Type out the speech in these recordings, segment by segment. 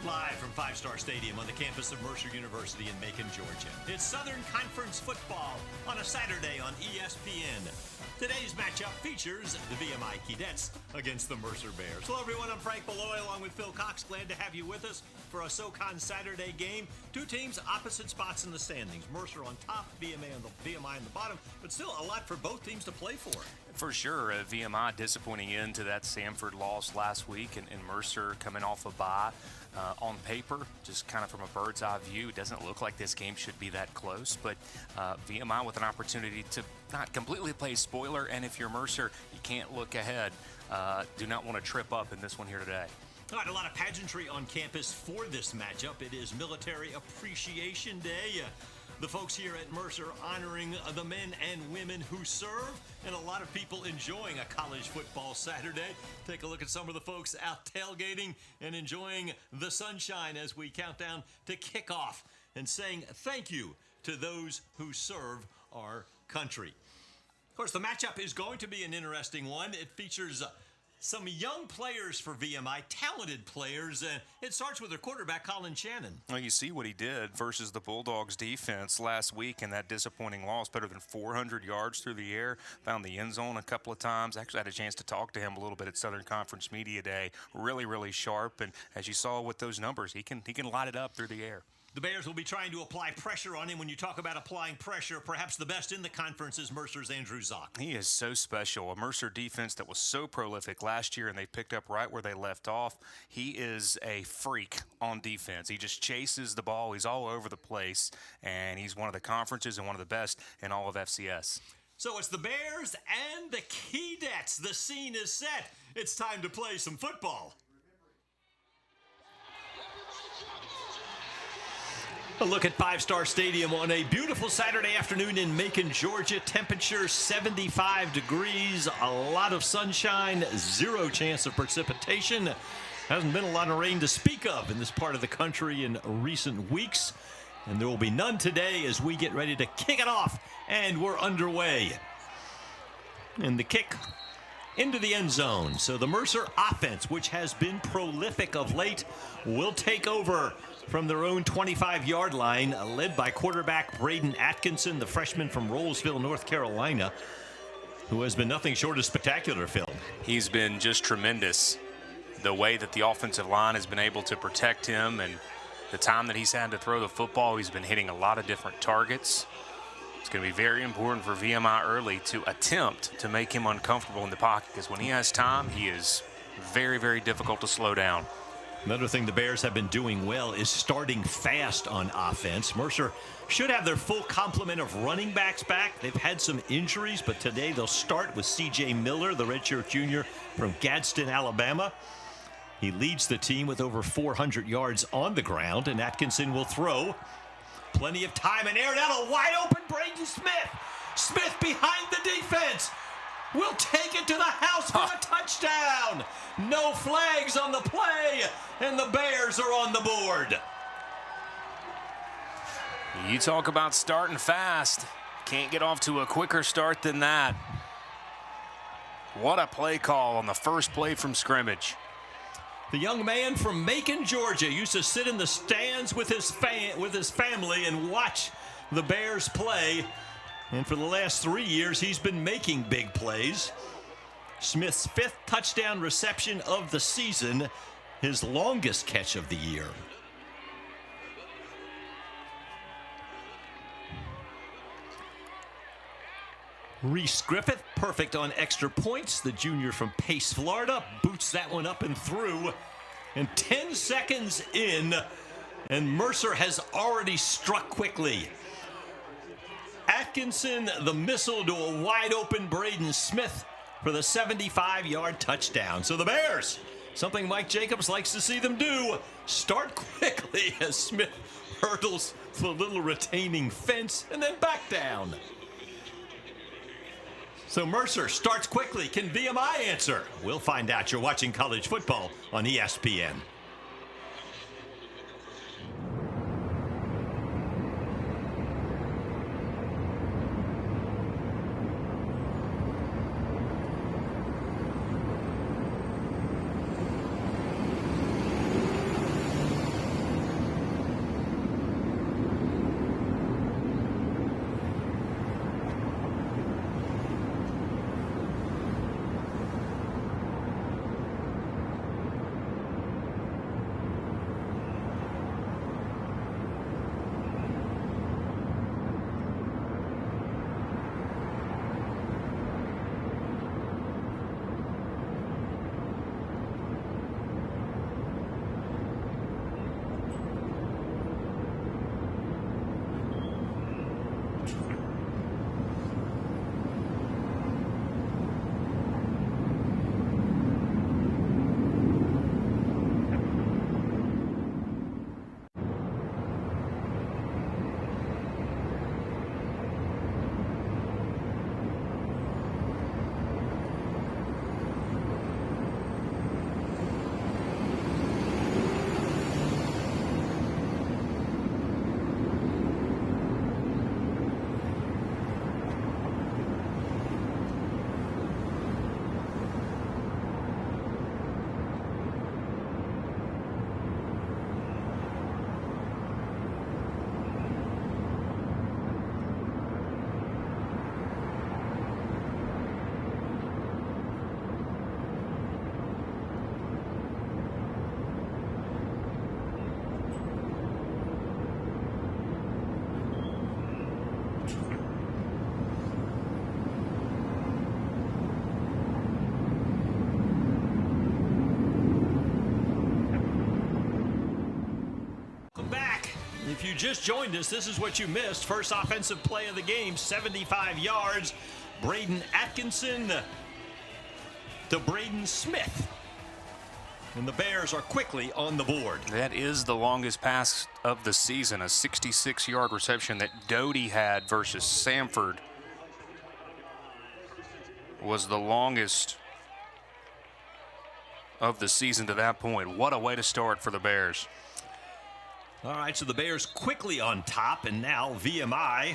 Live from Five Star Stadium on the campus of Mercer University in Macon, Georgia. It's Southern Conference football on a Saturday on ESPN. Today's matchup features the VMI Cadets against the Mercer Bears. Hello, everyone. I'm Frank Beloy along with Phil Cox. Glad to have you with us for a SoCon Saturday game. Two teams, opposite spots in the standings. Mercer on top, VMI on the bottom, but still a lot for both teams to play for. For sure. VMI disappointing into that Samford loss last week, and Mercer coming off a bye. On paper, just kind of from a bird's eye view, it doesn't look like this game should be that close, but VMI with an opportunity to not completely play spoiler, and if you're Mercer, you can't look ahead. Do not want to trip up in this one here today. All right, a lot of pageantry on campus for this matchup. It is Military Appreciation Day. The folks here at Mercer honoring the men and women who serve, and a lot of people enjoying a college football Saturday. Take a look at some of the folks out tailgating and enjoying the sunshine as we count down to kickoff and saying thank you to those who serve our country. Of course, the matchup is going to be an interesting one. It features some young players for VMI, talented players. It starts with their quarterback, Colin Shannon. Well, you see what he did versus the Bulldogs defense last week in that disappointing loss. Better than 400 yards through the air. Found the end zone a couple of times. Actually had a chance to talk to him a little bit at Southern Conference Media Day. Really, really sharp. And as you saw with those numbers, he can light it up through the air. The Bears will be trying to apply pressure on him. When you talk about applying pressure, perhaps the best in the conference is Mercer's Andrew Zock. He is so special. A Mercer defense that was so prolific last year, and they picked up right where they left off. He is a freak on defense. He just chases the ball. He's all over the place, and he's one of the conferences and one of the best in all of FCS. So it's the Bears and the Cadets. The scene is set. It's time to play some football. A look at Five Star Stadium on a beautiful Saturday afternoon in Macon, Georgia. Temperature 75 degrees, a lot of sunshine, zero chance of precipitation. Hasn't been a lot of rain to speak of in this part of the country in recent weeks. And there will be none today as we get ready to kick it off. And we're underway. And the kick into the end zone. So the Mercer offense, which has been prolific of late, will take over from their own 25-yard line, led by quarterback Braden Atkinson, the freshman from Rolesville, North Carolina, who has been nothing short of spectacular, Phil. He's been just tremendous. The way that the offensive line has been able to protect him and the time that he's had to throw the football, he's been hitting a lot of different targets. It's going to be very important for VMI early to attempt to make him uncomfortable in the pocket, because when he has time, he is very, very difficult to slow down. Another thing the Bears have been doing well is starting fast on offense. Mercer should have their full complement of running backs back. They've had some injuries, but today they'll start with C.J. Miller, the redshirt junior from Gadsden, Alabama. He leads the team with over 400 yards on the ground, and Atkinson will throw. Plenty of time and air down a wide open Braden Smith. Smith behind the defense. Will take it to the house for a touchdown. No flags on the play, and the Bears are on the board. You talk about starting fast. Can't get off to a quicker start than that. What a play call on the first play from scrimmage. The young man from Macon, Georgia, used to sit in the stands with his family and watch the Bears play. And for the last 3 years, he's been making big plays. Smith's 5th touchdown reception of the season, his longest catch of the year. Reese Griffith, perfect on extra points. The junior from Pace, Florida, boots that one up and through. And 10 seconds in, and Mercer has already struck quickly. Atkinson, the missile to a wide-open Braden Smith for the 75-yard touchdown. So the Bears, something Mike Jacobs likes to see them do, start quickly as Smith hurdles the little retaining fence and then back down. So Mercer starts quickly. Can VMI answer? We'll find out. You're watching college football on ESPN. If you just joined us, this is what you missed. First offensive play of the game, 75 yards. Braden Atkinson to Braden Smith. And the Bears are quickly on the board. That is the longest pass of the season, a 66-yard reception that Doty had versus Samford. Was the longest of the season to that point. What a way to start for the Bears. All right, so the Bears quickly on top, and now VMI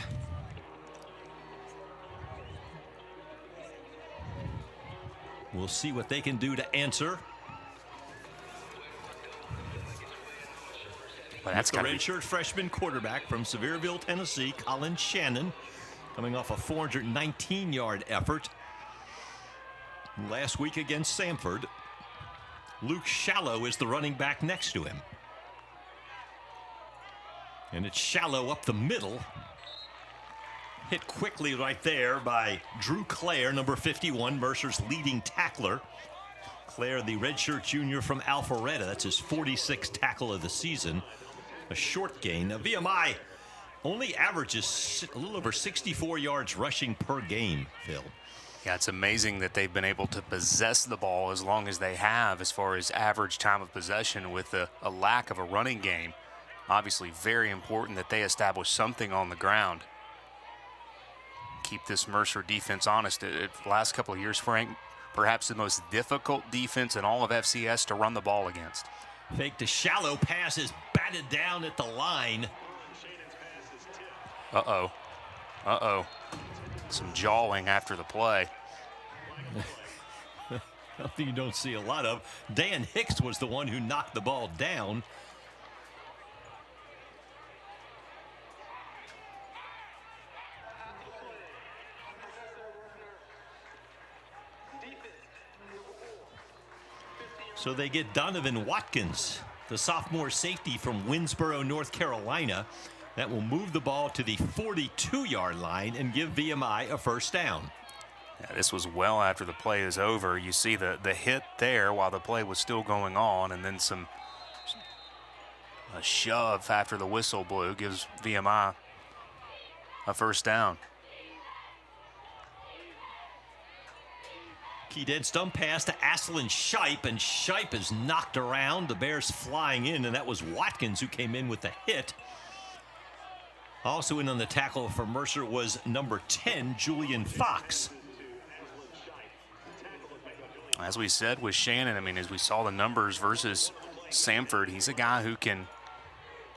we'll see what they can do to answer. Well, that's the redshirt freshman quarterback from Sevierville, Tennessee, Colin Shannon, coming off a 419-yard effort last week against Samford. Luke Shallow is the running back next to him. And it's Shallow up the middle. Hit quickly right there by Drew Clare, number 51, Mercer's leading tackler. Clare, the redshirt junior from Alpharetta. That's his 46th tackle of the season. A short gain. Now, VMI only averages a little over 64 yards rushing per game, Phil. Yeah, it's amazing that they've been able to possess the ball as long as they have as far as average time of possession with a lack of a running game. Obviously very important that they establish something on the ground. Keep this Mercer defense honest. The last couple of years, Frank, perhaps the most difficult defense in all of FCS to run the ball against. Fake to Shallow, pass is batted down at the line. Uh-oh. Uh-oh. Some jawing after the play. Something you don't see a lot of. Dan Hicks was the one who knocked the ball down. So they get Donovan Watkins, the sophomore safety from Winsboro, North Carolina. That will move the ball to the 42-yard line and give VMI a first down. Yeah, this was well after the play is over. You see the hit there while the play was still going on, and then a shove after the whistle blew gives VMI a first down. Key dead stump pass to Aslan Shipe, and Shipe is knocked around. The Bears flying in, and that was Watkins who came in with the hit. Also in on the tackle for Mercer was number 10, Julian Fox. As we said with Shannon, I mean, as we saw the numbers versus Samford, he's a guy who can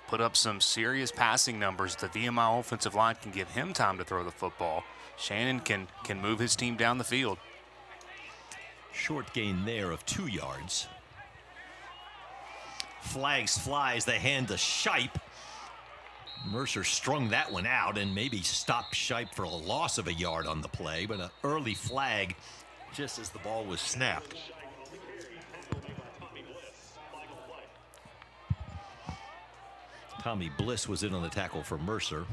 put up some serious passing numbers. The VMI offensive line can give him time to throw the football. Shannon can move his team down the field. Short gain there of 2 yards. Flags flies, they hand to Shipe. Mercer strung that one out and maybe stopped Shipe for a loss of a yard on the play, but an early flag just as the ball was snapped. Tommy Bliss was in on the tackle for Mercer.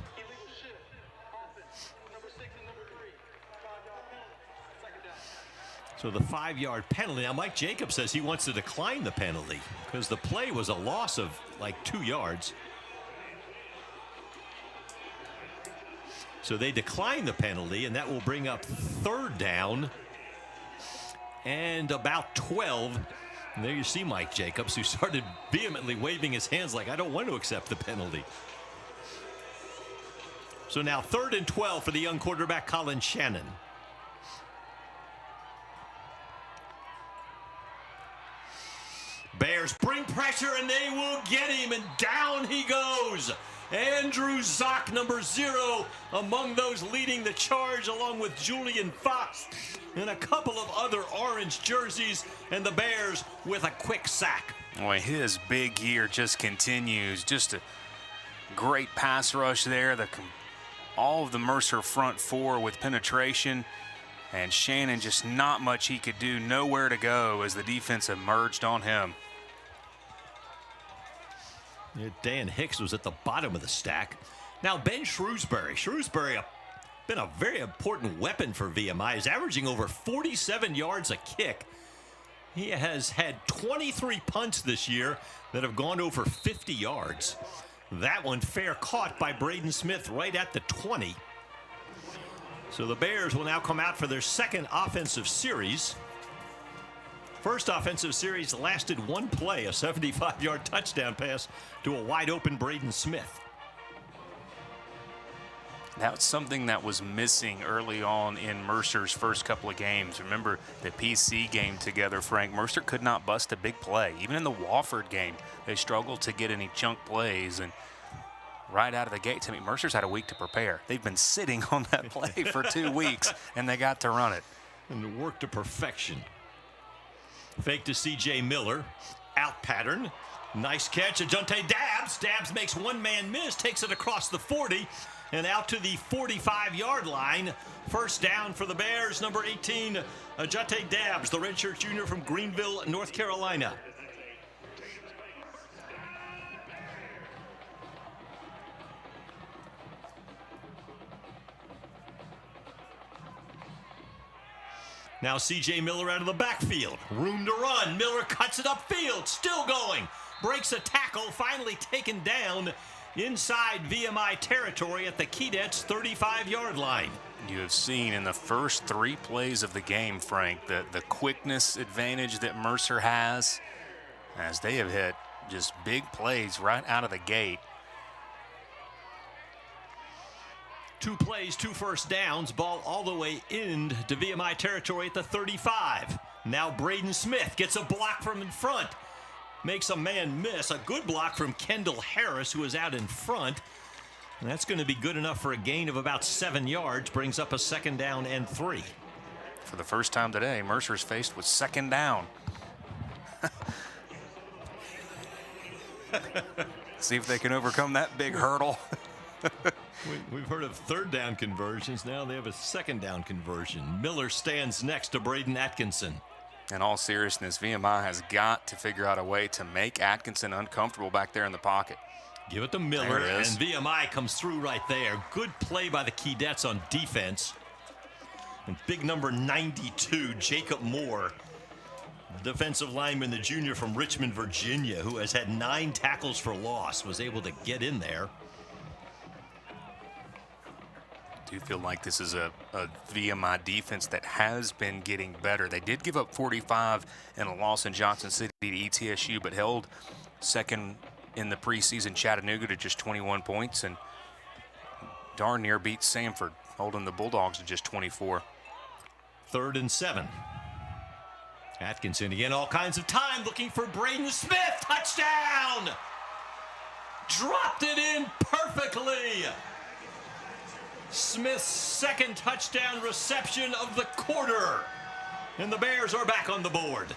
So the 5-yard penalty. Now Mike Jacobs says he wants to decline the penalty because the play was a loss of like 2 yards. So they decline the penalty, and that will bring up third down and about 12. And there you see Mike Jacobs, who started vehemently waving his hands like, I don't want to accept the penalty. So now 3rd and 12 for the young quarterback, Colin Shannon. Bears bring pressure, and they will get him, and down he goes. Andrew Zock, number 0, among those leading the charge, along with Julian Fox and a couple of other orange jerseys, and the Bears with a quick sack. Boy, his big year just continues. Just a great pass rush there. All of the Mercer front four with penetration, and Shannon just not much he could do, nowhere to go as the defense emerged on him. Yeah, Dan Hicks was at the bottom of the stack. Now Ben Shrewsbury. Shrewsbury been a very important weapon for VMI. He's averaging over 47 yards a kick. He has had 23 punts this year that have gone over 50 yards. That one fair caught by Braden Smith right at the 20. So the Bears will now come out for their second offensive series. First offensive series lasted one play, a 75-yard touchdown pass to a wide-open Braden Smith. That's something that was missing early on in Mercer's first couple of games. Remember the PC game together, Frank. Mercer could not bust a big play. Even in the Wofford game, they struggled to get any chunk plays. And right out of the gate, to me, Mercer's had a week to prepare. They've been sitting on that play for 2 weeks, and they got to run it. And work to perfection. Fake to C.J. Miller. Out pattern. Nice catch. Ajunte Dabbs. Dabbs makes one man miss, takes it across the 40. And out to the 45-yard line. First down for the Bears, number 18, Ajunte Dabbs, the redshirt junior from Greenville, North Carolina. Now C.J. Miller out of the backfield. Room to run. Miller cuts it upfield. Still going. Breaks a tackle. Finally taken down inside VMI territory at the Keydets 35-yard line. You have seen in the first 3 plays of the game, Frank, the quickness advantage that Mercer has, as they have hit just big plays right out of the gate. 2 plays, 2 first downs, ball all the way into VMI territory at the 35. Now Braden Smith gets a block from in front. Makes a man miss. A good block from Kendall Harris, who is out in front. And that's going to be good enough for a gain of about 7 yards. Brings up a second down and 3. For the first time today, Mercer's faced with second down. See if they can overcome that big hurdle. We've heard of third down conversions. Now they have a second down conversion. Miller stands next to Braden Atkinson. In all seriousness, VMI has got to figure out a way to make Atkinson uncomfortable back there in the pocket. Give it to Miller, and VMI comes through right there. Good play by the Keydets on defense. And big number 92, Jacob Moore, defensive lineman, the junior from Richmond, Virginia, who has had 9 tackles for loss, was able to get in there. I do feel like this is a VMI defense that has been getting better. They did give up 45 in a loss in Johnson City to ETSU, but held second in the preseason Chattanooga to just 21 points, and darn near beat Samford, holding the Bulldogs to just 24. 3rd and 7. Atkinson again, all kinds of time, looking for Braden Smith. Touchdown! Dropped it in perfectly. Smith's second touchdown reception of the quarter. And the Bears are back on the board.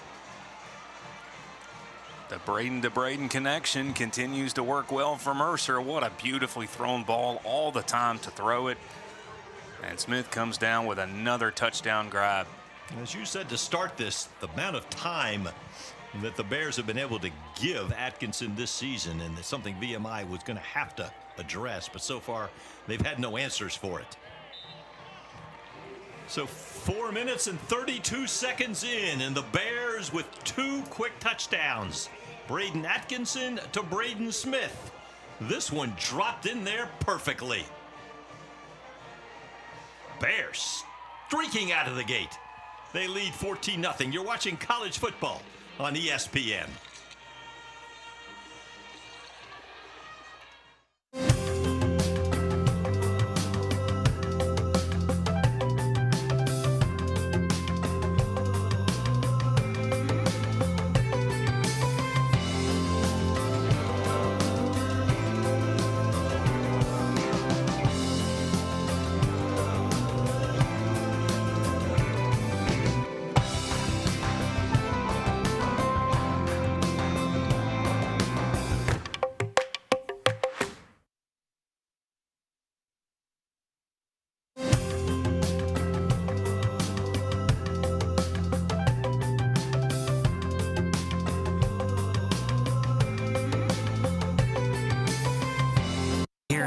The Braden to Braden connection continues to work well for Mercer. What a beautifully thrown ball, all the time to throw it. And Smith comes down with another touchdown grab. As you said to start this, the amount of time that the Bears have been able to give Atkinson this season, and it's something VMI was going to have to address, but so far they've had no answers for it. So 4 minutes and 32 seconds in, and the Bears with 2 quick touchdowns. Braden Atkinson to Braden Smith. This one dropped in there perfectly. Bears streaking out of the gate. They lead 14-0. You're watching college football on ESPN.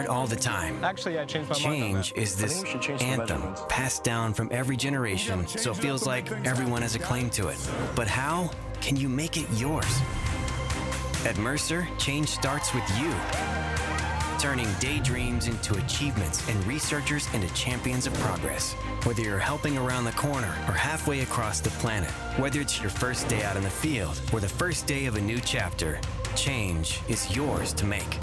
All the time. Actually, I changed my mind. Change is this anthem passed down from every generation, so it feels like everyone has a claim to it. But how can you make it yours? At Mercer, change starts with you. turning daydreams into achievements and researchers into champions of progress. Whether you're helping around the corner or halfway across the planet, whether it's your first day out in the field or the first day of a new chapter, change is yours to make.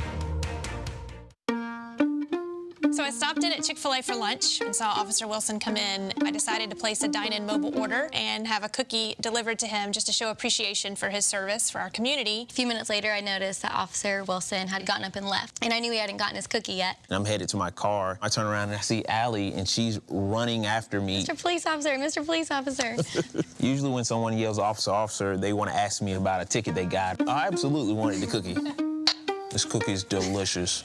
So I stopped in at Chick-fil-A for lunch and saw Officer Wilson come in. I decided to place a dine-in mobile order and have a cookie delivered to him just to show appreciation for his service for our community. A few minutes later, I noticed that Officer Wilson had gotten up and left, and I knew he hadn't gotten his cookie yet. I'm headed to my car. I turn around and I see Allie, and she's running after me. Mr. Police Officer, Mr. Police Officer. Usually when someone yells, officer, officer, they want to ask me about a ticket they got. I absolutely wanted the cookie. This cookie is delicious.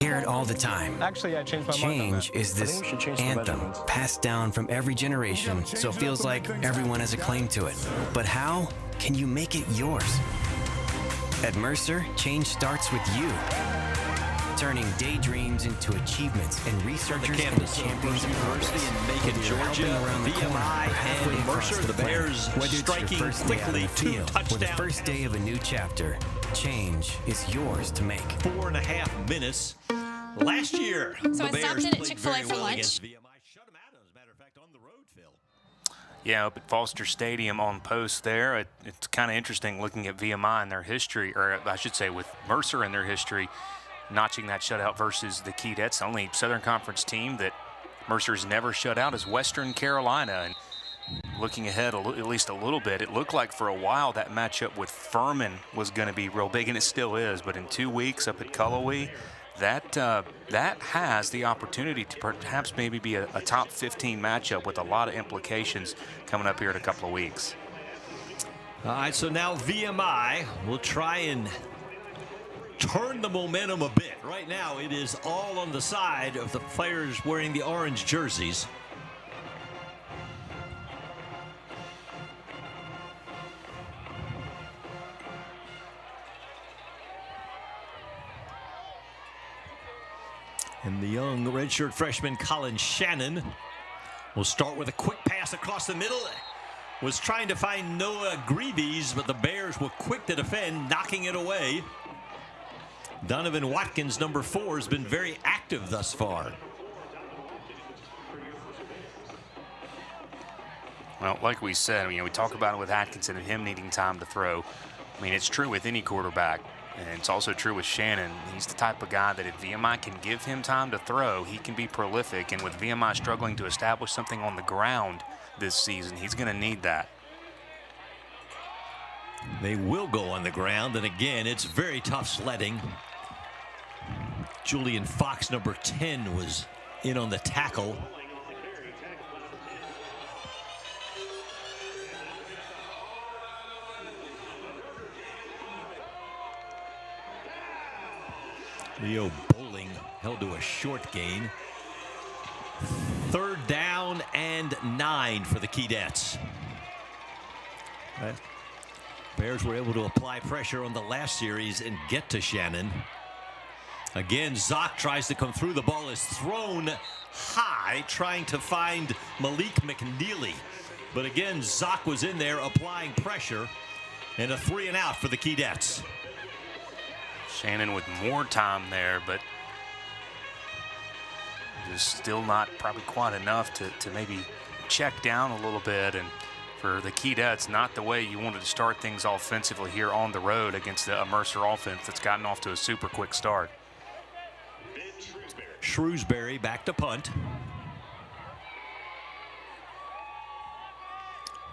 Hear it all the time. Actually, I changed my mind on that. Change is this I think we should change the anthem measurements. passed down from every generation, so it feels like everyone has a claim to it. But how can you make it yours? At Mercer, change starts with you. Turning daydreams into achievements and researchers into Campus of champions Mercer of University progress. in Macon, Whether you're Georgia, helping around the corner VMI or halfway and across Mercer, the planet, Bears whether it's your striking first day out in quickly, the 2 field or the touchdowns. first day of a new chapter, change is yours to make. 4.5 minutes. Last year, So the I stopped Bears in at played Chick-fil-A very for well lunch. against VMI. Shut them out, as a matter of fact, on the road, Phil. Yeah, up at Foster Stadium on post there. It's kind of interesting looking at VMI and their history, or I should say with Mercer and their history, notching that shutout versus the Keydets. The only Southern Conference team that Mercer's never shut out is Western Carolina. And looking ahead at least a little bit, it looked like for a while that matchup with Furman was going to be real big, and it still is. But in 2 weeks up at Cullowhee, that has the opportunity to perhaps maybe be a top 15 matchup with a lot of implications coming up here in a couple of weeks. All right, so now VMI will try and turn the momentum a bit. Right now, it is all on the side of the players wearing the orange jerseys. And the young redshirt freshman Colin Shannon will start with a quick pass across the middle. Was trying to find Noah Greaves, but the Bears were quick to defend, knocking it away. Donovan Watkins, number 4, has been very active thus far. Well, like we said, we talk about it with Atkinson and him needing time to throw. I mean, it's true with any quarterback, and it's also true with Shannon. He's the type of guy that if VMI can give him time to throw, he can be prolific. And with VMI struggling to establish something on the ground this season, he's going to need that. They will go on the ground, and again, it's very tough sledding. Julian Fox, number 10, was in on the tackle. Leo Bowling held to a short gain. 3rd down and 9 for the Keydets. Bears were able to apply pressure on the last series and get to Shannon. Again, Zock tries to come through. The ball is thrown high, trying to find Malik McNeely. But again, Zock was in there applying pressure, and a 3-and-out for the Keydets. Shannon with more time there, but just still not probably quite enough to maybe check down a little bit. And for the Keydets, not the way you wanted to start things offensively here on the road against a Mercer offense that's gotten off to a super quick start. Shrewsbury back to punt.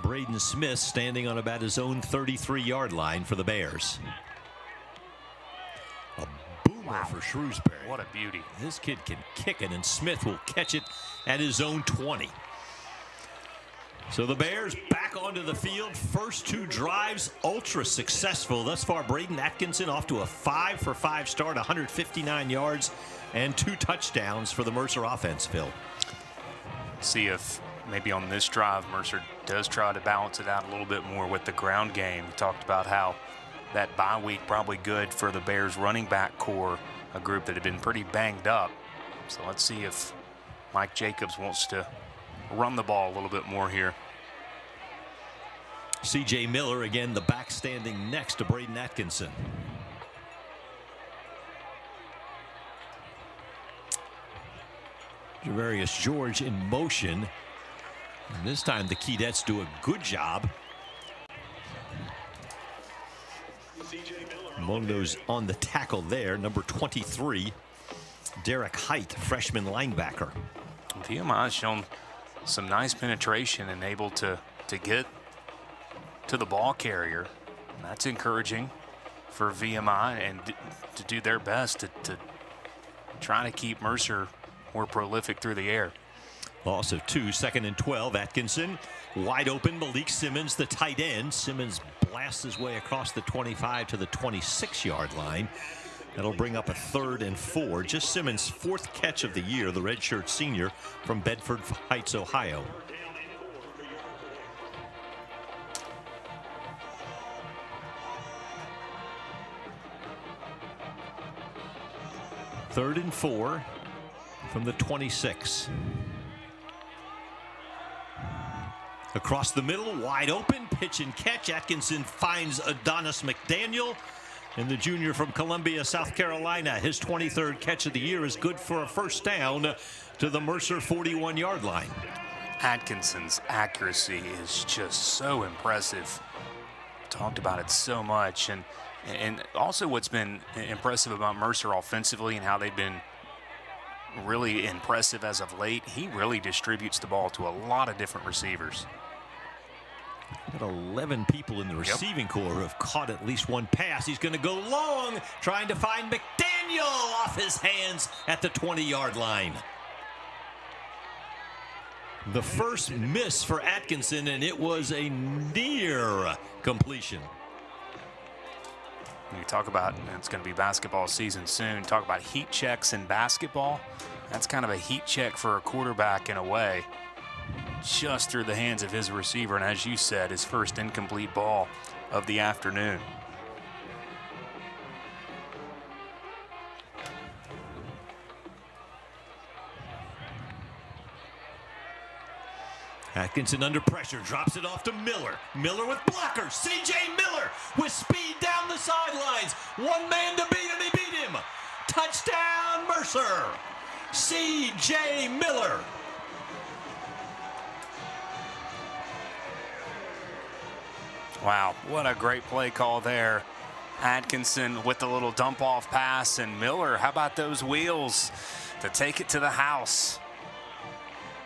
Braden Smith standing on about his own 33-yard line for the Bears. A boomer for Shrewsbury. What a beauty. This kid can kick it, and Smith will catch it at his own 20. So the Bears back onto the field. First 2 drives, ultra successful. Thus far, Braden Atkinson off to a 5-for-5 start, 159 yards and 2 touchdowns for the Mercer offense, Phil. See if maybe on this drive, Mercer does try to balance it out a little bit more with the ground game. We talked about how that bye week probably good for the Bears running back core, a group that had been pretty banged up. So let's see if Mike Jacobs wants to run the ball a little bit more here. C.J. Miller, again, the back standing next to Braden Atkinson. Javarius George in motion. And this time the Keydets do a good job. Among those on the tackle there, number 23, Derek Height, freshman linebacker. VMI has shown some nice penetration and able to get to the ball carrier. That's encouraging for VMI, and to do their best to try to keep Mercer more prolific through the air. Loss of 2, 2nd and 12. Atkinson wide open. Malik Simmons, the tight end. Simmons blasts his way across the 25 to the 26-yard line. That'll bring up a 3rd and 4. Just Simmons' 4th catch of the year, the redshirt senior from Bedford Heights, Ohio. Third and 4 from the 26. Across the middle, wide open, pitch and catch. Atkinson finds Adonis McDaniel. And the junior from Columbia, South Carolina, his 23rd catch of the year is good for a first down to the Mercer 41-yard line. Atkinson's accuracy is just so impressive. Talked about it so much. And also what's been impressive about Mercer offensively and how they've been really impressive as of late, he really distributes the ball to a lot of different receivers. Got 11 people in the receiving corps who have caught at least one pass. He's going to go long, trying to find McDaniel off his hands at the 20-yard line. The first miss for Atkinson, and it was a near completion. You talk about, it's going to be basketball season soon, talk about heat checks in basketball. That's kind of a heat check for a quarterback in a way. Just through the hands of his receiver, and as you said, his first incomplete ball of the afternoon. Atkinson under pressure, drops it off to Miller. Miller with blockers. C.J. Miller with speed down the sidelines. One man to beat, and he beat him. Touchdown, Mercer. C.J. Miller. Wow, what a great play call there. Atkinson with the little dump off pass, and Miller, how about those wheels to take it to the house?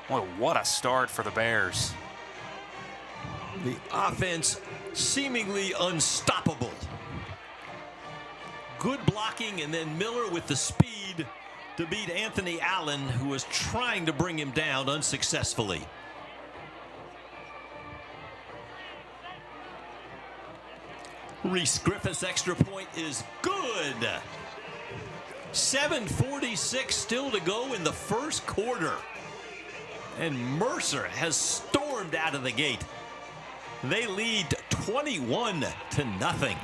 Well, what a start for the Bears. The offense seemingly unstoppable. Good blocking, and then Miller with the speed to beat Anthony Allen, who was trying to bring him down unsuccessfully. Reese Griffith's extra point is good. 7:46 still to go in the first quarter. And Mercer has stormed out of the gate. They lead 21-0.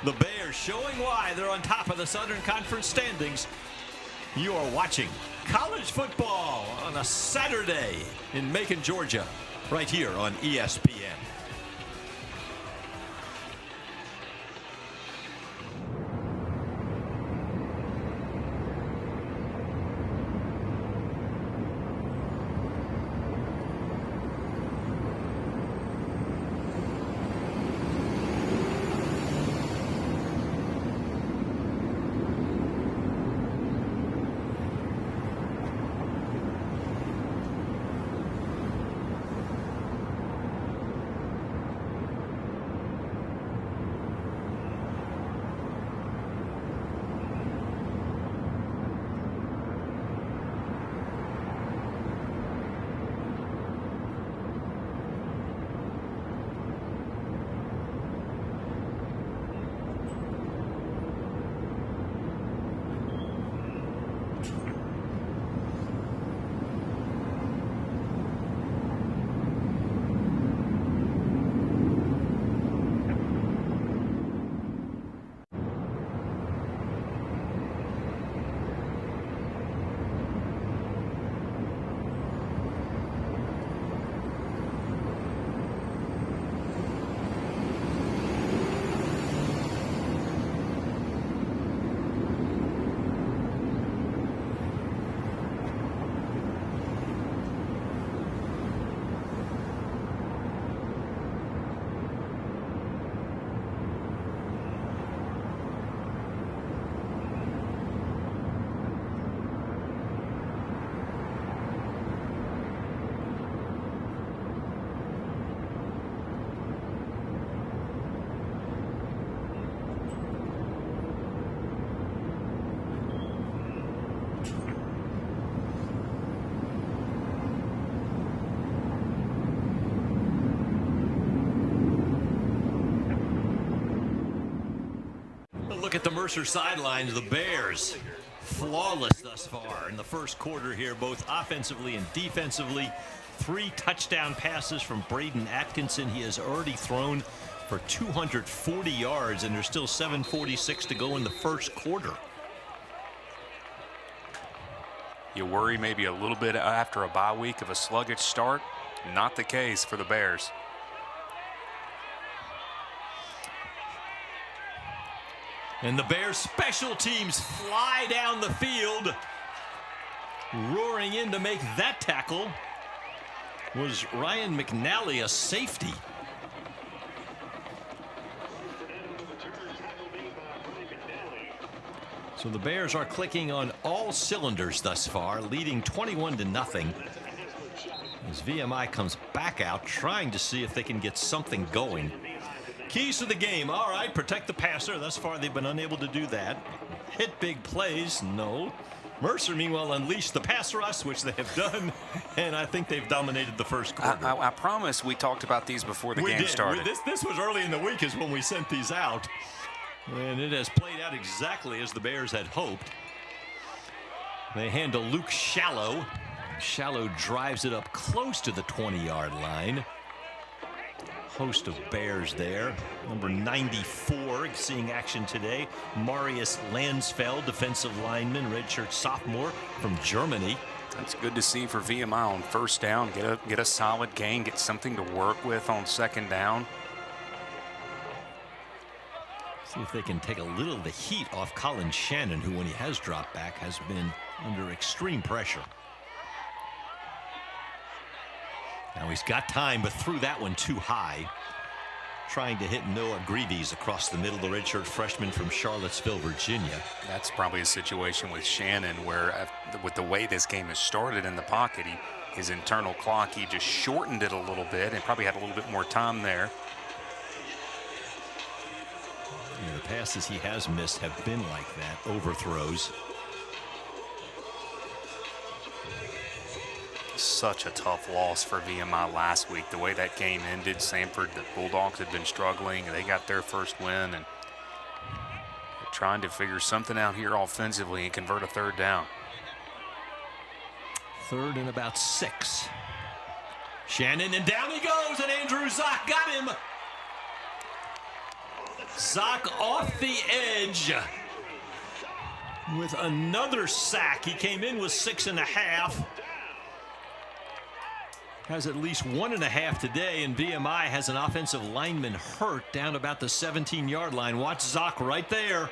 The Bears showing why they're on top of the Southern Conference standings. You are watching college football on a Saturday in Macon, Georgia, right here on ESPN. look at the Mercer sidelines. The Bears flawless thus far in the first quarter here, both offensively and defensively. 3 touchdown passes from Braden Atkinson. He has already thrown for 240 yards, and there's still 7:46 to go in the first quarter. You worry maybe a little bit after a bye week of a sluggish start. Not the case for the Bears. And the Bears special teams fly down the field. Roaring in to make that tackle was Ryan McNally, a safety. So the Bears are clicking on all cylinders thus far, leading 21-0. As VMI comes back out, trying to see if they can get something going. Keys to the game. All right, protect the passer. Thus far, they've been unable to do that. Hit big plays. No. Mercer, meanwhile, unleashed the pass rush, which they have done, and I think they've dominated the first quarter. I promise we talked about these before the game started. This was early in the week is when we sent these out, and it has played out exactly as the Bears had hoped. They hand to Luke Shallow. Shallow drives it up close to the 20-yard line. Host of Bears there. Number 94 seeing action today. Marius Landsfeld, defensive lineman, redshirt sophomore from Germany. That's good to see for VMI on first down. Get a solid gain, get something to work with on second down. See if they can take a little of the heat off Colin Shannon, who when he has dropped back has been under extreme pressure. Now he's got time, but threw that one too high. Trying to hit Noah Greaves across the middle, the redshirt freshman from Charlottesville, Virginia. That's probably a situation with Shannon where, with the way this game has started in the pocket, his internal clock, he just shortened it a little bit and probably had a little bit more time there. Yeah, the passes he has missed have been like that, overthrows. Such a tough loss for VMI last week. The way that game ended, Samford, the Bulldogs had been struggling, and they got their first win, and trying to figure something out here offensively and convert a third down. 3rd and about 6. Shannon, and down he goes, and Andrew Zock got him. Zock off the edge with another sack. He came in with 6.5. Has at least 1.5 today, and VMI has an offensive lineman hurt down about the 17-yard line. Watch Zock right there.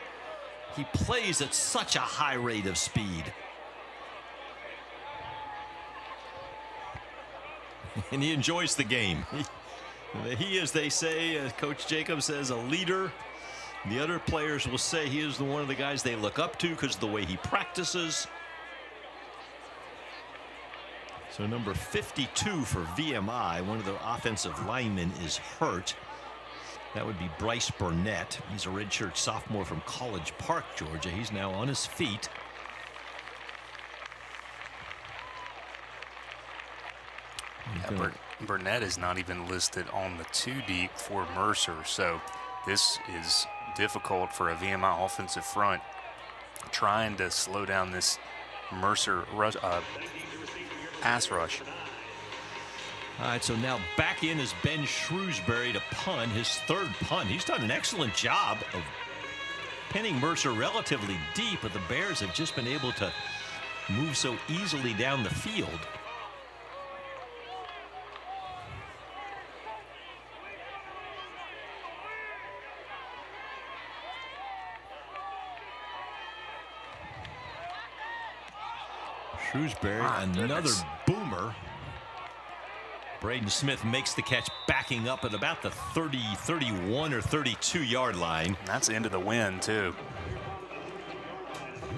He plays at such a high rate of speed. And he enjoys the game. He, as they say, Coach Jacobs says, a leader. The other players will say he is one of the guys they look up to because of the way he practices. So number 52 for VMI, one of the offensive linemen, is hurt. That would be Bryce Burnett. He's a redshirt sophomore from College Park, Georgia. He's now on his feet. Burnett is not even listed on the 2 deep for Mercer, so this is difficult for a VMI offensive front trying to slow down this Mercer pass rush. All right, so now back in is Ben Shrewsbury to punt, his 3rd punt. He's done an excellent job of pinning Mercer relatively deep, but the Bears have just been able to move so easily down the field. Shrewsbury, another boomer. Braden Smith makes the catch backing up at about the 30, 31 or 32-yard line. That's into the wind, too.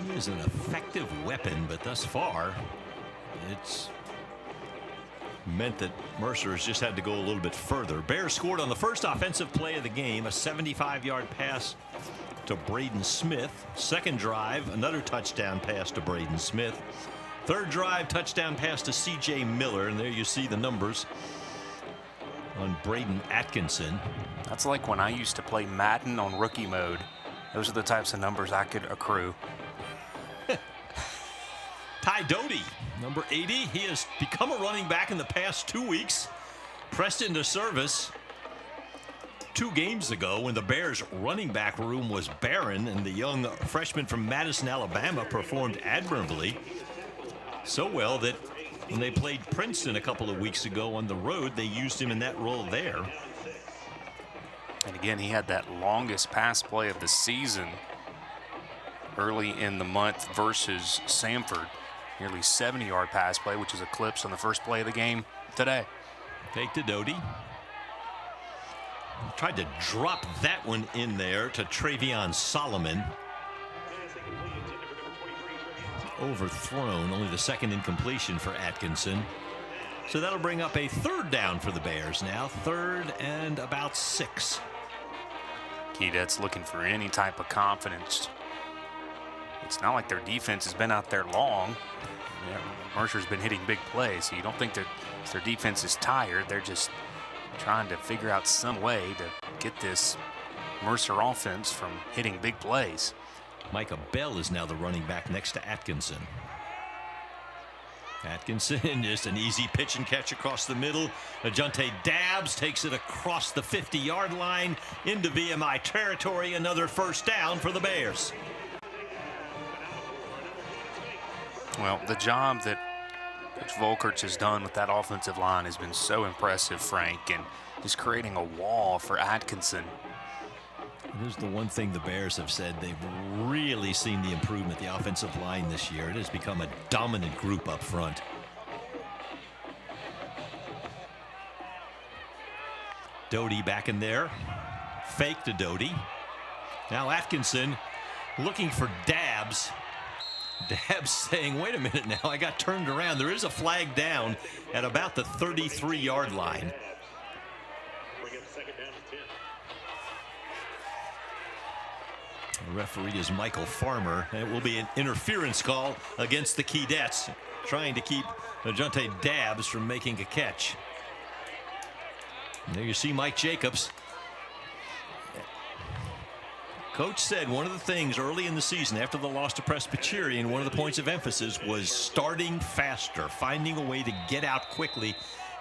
He is an effective weapon, but thus far, it's meant that Mercer has just had to go a little bit further. Bears scored on the first offensive play of the game, a 75-yard pass to Braden Smith. Second drive, another touchdown pass to Braden Smith. Third drive, touchdown pass to C.J. Miller, and there you see the numbers on Braden Atkinson. That's like when I used to play Madden on rookie mode. Those are the types of numbers I could accrue. Ty Doty, number 80. He has become a running back in the past 2 weeks. Pressed into service 2 games ago when the Bears' running back room was barren, and the young freshman from Madison, Alabama performed admirably. So well that when they played Princeton a couple of weeks ago on the road, they used him in that role there. And again, he had that longest pass play of the season early in the month versus Samford. Nearly 70-yard pass play, which is eclipsed on the first play of the game today. Fake to Doty. Tried to drop that one in there to Travion Solomon. Overthrown, only the second incompletion for Atkinson. So that'll bring up a 3rd down for the Bears now. 3rd and about 6. Keydet's looking for any type of confidence. It's not like their defense has been out there long. Yeah, Mercer's been hitting big plays, so you don't think that their defense is tired. They're just trying to figure out some way to get this Mercer offense from hitting big plays. Micah Bell is now the running back next to Atkinson. Atkinson, just an easy pitch and catch across the middle. Ajante Dabbs takes it across the 50-yard line into VMI territory. Another 1st down for the Bears. Well, the job that Coach Volkerts has done with that offensive line has been so impressive, Frank, and just creating a wall for Atkinson. Here's the one thing the Bears have said. They've really seen the improvement, the offensive line this year. It has become a dominant group up front. Doty back in there. Fake to Doty. Now Atkinson looking for Dabbs. Dabbs saying, wait a minute now, I got turned around. There is a flag down at about the 33-yard line. The referee is Michael Farmer. It will be an interference call against the Keydets, trying to keep Ajante Dabbs from making a catch. And there you see Mike Jacobs. Coach said one of the things early in the season after the loss to Presbyterian, one of the points of emphasis was starting faster, finding a way to get out quickly,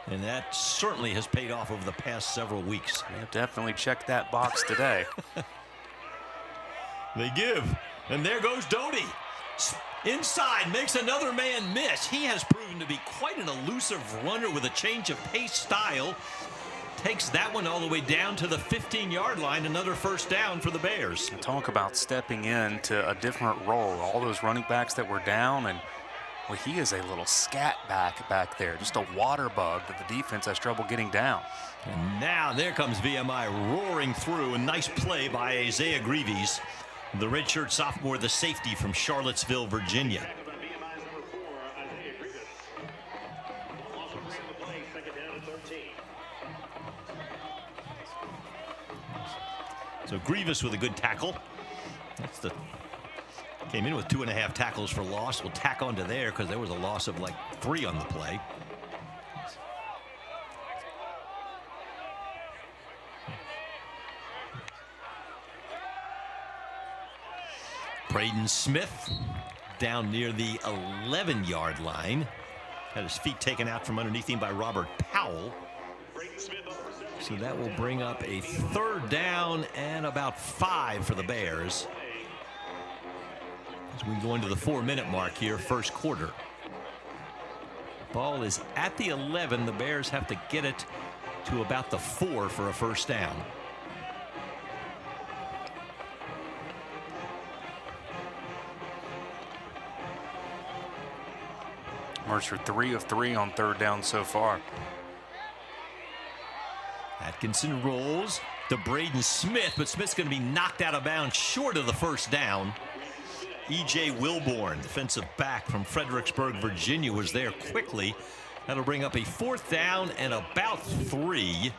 and that certainly has paid off over the past several weeks. They have definitely checked that box today. They give, and there goes Doty. Inside, makes another man miss. He has proven to be quite an elusive runner with a change of pace style. Takes that one all the way down to the 15-yard line. Another 1st down for the Bears. Talk about stepping into a different role. All those running backs that were down, and well, he is a little scat back there. Just a water bug that the defense has trouble getting down. And now there comes VMI roaring through. A nice play by Isaiah Greaves, the redshirt sophomore, the safety from Charlottesville, Virginia. So Grievous with a good tackle. Came in with 2.5 tackles for loss. We'll tack onto there because there was a loss of like 3 on the play. Braden Smith down near the 11-yard line. Had his feet taken out from underneath him by Robert Powell. So that will bring up a 3rd down and about 5 for the Bears as we go into the 4-minute mark here, 1st quarter. Ball is at the 11. The Bears have to get it to about the 4 for a 1st down. Mercer 3 of 3 on 3rd down so far. Atkinson rolls to Braden Smith, but Smith's going to be knocked out of bounds short of the 1st down. E.J. Wilborn, defensive back from Fredericksburg, Virginia, was there quickly. That'll bring up a 4th down and about 3.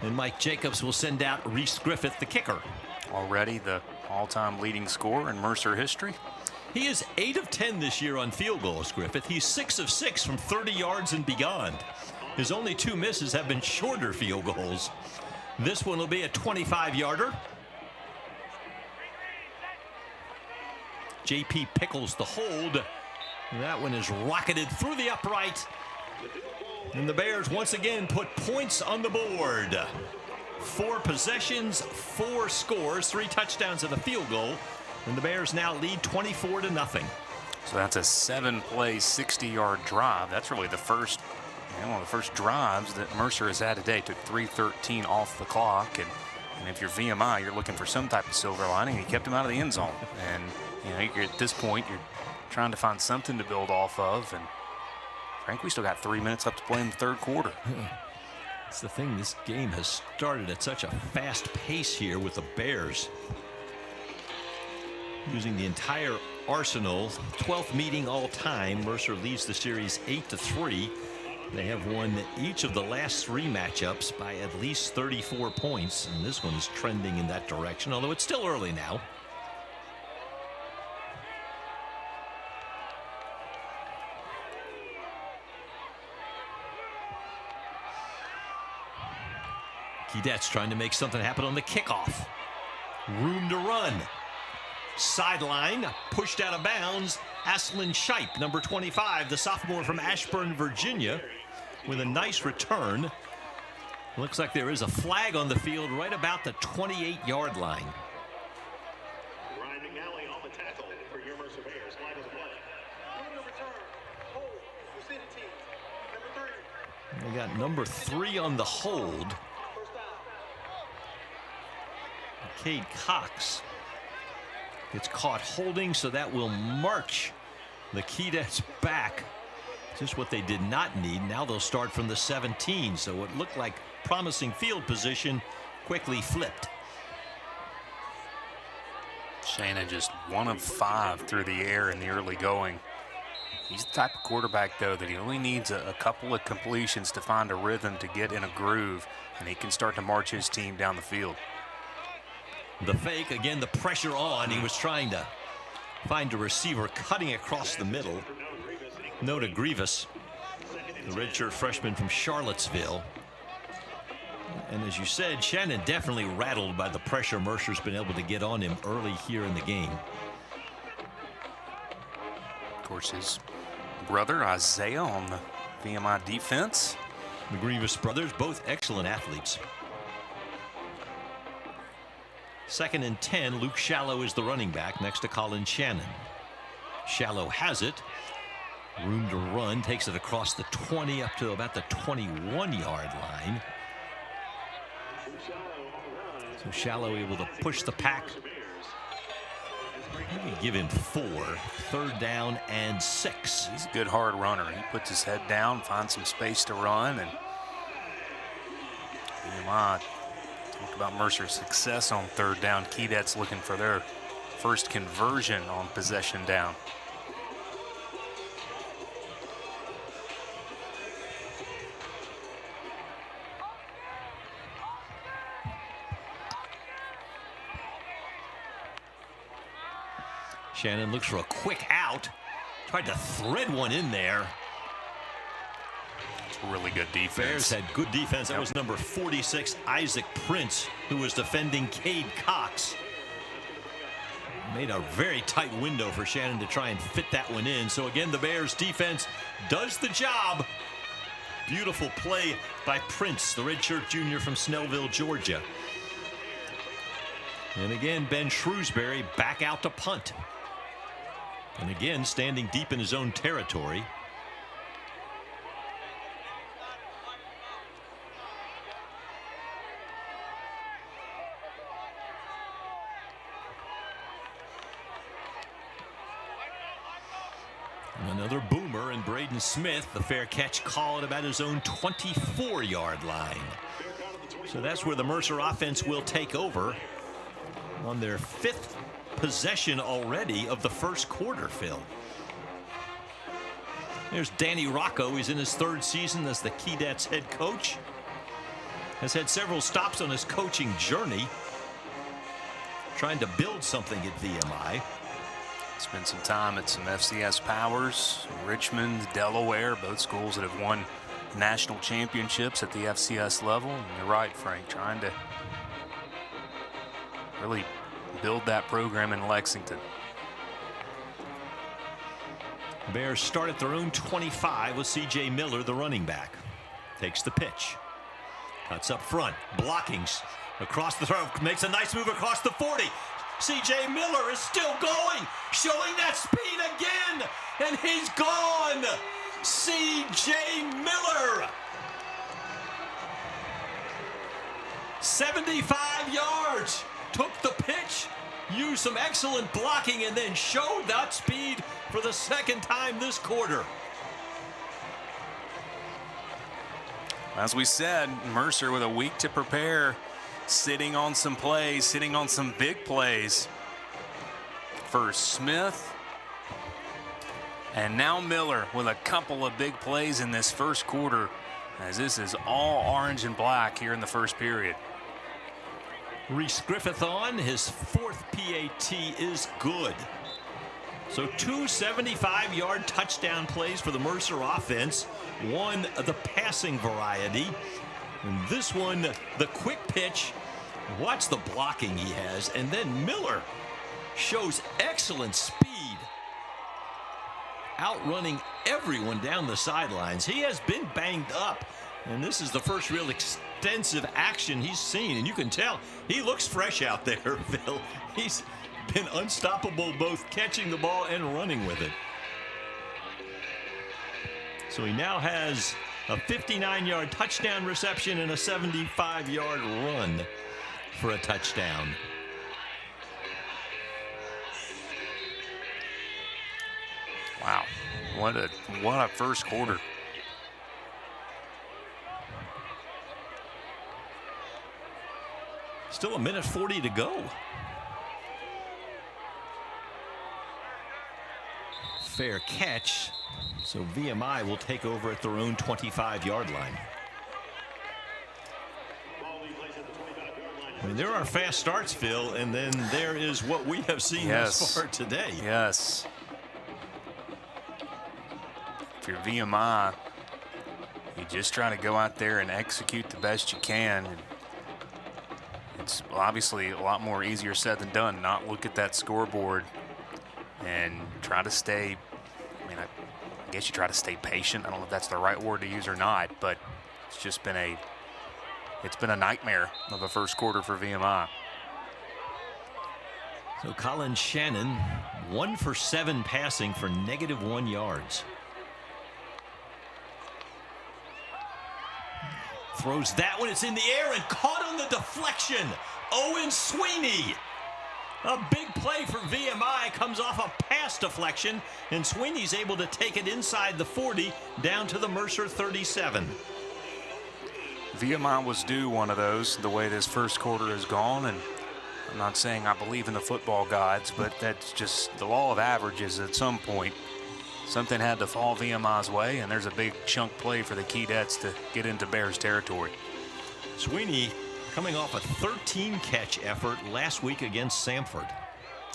And Mike Jacobs will send out Reese Griffith, the kicker. Already the all-time leading scorer in Mercer history. He is 8 of 10 this year on field goals, Griffith. He's 6 of 6 from 30 yards and beyond. His only 2 misses have been shorter field goals. This one will be a 25-yarder. JP Pickles the hold. That one is rocketed through the upright. And the Bears once again put points on the board. 4 possessions, 4 scores, 3 touchdowns and a field goal. And the Bears now lead 24-0. So that's a 7-play, 60-yard drive. That's really the first, one of the first drives that Mercer has had today. Took 3:13 off the clock, and if you're VMI, you're looking for some type of silver lining. He kept him out of the end zone, and you're, at this point, you're trying to find something to build off of. And Frank, we still got 3 minutes left to play in the third quarter. That's the thing. This game has started at such a fast pace here with the Bears using the entire arsenal. 12th meeting all time. Mercer leads the series 8-3. They have won each of the last 3 matchups by at least 34 points, and this one is trending in that direction, although it's still early now. Keydets trying to make something happen on the kickoff. Room to run. Sideline, pushed out of bounds. Aslan Shipe, number 25, the sophomore from Ashburn, Virginia, with a nice return. Looks like there is a flag on the field right about the 28-yard line. On the tackle for your Mercer Bears. Line of the play. They got number 3 on the hold. Cade Cox gets caught holding, so that will march the Keydets back. Just what they did not need. Now they'll start from the 17, so what looked like promising field position quickly flipped. Shannon just 1 of 5 through the air in the early going. He's the type of quarterback, though, that he only needs a couple of completions to find a rhythm, to get in a groove, and he can start to march his team down the field. The fake, again, the pressure on. He was trying to find a receiver cutting across the middle. No to Grievous, the redshirt freshman from Charlottesville. And as you said, Shannon definitely rattled by the pressure Mercer's been able to get on him early here in the game. Of course, his brother Isaiah on the VMI defense. The Grievous brothers, both excellent athletes. 2nd and 10. Luke Shallow is the running back next to Colin Shannon. Shallow has it. Room to run. Takes it across the 20 up to about the 21-yard line. So Shallow able to push the pack. Maybe give him 4. 3rd down and 6. He's a good hard runner. He puts his head down, finds some space to run, and VMI talked about Mercer's success on 3rd down. Keydets looking for their first conversion on possession down. Shannon looks for a quick out. Tried to thread one in there. It's really good defense. Bears had good defense. That was number 46, Isaac Prince, who was defending Cade Cox. Made a very tight window for Shannon to try and fit that one in. So again, the Bears defense does the job. Beautiful play by Prince, the redshirt junior from Snellville, Georgia. And again, Ben Shrewsbury back out to punt. And again, standing deep in his own territory. Another boomer, and Braden Smith, the fair catch call at about his own 24-yard line. So that's where the Mercer offense will take over on their 5th possession already of the first quarter, Phil. There's Danny Rocco. He's in his 3rd season as the Keydets head coach. Has had several stops on his coaching journey, trying to build something at VMI. Spent some time at some FCS powers, Richmond, Delaware, both schools that have won national championships at the FCS level. And you're right, Frank, trying to really build that program in Lexington. Bears start at their own 25 with C.J. Miller, the running back. Takes the pitch. Cuts up front. Blockings across the throw. Makes a nice move across the 40. C.J. Miller is still going. Showing that speed again. And he's gone. C.J. Miller. 75 yards. Took the pitch. Used some excellent blocking and then showed that speed for the second time this quarter. As we said, Mercer with a week to prepare, sitting on some plays, sitting on some big plays for Smith. And now Miller with a couple of big plays in this first quarter, as this is all orange and black here in the first period. Reese Griffith on his fourth PAT is good. So 2 75-yard touchdown plays for the Mercer offense. One the passing variety. And this one, the quick pitch. Watch the blocking he has. And then Miller shows excellent speed, outrunning everyone down the sidelines. He has been banged up, and this is the first real extensive action he's seen. And you can tell he looks fresh out there, Phil. He's been unstoppable both catching the ball and running with it. So he now has a 59-yard touchdown reception and a 75-yard run for a touchdown. Wow, what a first quarter. Still a minute 40 to go. Fair catch. So VMI will take over at their own 25-yard line. I mean, there are fast starts, Phil, and then there is what we have seen thus far today. Yes. If you're VMI, you just try to go out there and execute the best you can. It's obviously a lot more easier said than done. Not look at that scoreboard and try to stay, I mean, I guess you try to stay patient. I don't know if that's the right word to use or not, but it's just been a nightmare of a first quarter for VMI. So Colin Shannon, 1 for 7 passing for -1 yards. Throws that one, it's in the air and caught on the deflection. Owen Sweeney. A big play for VMI, comes off a pass deflection, and Sweeney's able to take it inside the 40 down to the Mercer 37. VMI was due one of those, the way this first quarter has gone, and I'm not saying I believe in the football gods, but that's just the law of averages. At some point, something had to fall VMI's way, and there's a big chunk play for the Keydets to get into Bears territory. Sweeney coming off a 13-catch effort last week against Samford.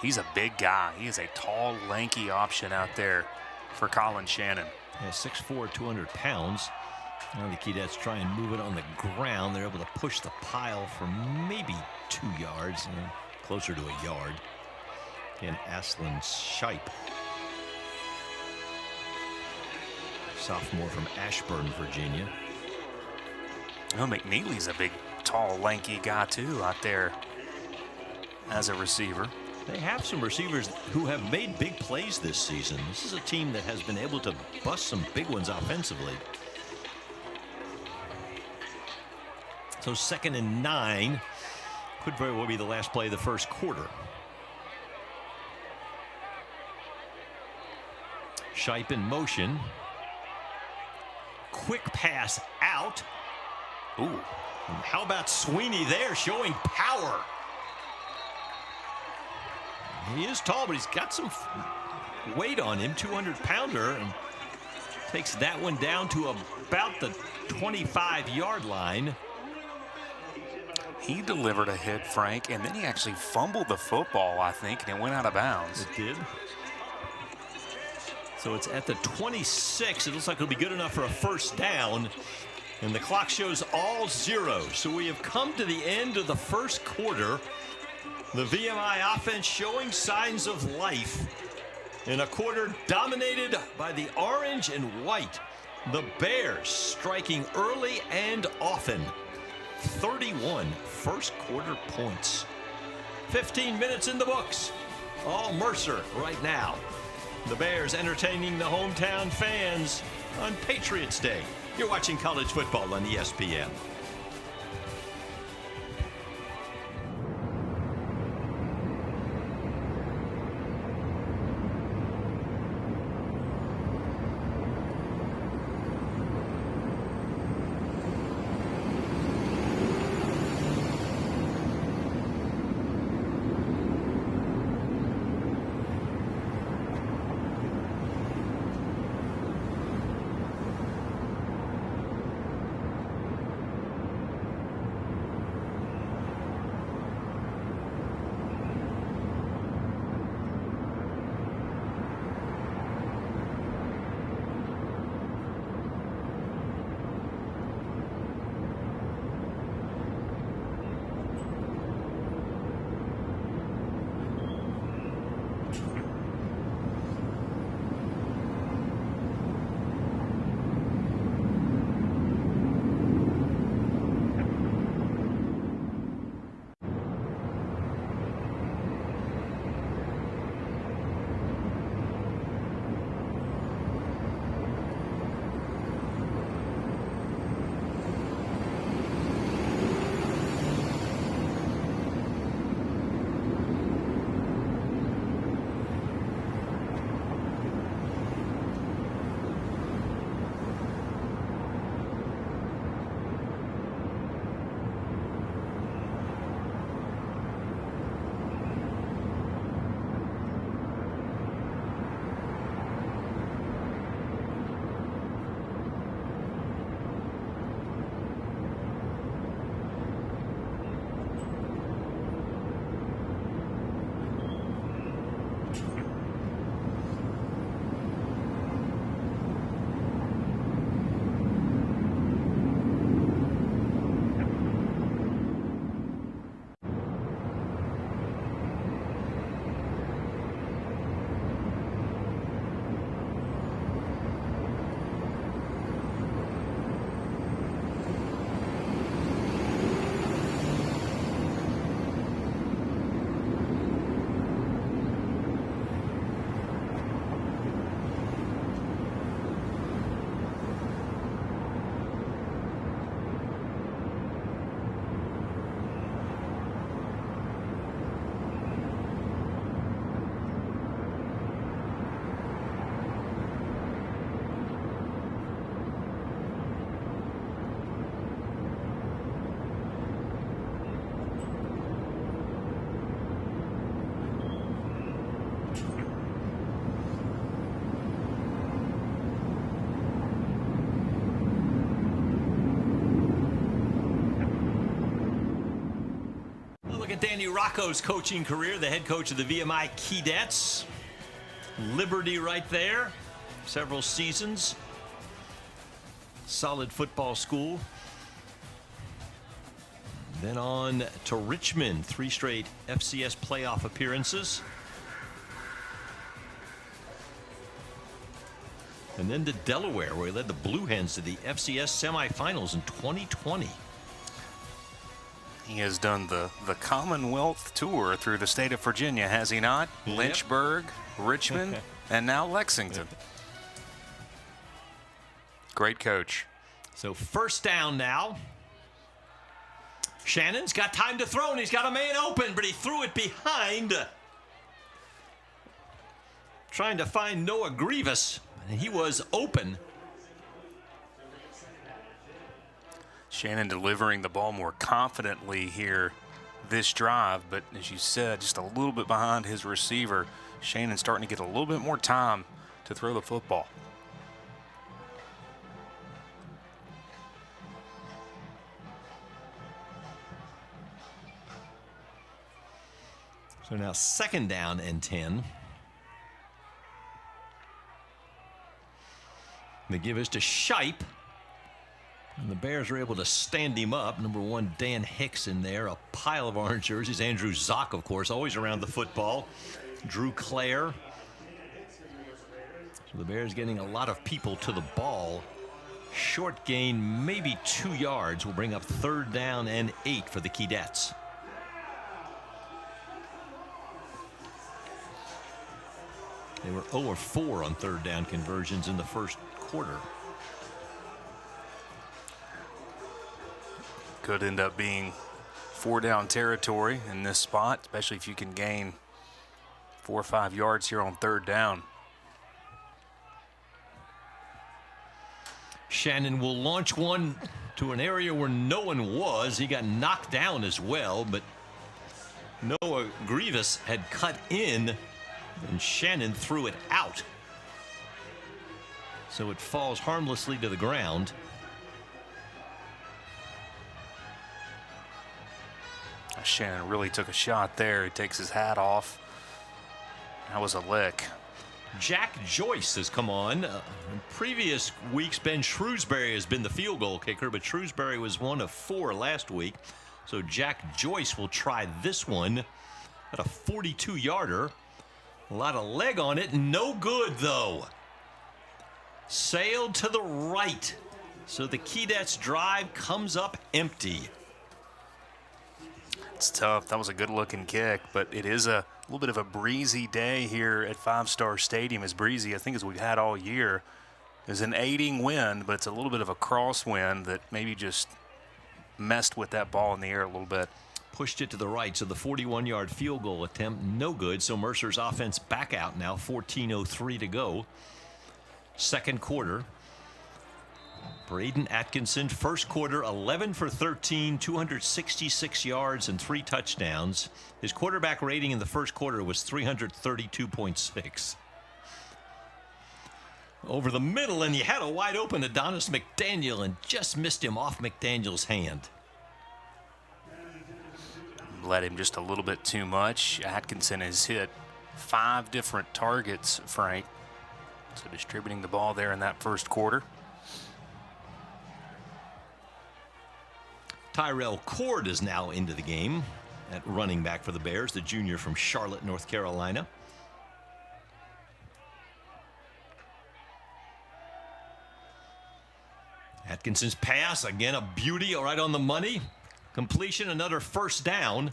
He's a big guy. He is a tall, lanky option out there for Colin Shannon. Yeah, 6'4", 200 pounds. Now the Keydets try and move it on the ground. They're able to push the pile for maybe 2 yards, closer to a yard. And Aslan Shipe, sophomore from Ashburn, Virginia. Oh, McNeely's a big, tall, lanky guy too out there as a receiver. They have some receivers who have made big plays this season. This is a team that has been able to bust some big ones offensively. So 2nd and 9 could very well be the last play of the first quarter. Shipe in motion. Quick pass out. Ooh. And how about Sweeney there showing power? He is tall, but he's got some weight on him, 200-pounder, and takes that one down to about the 25-yard line. He delivered a hit, Frank, and then he actually fumbled the football, I think, and it went out of bounds. It did. So it's at the 26. It looks like it'll be good enough for a first down. And the clock shows all zeros. So we have come to the end of the first quarter. The VMI offense showing signs of life. In a quarter dominated by the orange and white. The Bears striking early and often. 31 first quarter points. 15 minutes in the books. All Mercer right now. The Bears entertaining the hometown fans on Patriots Day. You're watching college football on ESPN. Danny Rocco's coaching career, the head coach of the VMI Keydets. Liberty right there. Several seasons. Solid football school. Then on to Richmond. 3 straight FCS playoff appearances. And then to Delaware, where he led the Blue Hens to the FCS semifinals in 2020. He has done the Commonwealth tour through the state of Virginia, has he not? Yep. Lynchburg, Richmond, and now Lexington. Great coach. So first down now. Shannon's got time to throw, and he's got a man open, but he threw it behind. Trying to find Noah Grievous, and he was open. Shannon delivering the ball more confidently here this drive, but as you said, just a little bit behind his receiver. Shannon starting to get a little bit more time to throw the football. So now second down and 10. They give us to Shipe. And the Bears are able to stand him up. Number 1, Dan Hicks in there. A pile of orange jerseys. Andrew Zock, of course, always around the football. Drew Clare. So the Bears getting a lot of people to the ball. Short gain, maybe 2 yards, will bring up 3rd down and 8 for the Keydets. They were 0-4 on 3rd down conversions in the first quarter. Could end up being 4-down territory in this spot, especially if you can gain 4 or 5 yards here on 3rd down. Shannon will launch one to an area where no one was. He got knocked down as well, but Noah Grievous had cut in, and Shannon threw it out. So it falls harmlessly to the ground. Shannon really took a shot there. He takes his hat off. That was a lick. Jack Joyce has come on. In previous weeks, Ben Shrewsbury has been the field goal kicker, but Shrewsbury was 1 of 4 last week. So Jack Joyce will try this one at a 42-yarder. A lot of leg on it. No good, though. Sailed to the right. So the Keydets drive comes up empty. It's tough. That was a good-looking kick, but it is a little bit of a breezy day here at Five Star Stadium. As breezy, I think, as we've had all year. There's an aiding wind, but it's a little bit of a crosswind that maybe just messed with that ball in the air a little bit. Pushed it to the right, so the 41-yard field goal attempt, no good. So Mercer's offense back out now, 14:03 to go. Second quarter. Braden Atkinson, first quarter, 11 for 13, 266 yards and 3 touchdowns. His quarterback rating in the first quarter was 332.6. Over the middle, and you had a wide open Adonis McDaniel and just missed him off McDaniel's hand. Let him just a little bit too much. Atkinson has hit 5 different targets, Frank. So distributing the ball there in that first quarter. Tyrell Cord is now into the game at running back for the Bears, the junior from Charlotte, North Carolina. Atkinson's pass, again a beauty, right on the money. Completion, another first down.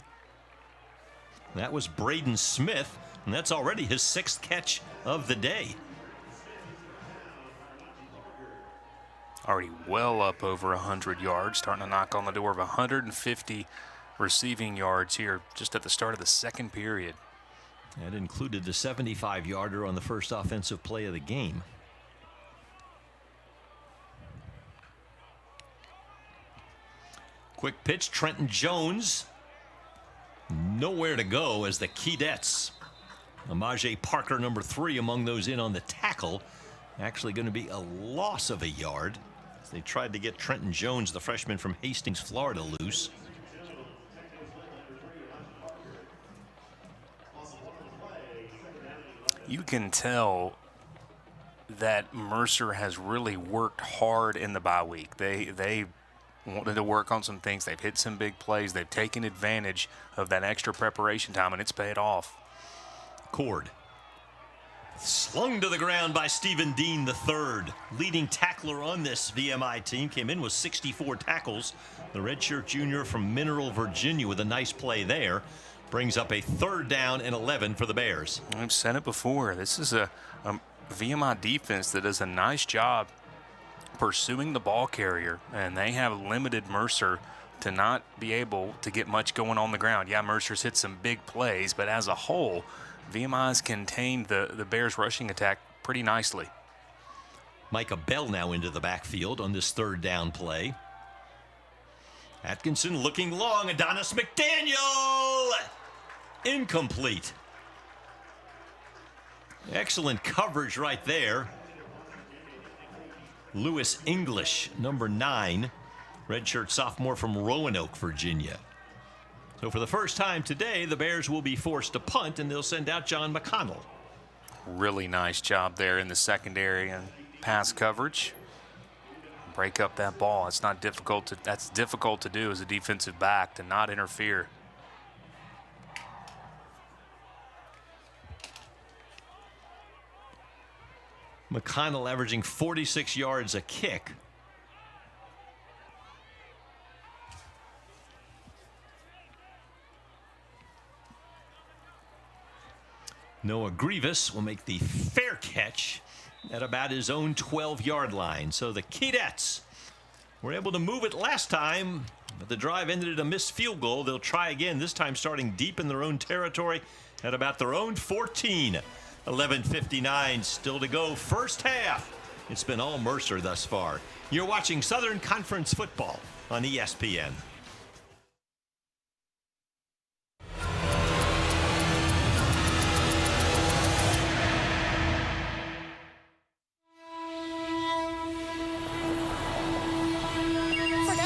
That was Braden Smith, and that's already his 6th catch of the day. Already well up over 100 yards, starting to knock on the door of 150 receiving yards here just at the start of the second period. That included the 75-yarder on the first offensive play of the game. Quick pitch, Trenton Jones. Nowhere to go as the Keydets. Amaje Parker, number 3, among those in on the tackle. Actually going to be a loss of a yard. They tried to get Trenton Jones, the freshman from Hastings, Florida, loose. You can tell that Mercer has really worked hard in the bye week. They wanted to work on some things. They've hit some big plays. They've taken advantage of that extra preparation time, and it's paid off. Cord. Slung to the ground by Stephen Dean III. Leading tackler on this VMI team. Came in with 64 tackles. The redshirt junior from Mineral, Virginia, with a nice play there. Brings up a 3rd down and 11 for the Bears. I've said it before. This is a VMI defense that does a nice job pursuing the ball carrier, and they have limited Mercer to not be able to get much going on the ground. Yeah, Mercer's hit some big plays, but as a whole, VMI's contained the Bears' rushing attack pretty nicely. Micah Bell now into the backfield on this 3rd down play. Atkinson looking long. Adonis McDaniel! Incomplete. Excellent coverage right there. Lewis English, number 9. Redshirt sophomore from Roanoke, Virginia. So for the first time today, the Bears will be forced to punt, and they'll send out John McConnell. Really nice job there in the secondary and pass coverage. Break up that ball. It's not difficult to, that's difficult to do as a defensive back, to not interfere. McConnell averaging 46 yards a kick. Noah Grievous will make the fair catch at about his own 12-yard line. So the Keydets were able to move it last time, but the drive ended at a missed field goal. They'll try again, this time starting deep in their own territory at about their own 14. 11:59 still to go, first half. It's been all Mercer thus far. You're watching Southern Conference football on ESPN.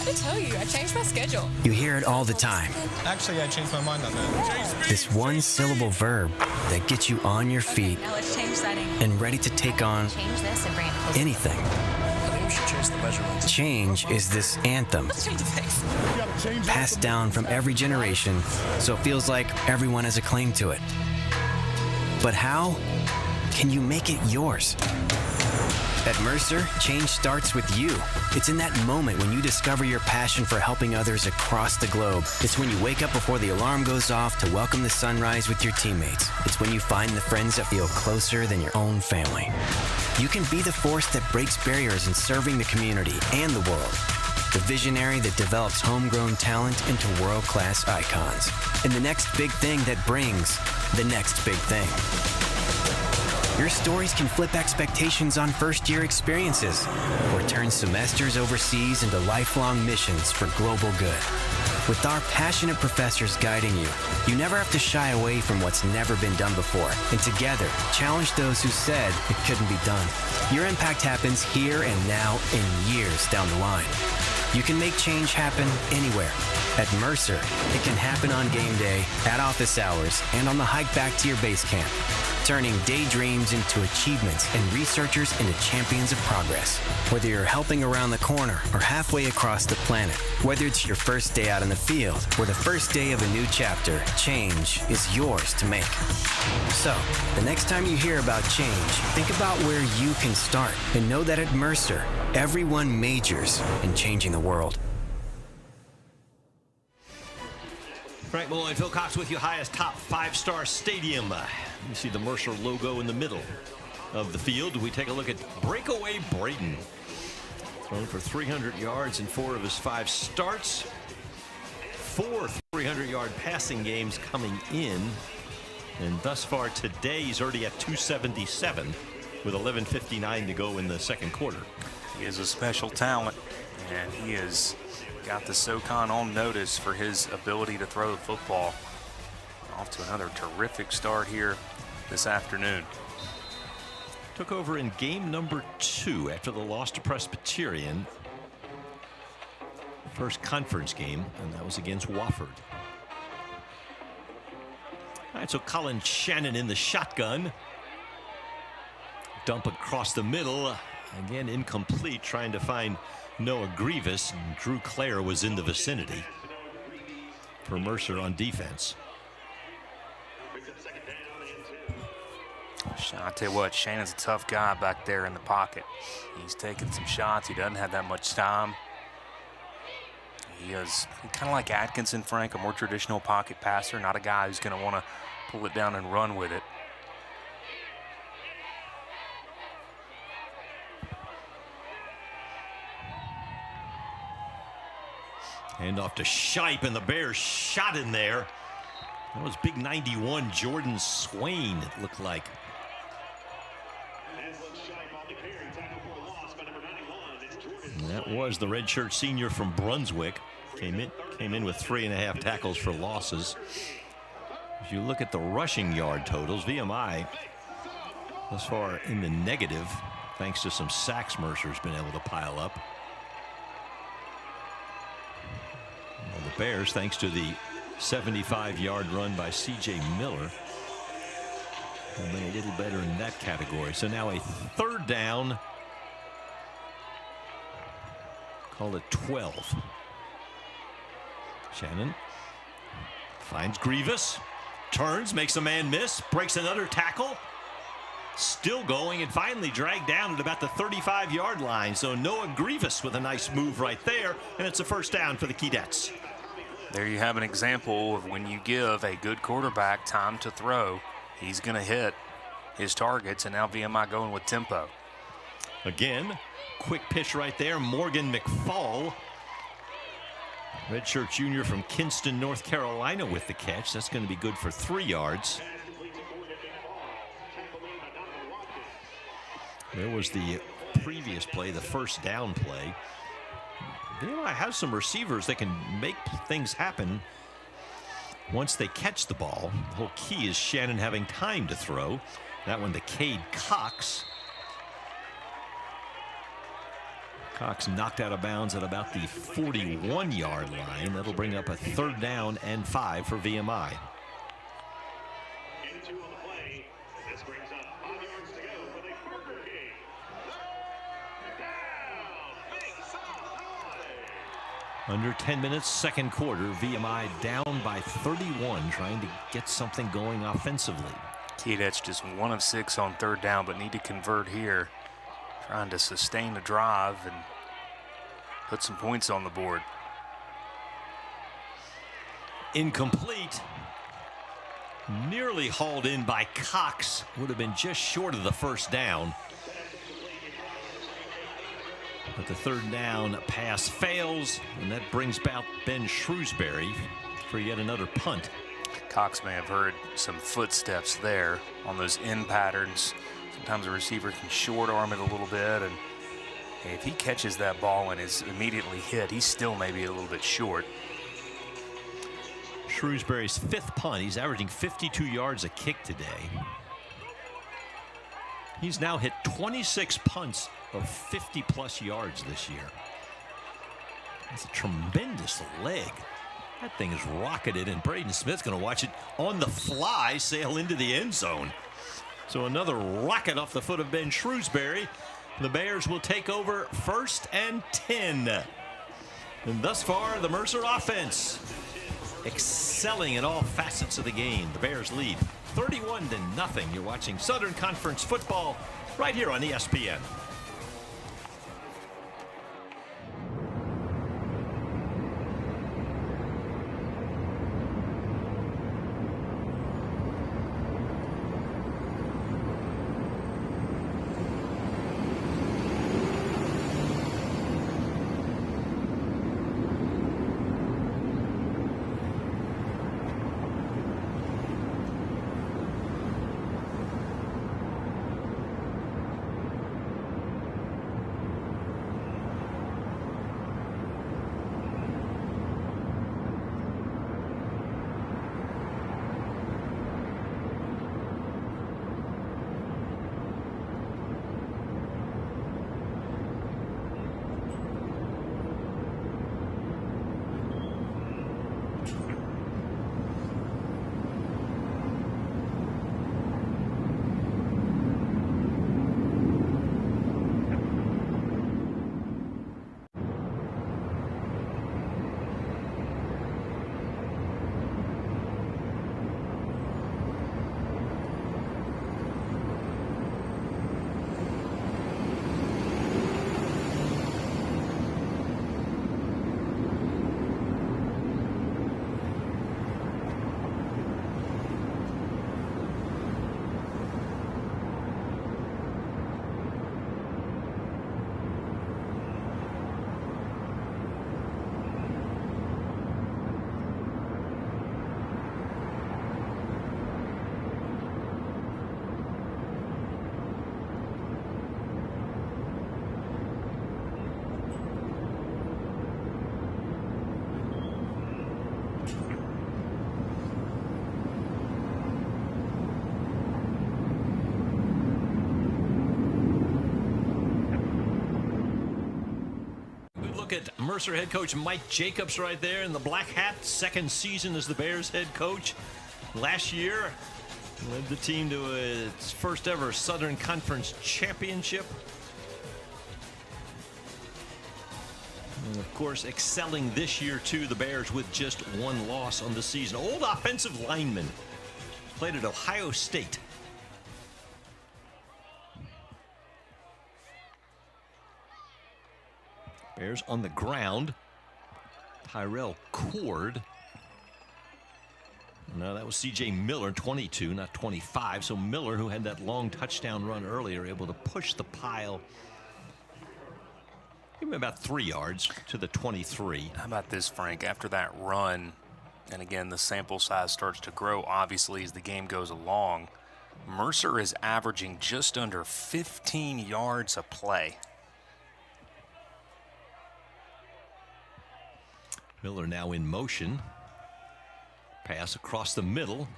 To tell you, I changed my schedule. You hear it all the time. Actually, I changed my mind on that. This one-syllable verb that gets you on your feet Now let's change settings. and ready to take on Change this and bring it closer. anything. I think we should change the measurements. Change is this anthem Let's change the face. passed down from every generation, so it feels like everyone has a claim to it. But how can you make it yours? At Mercer, change starts with you. It's in that moment when you discover your passion for helping others across the globe. It's when you wake up before the alarm goes off to welcome the sunrise with your teammates. It's when you find the friends that feel closer than your own family. You can be the force that breaks barriers in serving the community and the world. The visionary that develops homegrown talent into world-class icons. And the next big thing that brings the next big thing. Your stories can flip expectations on first-year experiences or turn semesters overseas into lifelong missions for global good. With our passionate professors guiding you, you never have to shy away from what's never been done before, and together, challenge those who said it couldn't be done. Your impact happens here and now and years down the line. You can make change happen anywhere. At Mercer, it can happen on game day, at office hours, and on the hike back to your base camp. Turning daydreams into achievements and researchers into champions of progress. Whether you're helping around the corner or halfway across the planet, whether it's your first day out in the field or the first day of a new chapter, change is yours to make. So, the next time you hear about change, think about where you can start and know that at Mercer, everyone majors in changing the world. Frank Malloy, Phil Cox with you. Highest top five-star stadium. You see the Mercer logo in the middle of the field. We take a look at Breakaway Braden. Thrown for 300 yards in 4 of his 5 starts. 4 300-yard passing games coming in. And thus far today, he's already at 277 with 11:59 to go in the second quarter. He is a special talent, and he has got the SoCon on notice for his ability to throw the football. Off to another terrific start here this afternoon. Took over in game number 2 after the loss to Presbyterian. First conference game, and that was against Wofford. All right, so Colin Shannon in the shotgun. Dump across the middle. Again, incomplete, trying to find Noah Grievous. And Drew Clare was in the vicinity for Mercer on defense. I tell you what, Shannon's a tough guy back there in the pocket. He's taking some shots. He doesn't have that much time. He is kind of like Atkinson, Frank, a more traditional pocket passer, not a guy who's going to want to pull it down and run with it. Hand off to Shipe, and the Bears shot in there. That was big 91 Jordan Swain, it looked like. And that was the redshirt senior from Brunswick. Came in with 3.5 tackles for losses. If you look at the rushing yard totals, VMI thus far in the negative, thanks to some sacks Mercer's been able to pile up. Well, the Bears, thanks to the 75-yard run by C.J. Miller, have been a little better in that category. So now a third down. Call it 12. Shannon finds Grievous, turns, makes a man miss, breaks another tackle. Still going and finally dragged down at about the 35-yard line. So Noah Grievous with a nice move right there, and it's a first down for the Keydets. There you have an example of when you give a good quarterback time to throw, he's going to hit his targets, and now VMI going with tempo. Again, quick pitch right there. Morgan McFall, redshirt junior from Kinston, North Carolina, with the catch. That's going to be good for 3 yards. There was the previous play, the first down play. VMI has some receivers that can make things happen once they catch the ball. The whole key is Shannon having time to throw. That one to Cade Cox. Cox knocked out of bounds at about the 41-yard line. That'll bring up a 3rd down and 5 for VMI. Under 10 minutes, second quarter, VMI down by 31, trying to get something going offensively. Keydets just 1 of 6 on 3rd down, but need to convert here. Trying to sustain the drive and put some points on the board. Incomplete. Nearly hauled in by Cox. Would have been just short of the first down. But the 3rd down pass fails, and that brings about Ben Shrewsbury for yet another punt. Cox may have heard some footsteps there on those in patterns. Sometimes a receiver can short arm it a little bit, and if he catches that ball and is immediately hit, he's still maybe a little bit short. Shrewsbury's 5th punt. He's averaging 52 yards a kick today. He's now hit 26 punts of 50-plus yards this year. That's a tremendous leg. That thing is rocketed, and Braden Smith's going to watch it on the fly sail into the end zone. So another rocket off the foot of Ben Shrewsbury. The Bears will take over 1st and 10. And thus far, the Mercer offense excelling in all facets of the game. The Bears lead 31-0. You're watching Southern Conference football right here on ESPN. Look at Mercer head coach Mike Jacobs right there in the black hat. 2nd season as the Bears head coach. Last year, led the team to its first ever Southern Conference championship. And of course, excelling this year too, the Bears with just 1 loss on the season. Old offensive lineman, played at Ohio State. Bears on the ground. Tyrell Cord. No, that was C.J. Miller, 22, not 25. So Miller, who had that long touchdown run earlier, able to push the pile. Give him about 3 yards to the 23. How about this, Frank? After that run, and again, the sample size starts to grow, obviously, as the game goes along, Mercer is averaging just under 15 yards a play. Miller now in motion. Pass across the middle.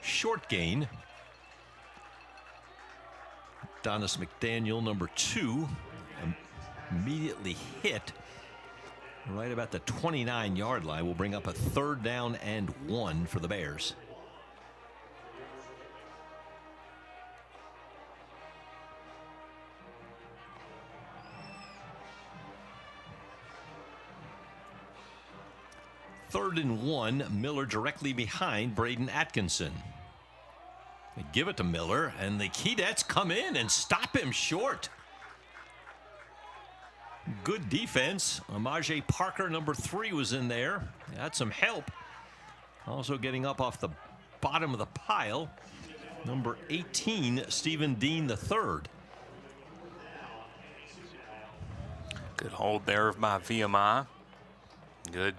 Short gain. Donis McDaniel, number 2, immediately hit right about the 29-yard line. Will bring up a 3rd down and 1 for the Bears. Third and 1, Miller directly behind Braden Atkinson. They give it to Miller, and the Keydets come in and stop him short. Good defense. Amaje Parker, number 3, was in there. Had some help. Also getting up off the bottom of the pile, number 18, Stephen Dean III. Good hold there by VMI. Good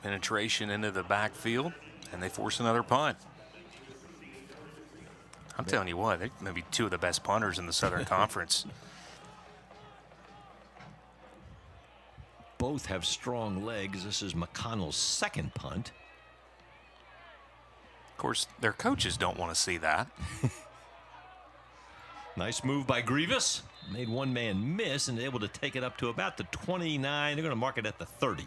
penetration into the backfield, and they force another punt. I'm telling you what, they're maybe 2 of the best punters in the Southern Conference. Both have strong legs. This is McConnell's 2nd punt. Of course, their coaches don't want to see that. Nice move by Grievous. Made one man miss and able to take it up to about the 29. They're going to mark it at the 30.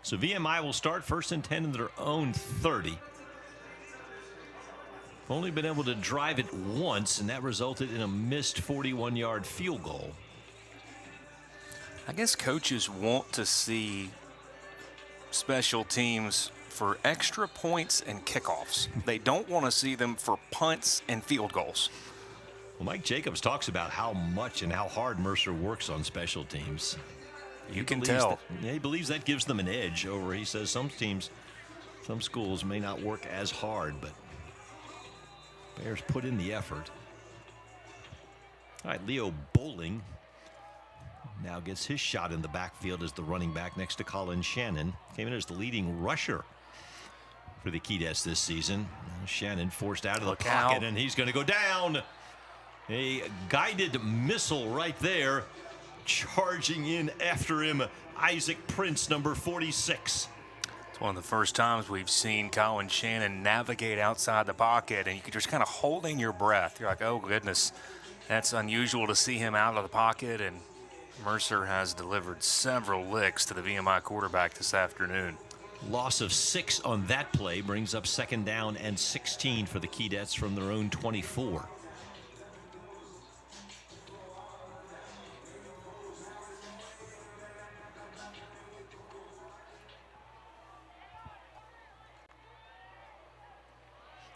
So VMI will start 1st and 10 in their own 30. Only been able to drive it once, and that resulted in a missed 41-yard field goal. I guess coaches want to see special teams for extra points and kickoffs. They don't want to see them for punts and field goals. Well, Mike Jacobs talks about how much and how hard Mercer works on special teams. You can tell. He believes that gives them an edge over, he says, some teams, some schools may not work as hard, but Bears put in the effort. All right, Leo Bowling now gets his shot in the backfield as the running back next to Colin Shannon. Came in as the leading rusher for the Keydets this season. Shannon forced out of the pocket, and he's going to go down. A guided missile right there. Charging in after him, Isaac Prince, number 46. It's one of the first times we've seen Colin Shannon navigate outside the pocket, and you're just kind of holding your breath. You're like, oh, goodness, that's unusual to see him out of the pocket, and Mercer has delivered several licks to the VMI quarterback this afternoon. Loss of 6 on that play brings up 2nd down and 16 for the Keydets from their own 24.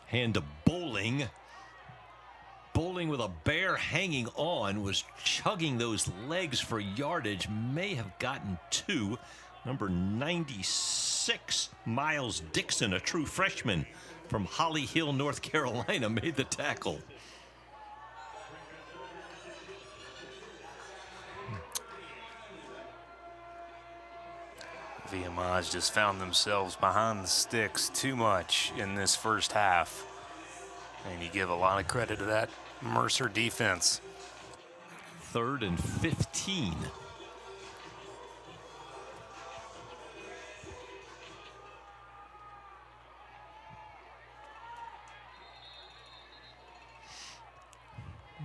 Hand to Bowling. Bowling with a bear hanging on, was chugging those legs for yardage. May have gotten 2. Number 96, Miles Dixon, a true freshman from Holly Hill, North Carolina, made the tackle. VMI's just found themselves behind the sticks too much in this first half. And you give a lot of credit to that Mercer defense. 3rd and 15.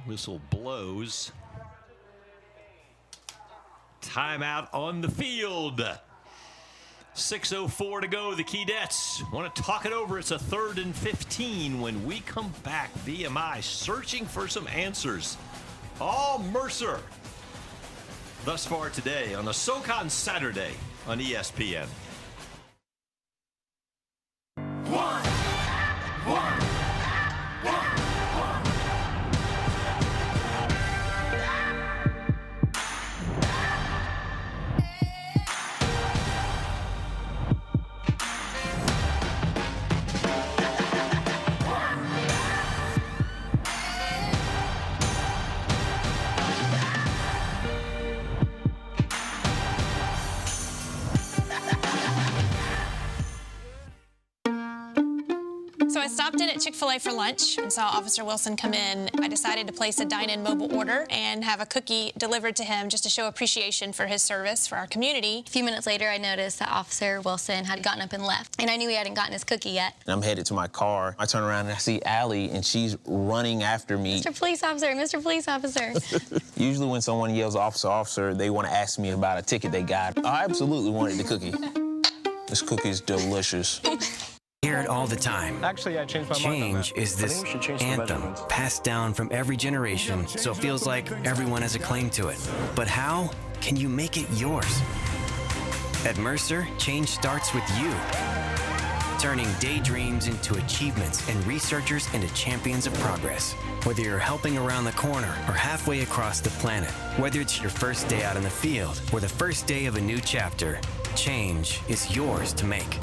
Whistle blows. Timeout on the field. 6:04 to go. The Keydets want to talk it over. It's a 3rd and 15. When we come back, VMI searching for some answers. All Mercer thus far today on a SoCon Saturday on ESPN. I stopped in at Chick-fil-A for lunch and saw Officer Wilson come in. I decided to place a dine-in mobile order and have a cookie delivered to him just to show appreciation for his service for our community. A few minutes later, I noticed that Officer Wilson had gotten up and left, and I knew he hadn't gotten his cookie yet. And I'm headed to my car. I turn around and I see Allie, and she's running after me. Mr. Police Officer, Mr. Police Officer. Usually when someone yells officer, officer, they want to ask me about a ticket they got. I absolutely wanted the cookie. This cookie is delicious. Hear it all the time. Actually, I changed my mind on Change that. is I think this we should change the anthem measurements. passed down from every generation, so it feels like everyone has a claim to it. But how can you make it yours? At Mercer, change starts with you. Turning daydreams into achievements and researchers into champions of progress. Whether you're helping around the corner or halfway across the planet, whether it's your first day out in the field or the first day of a new chapter, change is yours to make.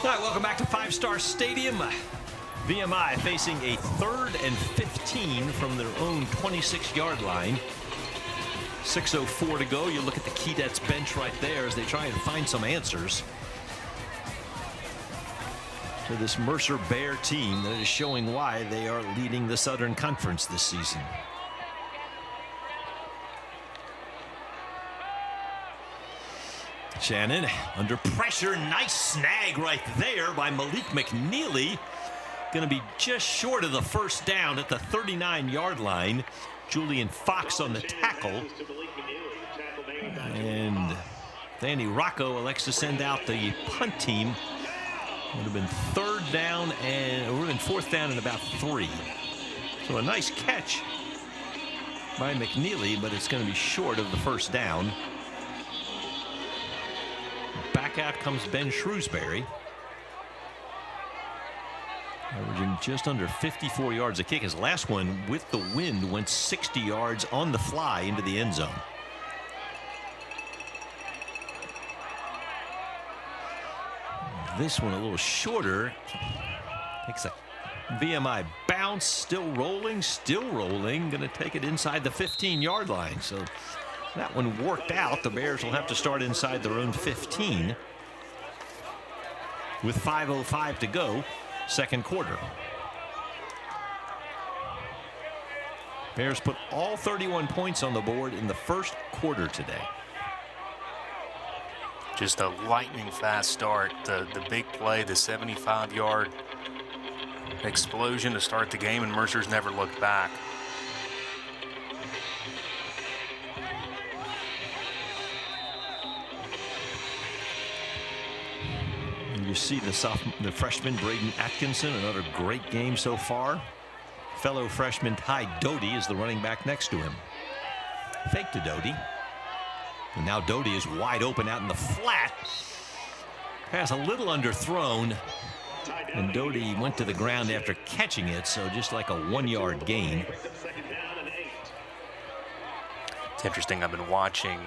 All right, welcome back to Five Star Stadium. VMI facing a 3rd and 15 from their own 26-yard line. 6:04 to go. You look at the Keydets bench right there as they try and find some answers to this Mercer Bear team that is showing why they are leading the Southern Conference this season. Shannon under pressure. Nice snag right there by Malik McNeely. Going to be just short of the first down at the 39-yard line. Julian Fox on the tackle. And Danny Rocco elects to send out the punt team. Would have been 3rd down and it would have been 4th down and about 3. So a nice catch by McNeely, but it's going to be short of the first down. Back out comes Ben Shrewsbury, averaging just under 54 yards a kick. His last one with the wind went 60 yards on the fly into the end zone. This one a little shorter. Takes a VMI bounce, still rolling. Going to take it inside the 15-yard line. So that one worked out. The Bears will have to start inside their own 15 with 5:05 to go, second quarter. Bears put all 31 points on the board in the first quarter today. Just a lightning fast start. The big play, the 75-yard explosion to start the game, and Mercer's never looked back. You see the freshman Braden Atkinson, another great game so far. Fellow freshman Ty Doty is the running back next to him. Fake to Doty. And now Doty is wide open out in the flat. Pass a little underthrown. And Doty went to the ground after catching it, so just like a 1-yard gain. It's interesting. I've been watching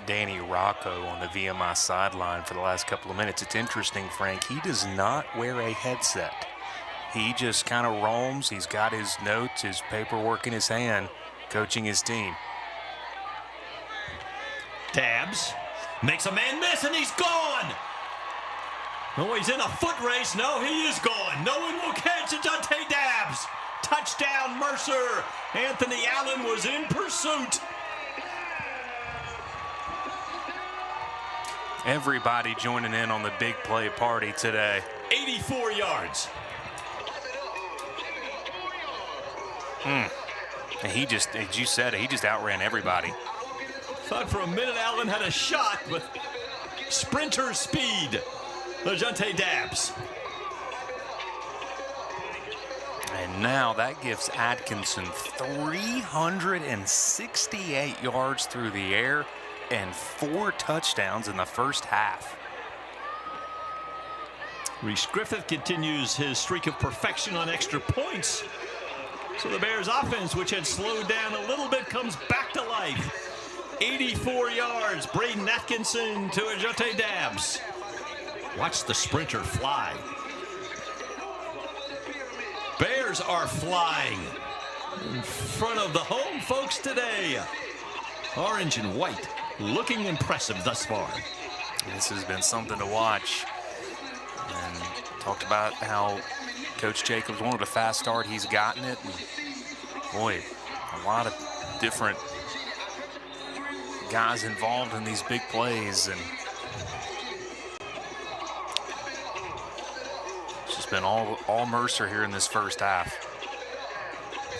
Danny Rocco on the VMI sideline for the last couple of minutes. It's interesting, Frank. He does not wear a headset. He just kind of roams. He's got his notes, his paperwork in his hand, coaching his team. Dabbs makes a man miss, and he's gone. No, he's in a foot race. No, he is gone. No one will catch it. Dante Dabbs. Touchdown, Mercer. Anthony Allen was in pursuit. Everybody joining in on the big play party today. 84 yards. And he just, as you said, he just outran everybody. Thought for a minute Allen had a shot with sprinter speed. LeJonte Dabbs. And now that gives Atkinson 368 yards through the air and 4 touchdowns in the first half. Reese Griffith continues his streak of perfection on extra points. So the Bears offense, which had slowed down a little bit, comes back to life. 84 yards. Braden Atkinson to Ajante Dabbs. Watch the sprinter fly. Bears are flying in front of the home folks today. Orange and white, looking impressive thus far. This has been something to watch. And talked about how Coach Jacobs wanted a fast start. He's gotten it. And boy, a lot of different guys involved in these big plays. And it's just been all Mercer here in this first half.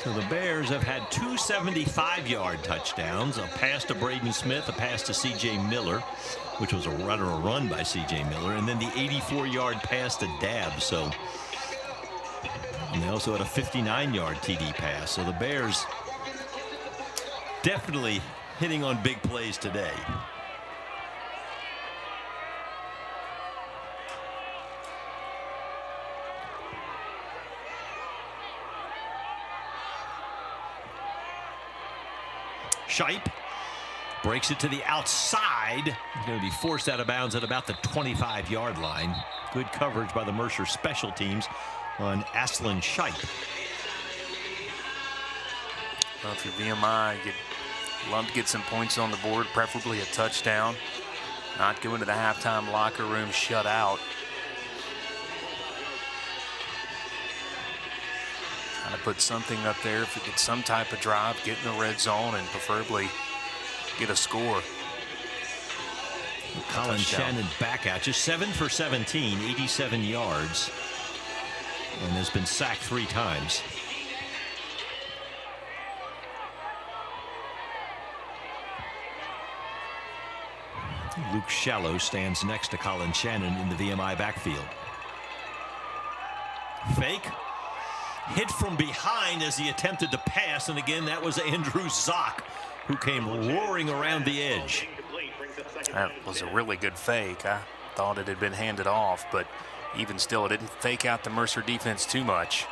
So the Bears have had two 75-yard touchdowns, a pass to Braden Smith, a pass to C.J. Miller, which was a run by C.J. Miller, and then the 84-yard pass to Dabbs. So, and they also had a 59-yard TD pass. So the Bears definitely hitting on big plays today. Shipe breaks it to the outside. He's going to be forced out of bounds at about the 25-yard line. Good coverage by the Mercer special teams on Aslan Shipe. Well, if you're VMI, you'd love to get some points on the board, preferably a touchdown. Not go into the halftime locker room shut out. Trying to put something up there if you get some type of drive, get in the red zone, and preferably get a score. Colin Shannon back out, just 7 for 17, 87 yards, and has been sacked 3 times. Luke Shallow stands next to Colin Shannon in the VMI backfield. Fake. Hit from behind as he attempted to pass, and again that was Andrew Zock who came roaring around the edge. That was a really good fake. I thought it had been handed off, but even still it didn't fake out the Mercer defense too much.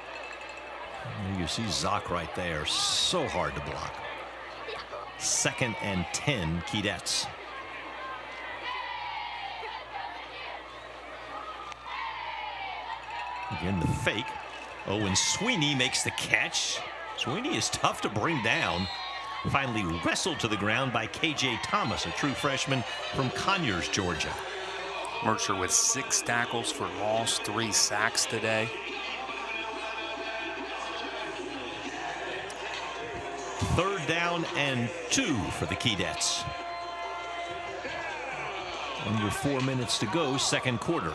You see Zock right there, so hard to block. 2nd and 10, Keydets. Again the fake. Owen Sweeney makes the catch. Sweeney is tough to bring down. Finally wrestled to the ground by K.J. Thomas, a true freshman from Conyers, Georgia. Mercer with 6 tackles for loss, 3 sacks today. Third down and 2 for the Keydets. Under 4 minutes to go, second quarter.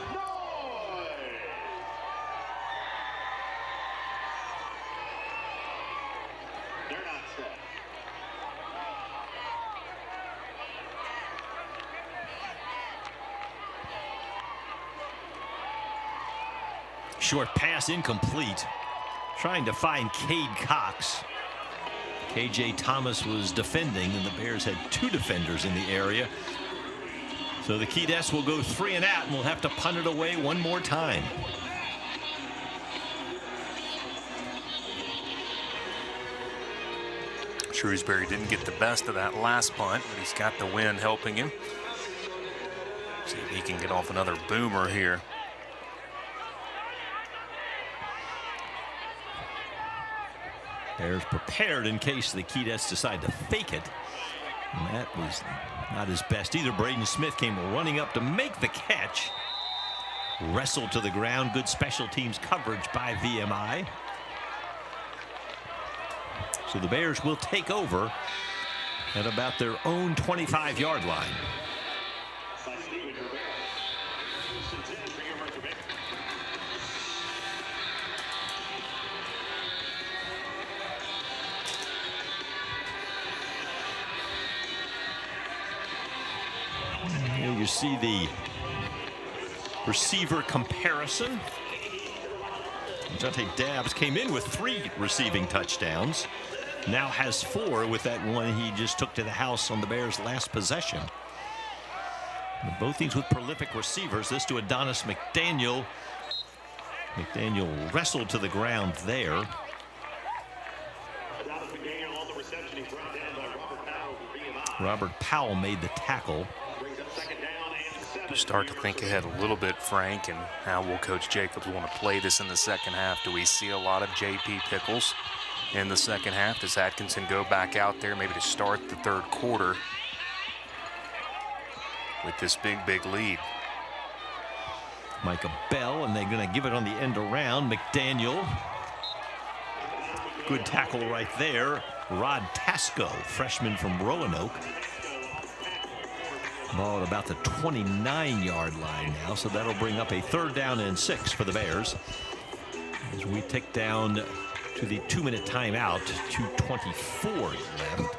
Short pass incomplete. Trying to find Cade Cox. K.J. Thomas was defending, and the Bears had 2 defenders in the area. So the Keydets will go 3 and out, and we'll have to punt it away one more time. Shrewsbury didn't get the best of that last punt, but he's got the wind helping him. See if he can get off another boomer here. Bears prepared in case the Keydets decide to fake it. And that was not his best either. Braden Smith came running up to make the catch. Wrestled to the ground. Good special teams coverage by VMI. So the Bears will take over at about their own 25-yard line. Here you see the receiver comparison. Ajante Dabbs came in with 3 receiving touchdowns. Now has 4 with that one he just took to the house on the Bears' last possession. Both teams with prolific receivers. This to Adonis McDaniel, McDaniel wrestled to the ground there. Robert Powell made the tackle. Start to think ahead a little bit, Frank, and how will Coach Jacobs want to play this in the second half? Do we see a lot of J.P. Pickles in the second half? Does Atkinson go back out there maybe to start the third quarter with this big lead? Micah Bell, and they're going to give it on the end around. McDaniel. Good tackle right there. Rod Tasco, freshman from Roanoke. Ball at about the 29-yard line now, so that'll bring up a 3rd down and 6 for the Bears. As we tick down to the 2-minute timeout, 2:24 left.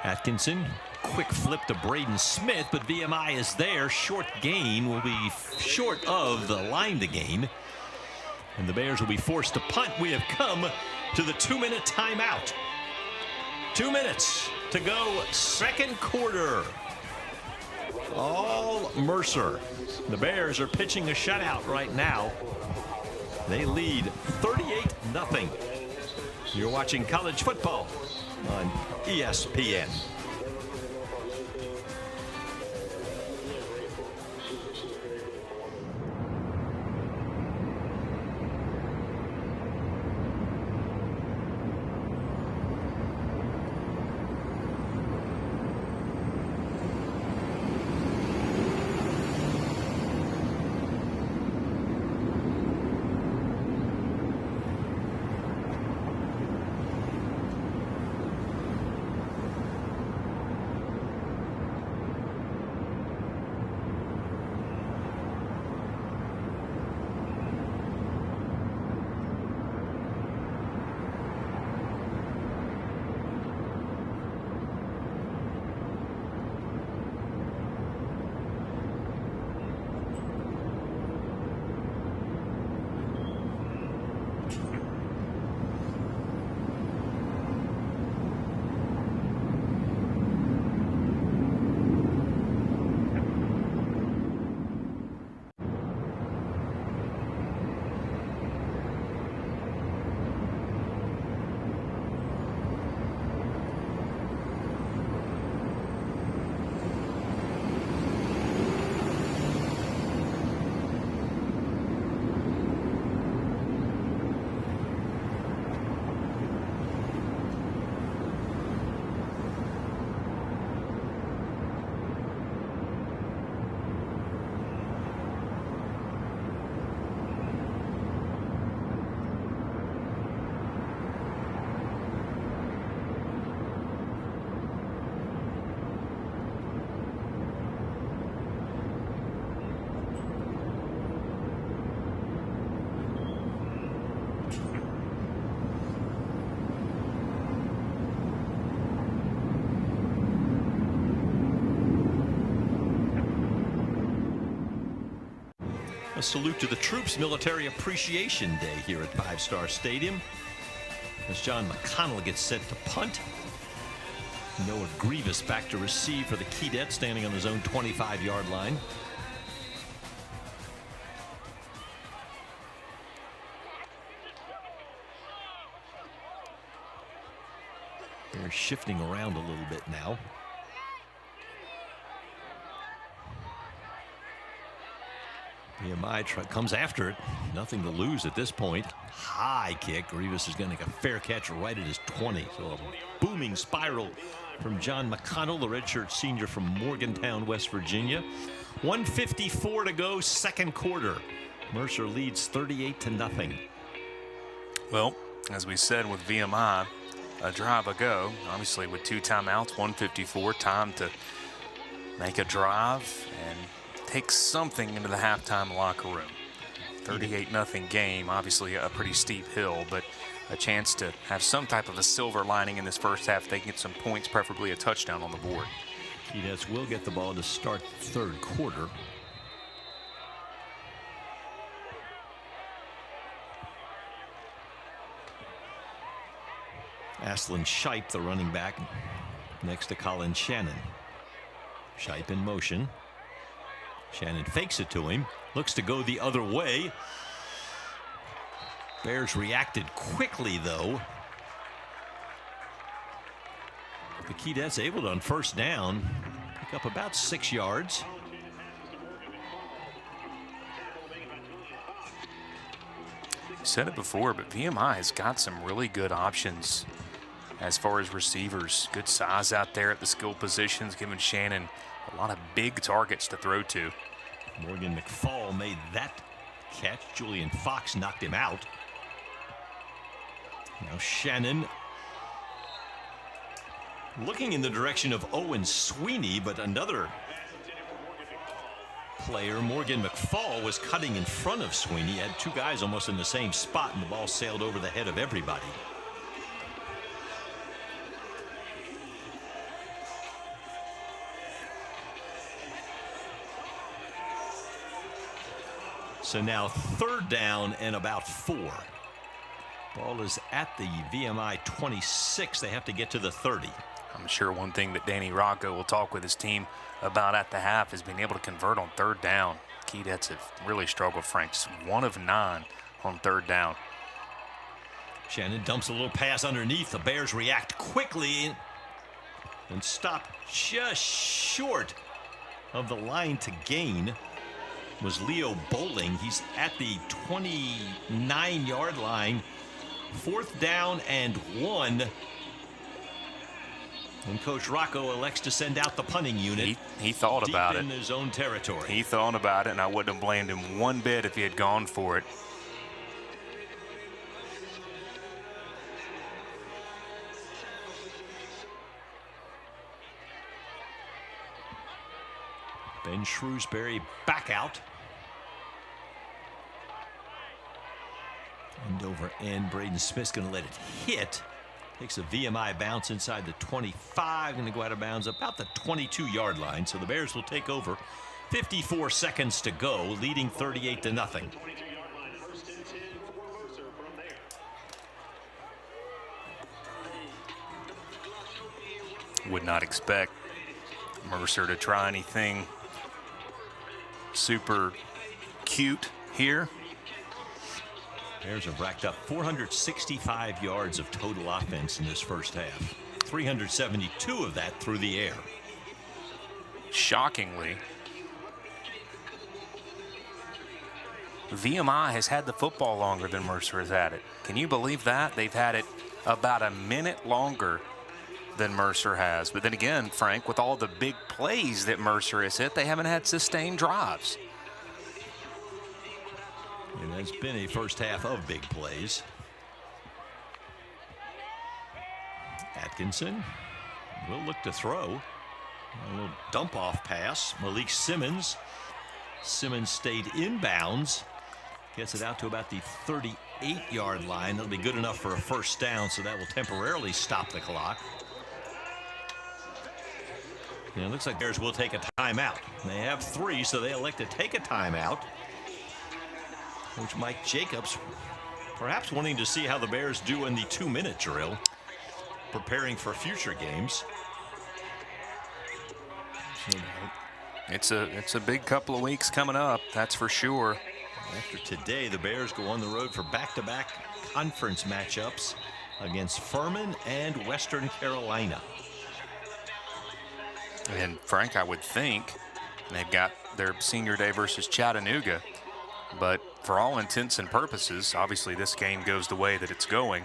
Atkinson, quick flip to Braden Smith, but VMI is there. Short gain, will be short of the line to gain. And the Bears will be forced to punt. We have come to the 2-minute timeout. 2 minutes to go, second quarter. All Mercer. The Bears are pitching a shutout right now. They lead 38-0. You're watching college football on ESPN. A salute to the troops. Military Appreciation Day here at Five Star Stadium. As John McConnell gets set to punt. Noah Grievous back to receive for the Keydets, standing on his own 25-yard line. They're shifting around a little bit now. VMI comes after it. Nothing to lose at this point. High kick. Grievous is going to make a fair catch right at his 20. So a booming spiral from John McConnell, the redshirt senior from Morgantown, West Virginia. 1:54 to go, second quarter. Mercer leads 38-0. Well, as we said with VMI a drive ago, obviously with 2 timeouts, 1:54, time to make a drive and take something into the halftime locker room. 38-0 game, obviously a pretty steep hill, but a chance to have some type of a silver lining in this first half. They can get some points, preferably a touchdown on the board. Keydets will get the ball to start the third quarter. Aslan Shipe, the running back, next to Colin Shannon. Shipe in motion. Shannon fakes it to him. Looks to go the other way. Bears reacted quickly, though. The Keydets able to, on first down, pick up about 6 yards. Said it before, but VMI has got some really good options as far as receivers. Good size out there at the skill positions, giving Shannon a lot of big targets to throw to. Morgan McFall made that catch. Julian Fox knocked him out. Now Shannon looking in the direction of Owen Sweeney, but another player, Morgan McFall, was cutting in front of Sweeney. Had two guys almost in the same spot, and the ball sailed over the head of everybody. So now third down and about 4. Ball is at the VMI 26. They have to get to the 30. I'm sure one thing that Danny Rocco will talk with his team about at the half is being able to convert on third down. Keydets have really struggled, Frank. Just 1 of 9 on third down. Shannon dumps a little pass underneath. The Bears react quickly and stop just short of the line to gain. Was Leo Bowling. He's at the 29-yard line. 4th down and 1. And Coach Rocco elects to send out the punting unit. He thought about it. Deep in his own territory. He thought about it, and I wouldn't have blamed him one bit if he had gone for it. Ben Shrewsbury back out. End over end. Braden Smith's going to let it hit. Takes a VMI bounce inside the 25. Going to go out of bounds about the 22-yard line. So the Bears will take over. 54 seconds to go, leading 38-0. Would not expect Mercer to try anything super cute here. Bears have racked up 465 yards of total offense in this first half. 372 of that through the air. Shockingly, VMI has had the football longer than Mercer has had it. Can you believe that? They've had it about a minute longer than Mercer has. But then again, Frank, with all the big plays that Mercer has hit, they haven't had sustained drives. And it's been a first half of big plays. Atkinson will look to throw. A little dump off pass. Malik Simmons. Simmons stayed inbounds. Gets it out to about the 38-yard line. That'll be good enough for a first down, so that will temporarily stop the clock. And it looks like Bears will take a timeout. They have 3, so they elect to take a timeout. Coach Mike Jacobs perhaps wanting to see how the Bears do in the 2-minute drill, preparing for future games. It's a big couple of weeks coming up, that's for sure. After today, the Bears go on the road for back-to-back conference matchups against Furman and Western Carolina. And Frank, I would think they've got their senior day versus Chattanooga, but for all intents and purposes, obviously this game goes the way that it's going.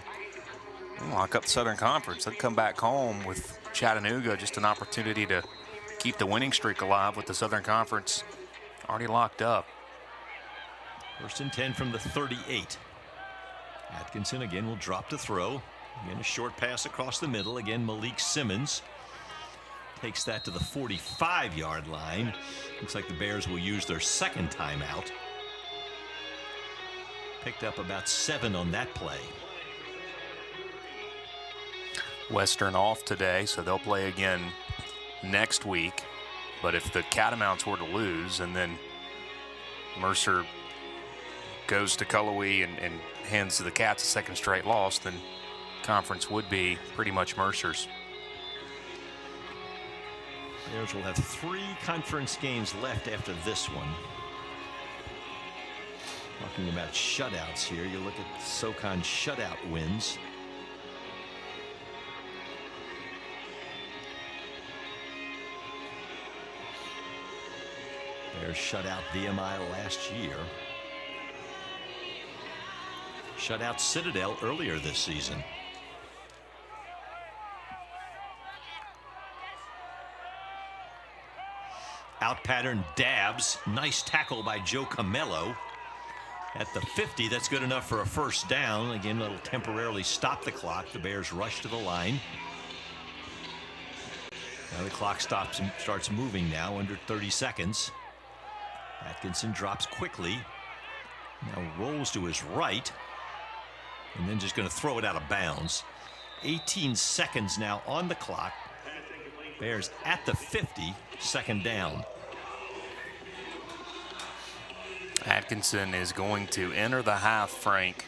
Lock up the Southern Conference. They'll come back home with Chattanooga, just an opportunity to keep the winning streak alive with the Southern Conference already locked up. 1st and 10 from the 38. Atkinson again will drop to throw. Again, a short pass across the middle. Again, Malik Simmons takes that to the 45-yard line. Looks like the Bears will use their second timeout. Picked up about 7 on that play. Western off today, so they'll play again next week. But if the Catamounts were to lose and then Mercer goes to Cullowhee and hands to the Cats a second straight loss, then conference would be pretty much Mercer's. Bears will have 3 conference games left after this one. Talking about shutouts here, you look at SoCon shutout wins. Bears shut out VMI last year. Shut out Citadel earlier this season. Out pattern Dabbs. Nice tackle by Joe Camello. At the 50, that's good enough for a first down. Again, that'll temporarily stop the clock. The Bears rush to the line. Now the clock stops and starts moving now under 30 seconds. Atkinson drops quickly. Now rolls to his right. And then just going to throw it out of bounds. 18 seconds now on the clock. Bears at the 50, second down. Atkinson is going to enter the half, Frank,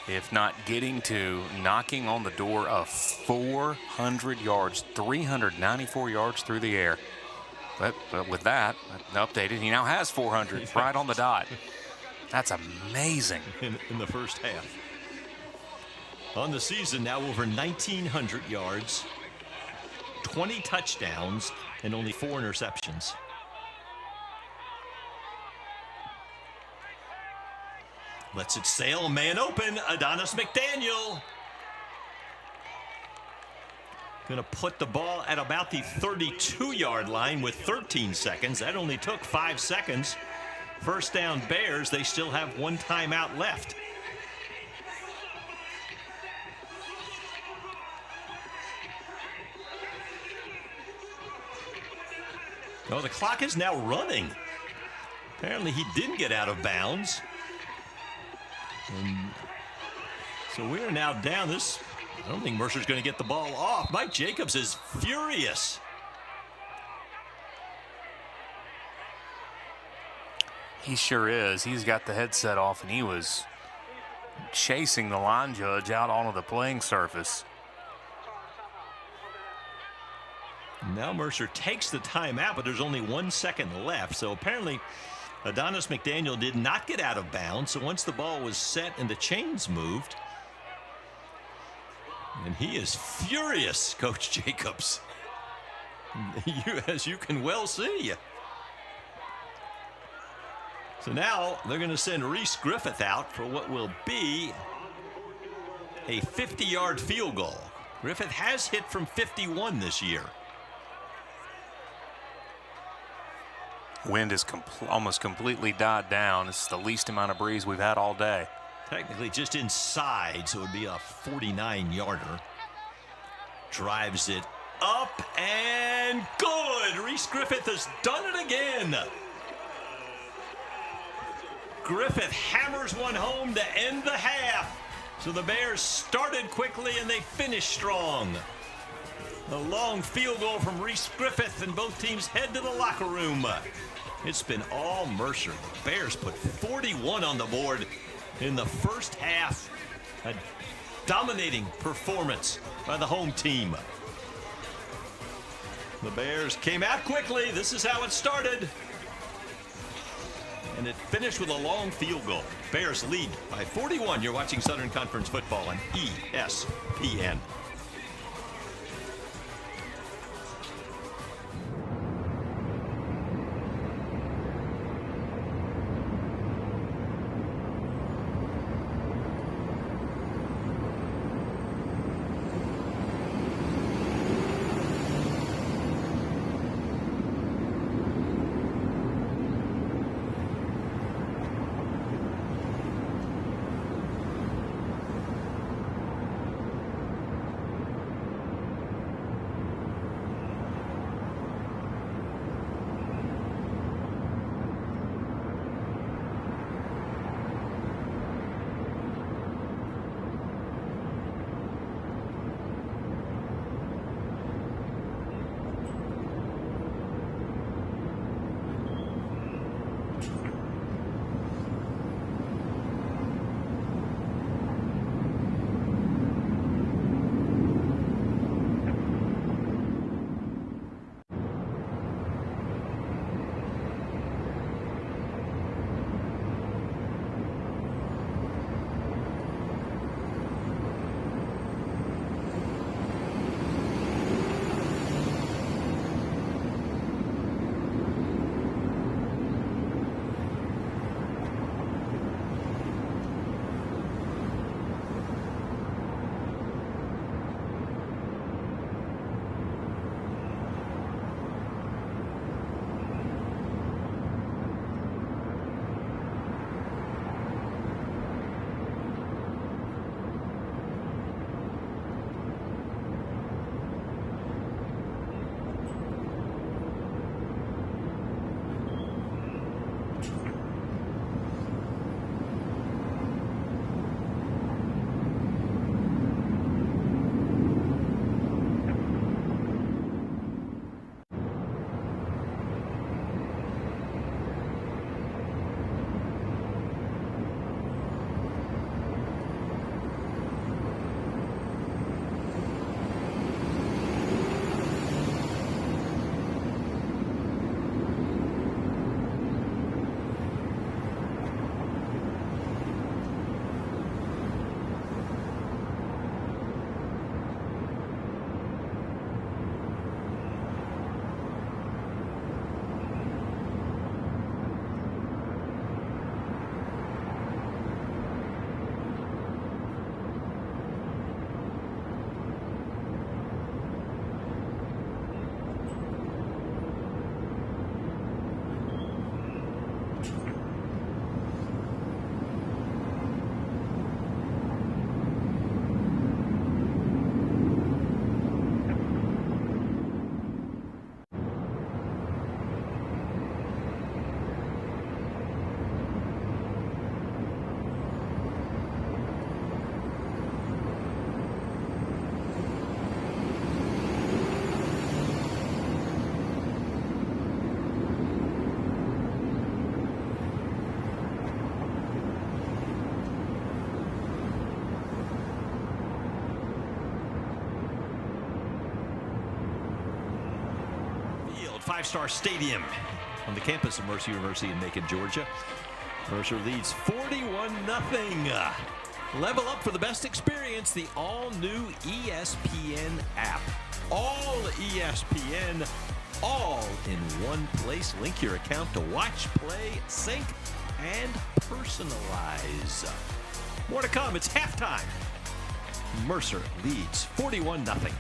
if not getting to knocking on the door of 400 yards, 394 yards through the air. But with that, updated, he now has 400 right on the dot. That's amazing. In the first half. On the season now over 1,900 yards, 20 touchdowns, and only 4 interceptions. Lets it sail, man open, Adonis McDaniel. Going to put the ball at about the 32-yard line with 13 seconds. That only took 5 seconds. First down Bears, they still have 1 timeout left. Oh, the clock is now running. Apparently he didn't get out of bounds. And so we are now down this. I don't think Mercer's going to get the ball off. Mike Jacobs is furious. He sure is. He's got the headset off, and he was chasing the line judge out onto the playing surface. Now Mercer takes the timeout, but there's only 1 second left. So apparently Adonis McDaniel did not get out of bounds. So once the ball was set and the chains moved, and he is furious, Coach Jacobs, as you can well see. So now they're going to send Reese Griffith out for what will be a 50-yard field goal. Griffith has hit from 51 this year. Wind is almost completely died down. It's the least amount of breeze we've had all day. Technically just inside, so it would be a 49-yarder. Drives it up and good. Reese Griffith has done it again. Griffith hammers one home to end the half. So the Bears started quickly and they finished strong. A long field goal from Reese Griffith, and both teams head to the locker room. It's been all Mercer. The Bears put 41 on the board in the first half. A dominating performance by the home team. The Bears came out quickly. This is how it started. And it finished with a long field goal. Bears lead by 41. You're watching Southern Conference football on ESPN. Five Star Stadium on the campus of Mercer University in Macon, Georgia. Mercer leads 41-0. Level up for the best experience, the all-new ESPN app. All ESPN, all in one place. Link your account to watch, play, sync, and personalize. More to come. It's halftime. Mercer leads 41-0.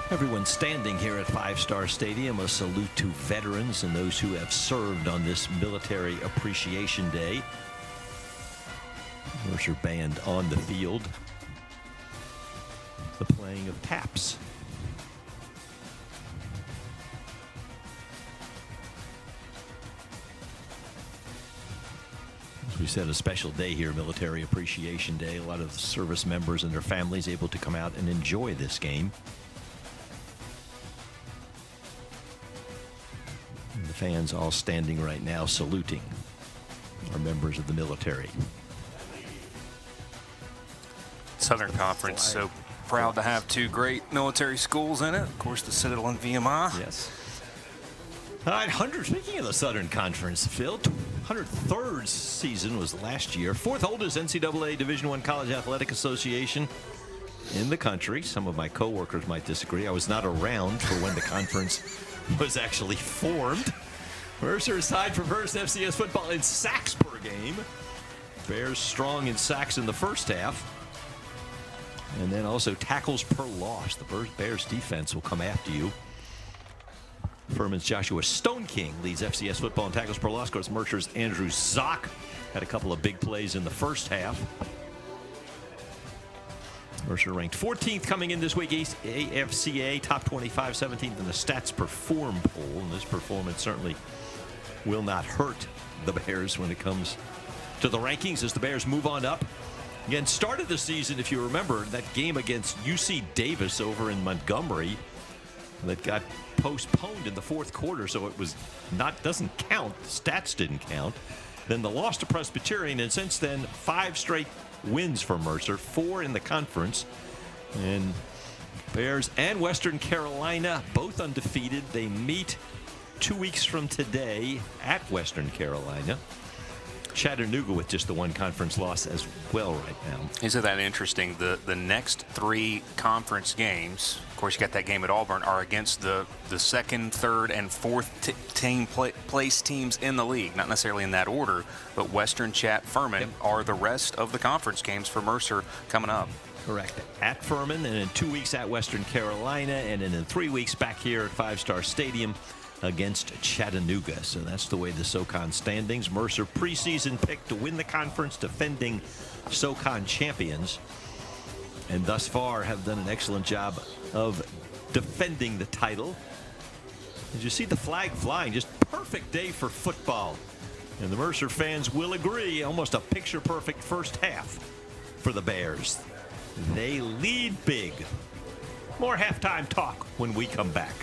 Everyone standing here at Five Star Stadium, a salute to veterans and those who have served on this Military Appreciation Day. Mercer band on the field. The playing of taps. As we said, a special day here, Military Appreciation Day. A lot of service members and their families able to come out and enjoy this game. And the fans all standing right now saluting our members of the military. Southern Conference, so proud to have two great military schools in it. Of course, the Citadel and VMI. Yes. All right, speaking of the Southern Conference, Phil, 103rd season was last year. Fourth oldest NCAA Division I College Athletic Association in the country. Some of my coworkers might disagree. I was not around for when the conference was actually formed. Mercer is tied for first FCS football in sacks per game. Bears strong in sacks in the first half. And then also tackles per loss. The Bears defense will come after you. Furman's Joshua Stone King leads FCS football in tackles per loss. Of course, Mercer's Andrew Zock had a couple of big plays in the first half. Mercer ranked 14th coming in this week, AFCA, top 25, 17th in the stats perform poll. And this performance certainly will not hurt the Bears when it comes to the rankings as the Bears move on up. Again, started the season, if you remember, that game against UC Davis over in Montgomery that got postponed in the fourth quarter, so it was doesn't count. Stats didn't count. Then the loss to Presbyterian, and since then, 5 straight wins for Mercer, 4 in the conference. And Bears and Western Carolina, both undefeated. They meet 2 weeks from today at Western Carolina. Chattanooga with just the one conference loss as well right now. Isn't that interesting? The next 3 conference games, of course you got that game at Auburn, are against the second, third, and fourth place teams in the league. Not necessarily in that order, but Western, Chat, Furman are the rest of the conference games for Mercer coming up. Correct. At Furman, and in 2 weeks at Western Carolina, and then in 3 weeks back here at Five Star Stadium against Chattanooga. So that's the way the SoCon standings. Mercer preseason pick to win the conference, defending SoCon champions, and thus far have done an excellent job of defending the title. Did you see the flag flying? Just perfect day for football. And the Mercer fans will agree, almost a picture-perfect first half for the Bears. They lead big. More halftime talk when we come back.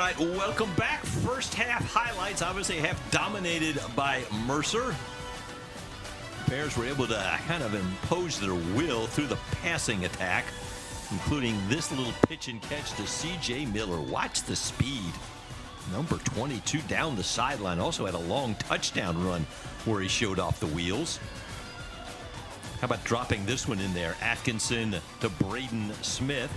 right, welcome back. First half highlights, obviously half dominated by Mercer. Bears were able to kind of impose their will through the passing attack, including this little pitch and catch to C.J. Miller. Watch the speed. Number 22 down the sideline. Also had a long touchdown run where he showed off the wheels. How about dropping this one in there? Atkinson to Braden Smith.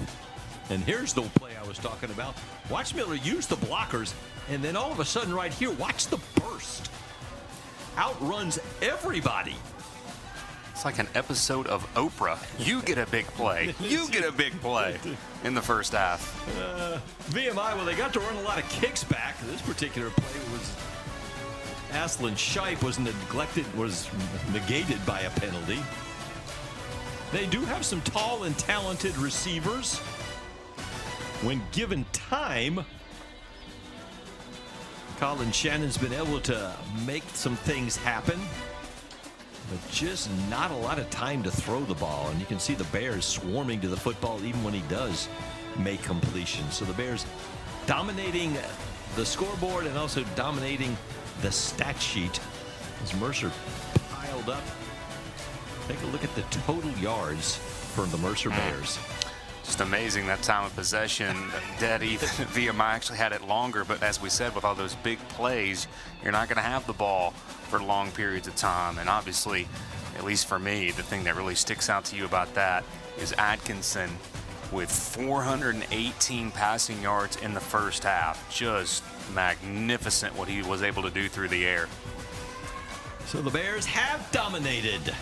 And here's the play I was talking about. Watch Miller use the blockers, and then all of a sudden right here, watch the burst. Outruns everybody. It's like an episode of Oprah. You get a big play. You get a big play in the first half. VMI, well, they got to run a lot of kicks back. This particular play was Aslan Shipe was negated by a penalty. They do have some tall and talented receivers. When given time, Colin Shannon's been able to make some things happen, but just not a lot of time to throw the ball. And you can see the Bears swarming to the football even when he does make completions. So the Bears dominating the scoreboard and also dominating the stat sheet as Mercer piled up. Take a look at the total yards for the Mercer Bears. Just amazing that time of possession. Dead even. VMI actually had it longer, but as we said, with all those big plays, you're not going to have the ball for long periods of time. And obviously, at least for me, the thing that really sticks out to you about that is Atkinson with 418 passing yards in the first half. Just magnificent what he was able to do through the air. So the Bears have dominated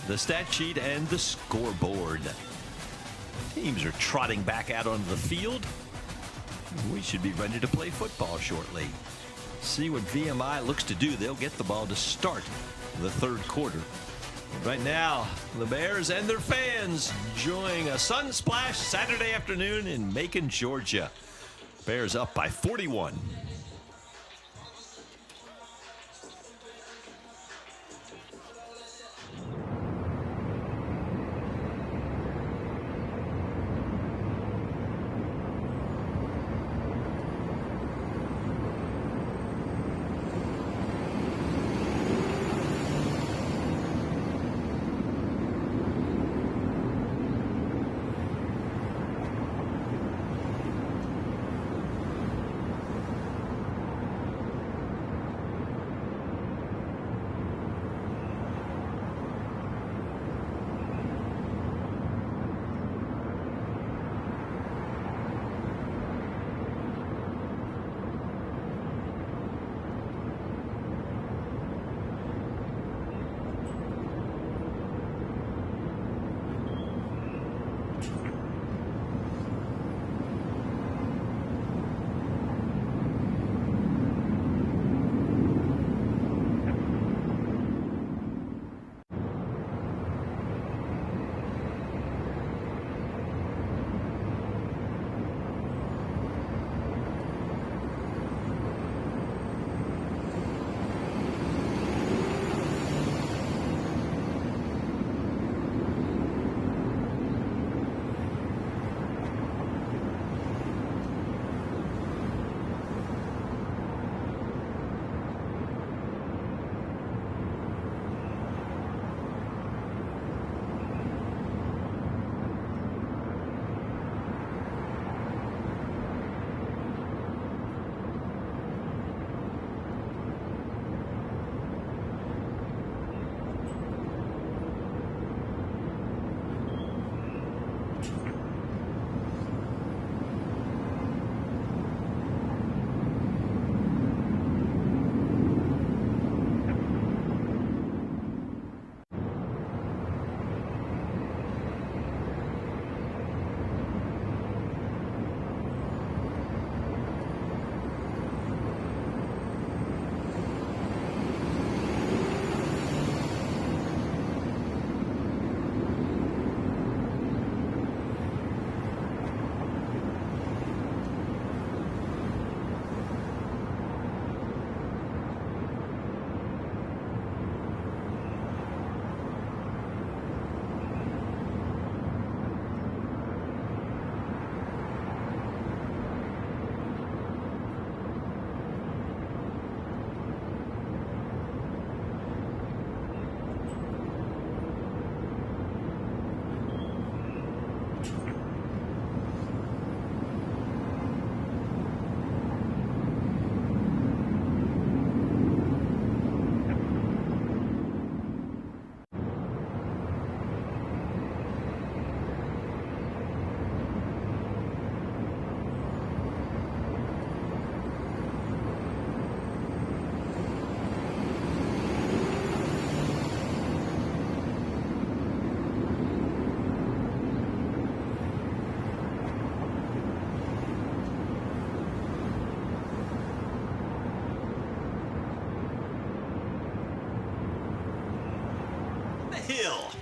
the stat sheet and the scoreboard. Teams are trotting back out onto the field. We should be ready to play football shortly. See what VMI looks to do. They'll get the ball to start the third quarter. Right now, the Bears and their fans enjoying a sun-splashed Saturday afternoon in Macon, Georgia. Bears up by 41.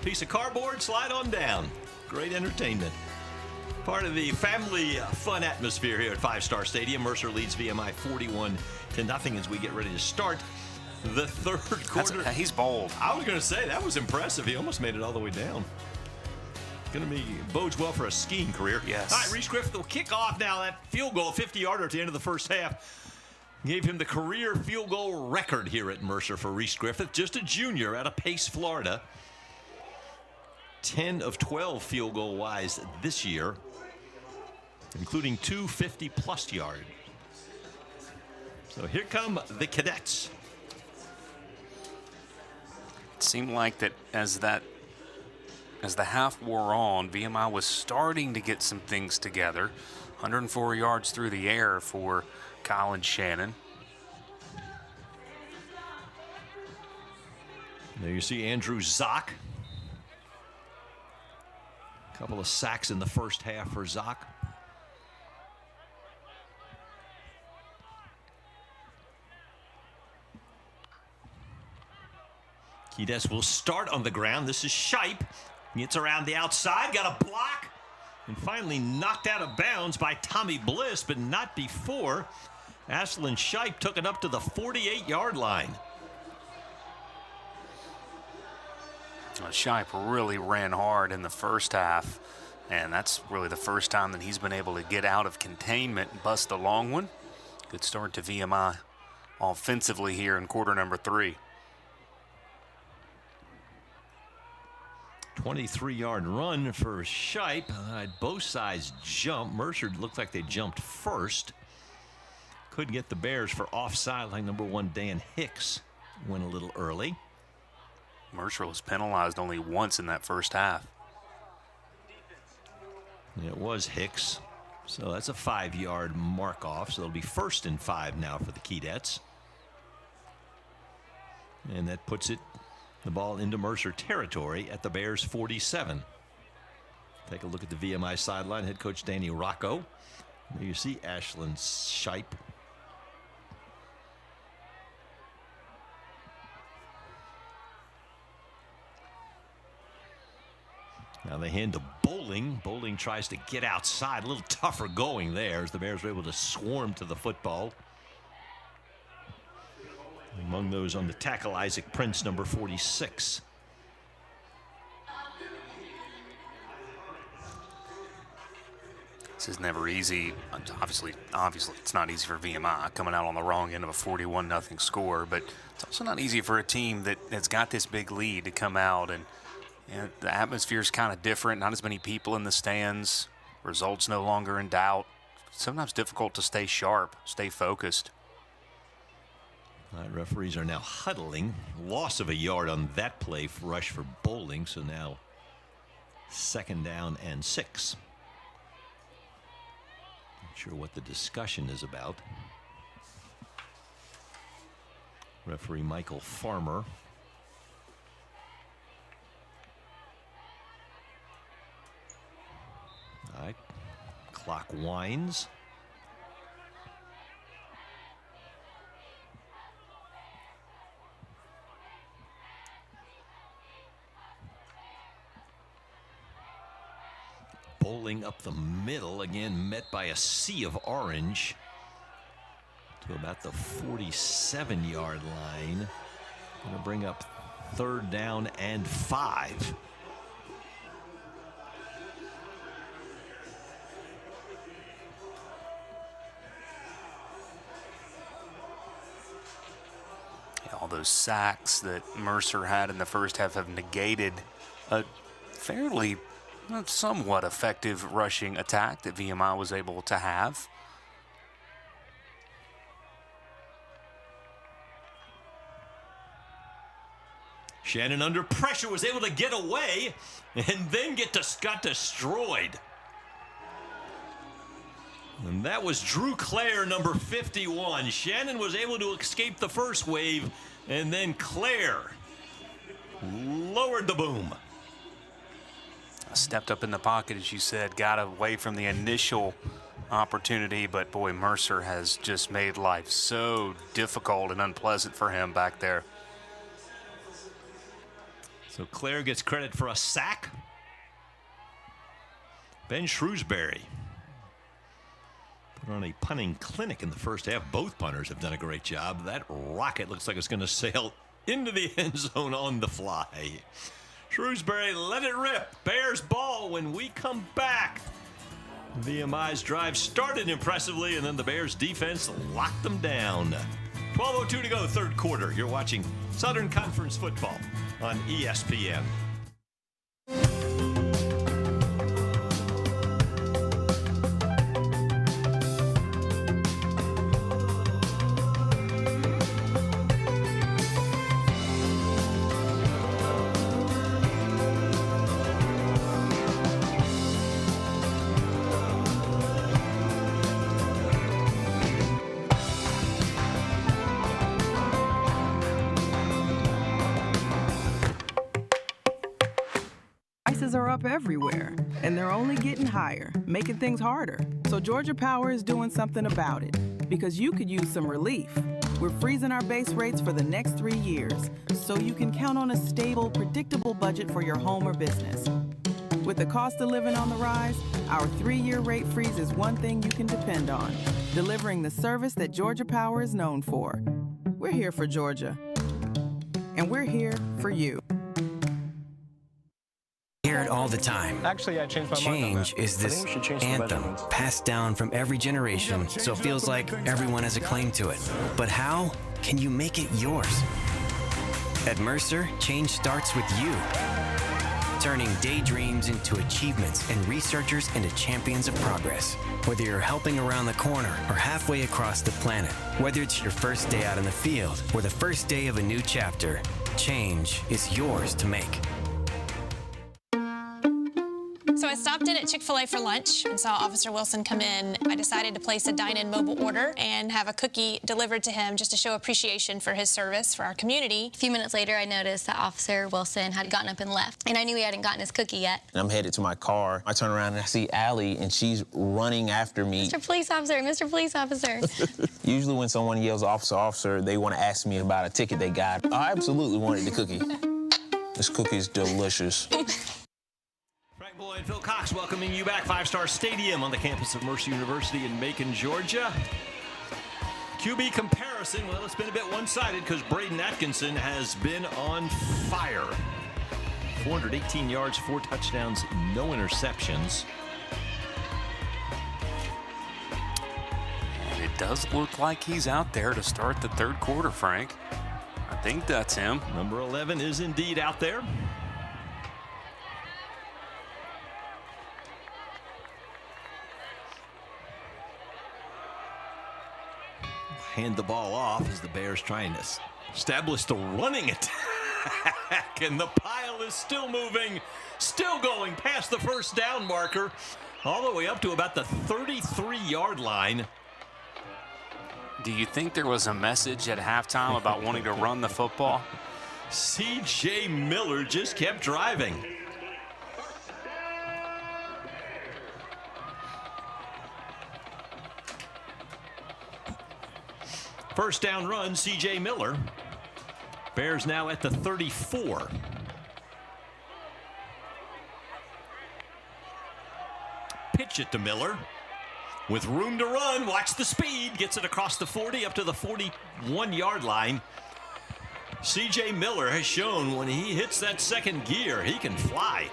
Piece of cardboard, slide on down. Great entertainment. Part of the family fun atmosphere here at Five Star Stadium. Mercer leads VMI 41-0 as we get ready to start the third quarter. He's bold. I was going to say, that was impressive. He almost made it all the way down. Going to be bodes well for a skiing career. Yes. All right, Reese Griffith will kick off now. That field goal, 50-yarder at the end of the first half, gave him the career field goal record here at Mercer for Reese Griffith. Just a junior out of Pace, Florida. 10 of 12 field goal wise this year, including 2 50-plus yard. So here come the Cadets. It seemed like that as the half wore on, VMI was starting to get some things together. 104 yards through the air for Colin Shannon. There you see Andrew Zock. A couple of sacks in the first half for Zock. Kides will start on the ground. This is Shipe. Gets around the outside, got a block, and finally knocked out of bounds by Tommy Bliss, but not before. Aslan Shipe took it up to the 48-yard line. Shipe really ran hard in the first half, and that's really the first time that he's been able to get out of containment and bust a long one. Good start to VMI offensively here in quarter number 3. 23-yard run for Shipe. Both sides jump. Mercer looked like they jumped first. Couldn't get the Bears for offside like number 1 Dan Hicks went a little early. Mercer was penalized only once in that first half. It was Hicks. So that's a 5-yard mark off. So it'll be 1st and 5 now for the Keydets. And that puts the ball into Mercer territory at the Bears 47. Take a look at the VMI sideline. Head coach Danny Rocco. There you see Aslan Shipe. Now they hand to Bowling. Bowling tries to get outside. A little tougher going there as the Bears were able to swarm to the football. Among those on the tackle, Isaac Prince, number 46. This is never easy. Obviously, it's not easy for VMI coming out on the wrong end of a 41-0 score, but it's also not easy for a team that's got this big lead to come out, and the atmosphere is kind of different. Not as many people in the stands. Results no longer in doubt. Sometimes difficult to stay sharp, stay focused. Referees are now huddling. Loss of a yard on that play rush for Bowling. So now 2nd down and 6. Not sure what the discussion is about. Referee Michael Farmer. All right. Clock winds. Bowling up the middle, again met by a sea of orange to about the 47-yard line. Going to bring up 3rd down and 5. All those sacks that Mercer had in the first half have negated a fairly somewhat effective rushing attack that VMI was able to have. Shannon under pressure was able to get away and then got destroyed. And that was Drew Clare, number 51. Shannon was able to escape the first wave, and then Clare lowered the boom. Stepped up in the pocket, as you said, got away from the initial opportunity, but boy, Mercer has just made life so difficult and unpleasant for him back there. So Claire gets credit for a sack. Ben Shrewsbury put on a punting clinic in the first half. Both punters have done a great job. That rocket looks like it's going to sail into the end zone on the fly. Shrewsbury let it rip. Bears ball when we come back. VMI's drive started impressively, and then the Bears defense locked them down. 12:02 to go, third quarter. You're watching Southern Conference football on ESPN. Prices are up everywhere, and they're only getting higher, making things harder. So Georgia Power is doing something about it, because you could use some relief. We're freezing our base rates for the next 3 years, so you can count on a stable, predictable budget for your home or business. With the cost of living on the rise, our 3-year rate freeze is one thing you can depend on, delivering the service that Georgia Power is known for. We're here for Georgia, and we're here for you. Hear it all the time. Actually, I changed my mind. Change is this anthem passed down from every generation, so it feels like everyone has a claim to it. But how can you make it yours? At Mercer, change starts with you. Turning daydreams into achievements and researchers into champions of progress. Whether you're helping around the corner or halfway across the planet, whether it's your first day out in the field or the first day of a new chapter, change is yours to make. So I stopped in at Chick-fil-A for lunch and saw Officer Wilson come in. I decided to place a dine-in mobile order and have a cookie delivered to him just to show appreciation for his service for our community. A few minutes later, I noticed that Officer Wilson had gotten up and left, and I knew he hadn't gotten his cookie yet. And I'm headed to my car. I turn around and I see Allie, and she's running after me. Mr. Police Officer, Mr. Police Officer. Usually when someone yells, officer, officer, they want to ask me about a ticket they got. I absolutely wanted the cookie. This cookie is delicious. And Phil Cox welcoming you back. 5-Star Stadium on the campus of Mercer University in Macon, Georgia. QB comparison, well, it's been a bit one-sided because Braden Atkinson has been on fire. 418 yards, 4 touchdowns, no interceptions. And it does look like he's out there to start the third quarter, Frank. I think that's him. Number 11 is indeed out there. Hand the ball off as the Bears trying to establish the running attack. And the pile is still moving, still going past the first down marker, all the way up to about the 33-yard line. Do you think there was a message at halftime about wanting to run the football? C.J. Miller just kept driving. First down run, C.J. Miller. Bears now at the 34. Pitch it to Miller. With room to run, watch the speed. Gets it across the 40 up to the 41-yard line. C.J. Miller has shown when he hits that second gear, he can fly.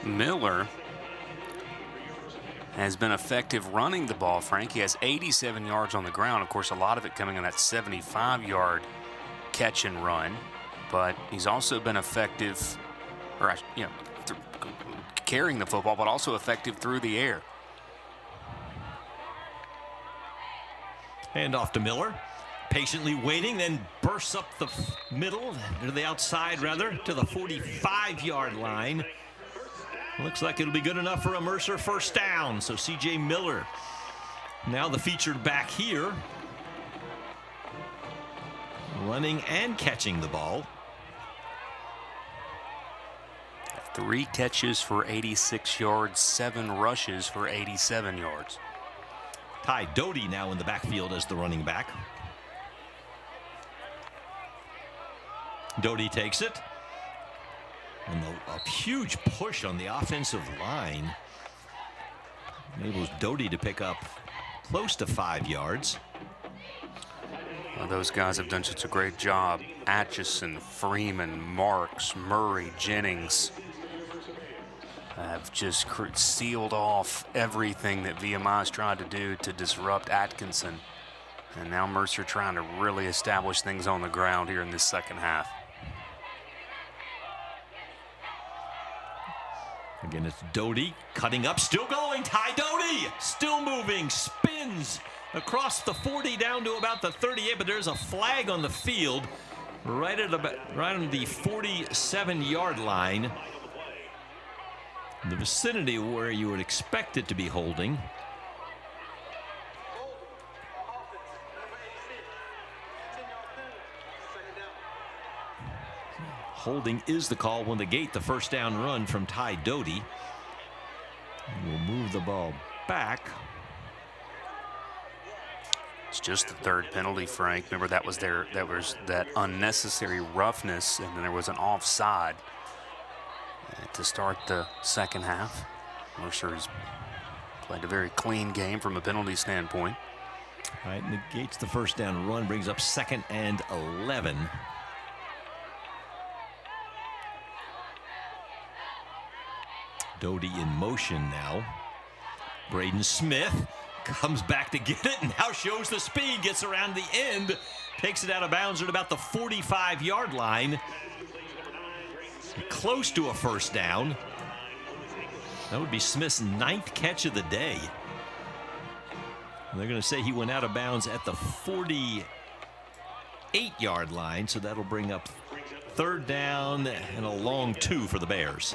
Miller has been effective running the ball, Frank. He has 87 yards on the ground. Of course, a lot of it coming on that 75-yard catch and run. But he's also been effective, or carrying the football, but also effective through the air. Hand off to Miller. Patiently waiting, then bursts up the middle, to the outside rather, to the 45-yard line. Looks like it'll be good enough for a Mercer first down. So C.J. Miller, now the featured back here, running and catching the ball. 3 catches for 86 yards, 7 rushes for 87 yards. Ty Doty now in the backfield as the running back. Doty takes it. And a huge push on the offensive line enables Doty to pick up close to 5 yards. Well, those guys have done such a great job. Atchison, Freeman, Marks, Murray, Jennings have just sealed off everything that VMI has tried to do to disrupt Atkinson. And now Mercer trying to really establish things on the ground here in this second half. Again, it's Doty cutting up, still going. Ty Doty still moving, spins across the 40 down to about the 38, but there's a flag on the field right on the 47-yard line, in the vicinity where you would expect it to be holding. Holding is the call when negate the first down run from Ty Doty. We'll move the ball back. It's just the third penalty, Frank. Remember, that was that unnecessary roughness, and then there was an offside to start the second half. Mercer's played a very clean game from a penalty standpoint. All right, negates the first down run, brings up 2nd and 11. Doty in motion now. Braden Smith comes back to get it, and now shows the speed, gets around the end, takes it out of bounds at about the 45-yard line. Close to a first down. That would be Smith's 9th catch of the day. And they're going to say he went out of bounds at the 48-yard line, so that'll bring up 3rd down and a long 2 for the Bears.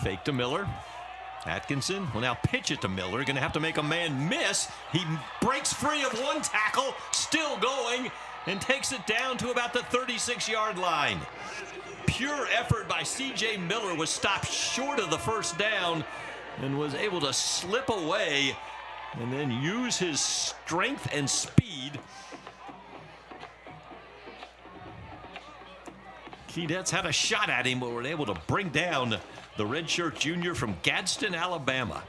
Fake to Miller. Atkinson will now pitch it to Miller. Going to have to make a man miss. He breaks free of one tackle, still going, and takes it down to about the 36-yard line. Pure effort by C.J. Miller was stopped short of the first down and was able to slip away and then use his strength and speed. Keydets had a shot at him, but were able to bring down the redshirt junior from Gadsden, Alabama.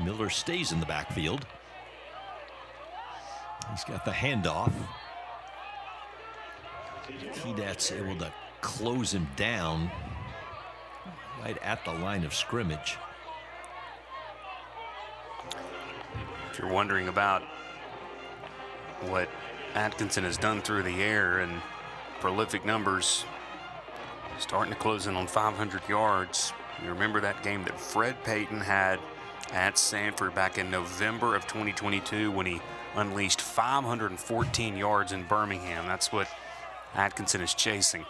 Miller stays in the backfield. He's got the handoff. Keydets able to close him down right at the line of scrimmage. If you're wondering about what Atkinson has done through the air and prolific numbers, starting to close in on 500 yards. You remember that game that Fred Payton had at Sanford back in November of 2022 when he unleashed 514 yards in Birmingham. That's what Atkinson is chasing.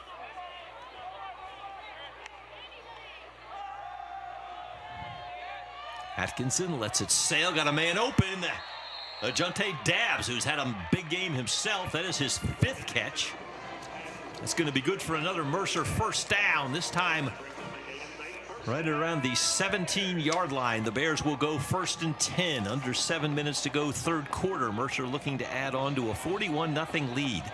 Atkinson lets it sail, got a man open. Ajante Dabbs, who's had a big game himself. That is his 5th catch. That's going to be good for another Mercer first down. This time right around the 17-yard line. The Bears will go 1st and 10. Under 7 minutes to go, 3rd quarter. Mercer looking to add on to a 41-0 lead.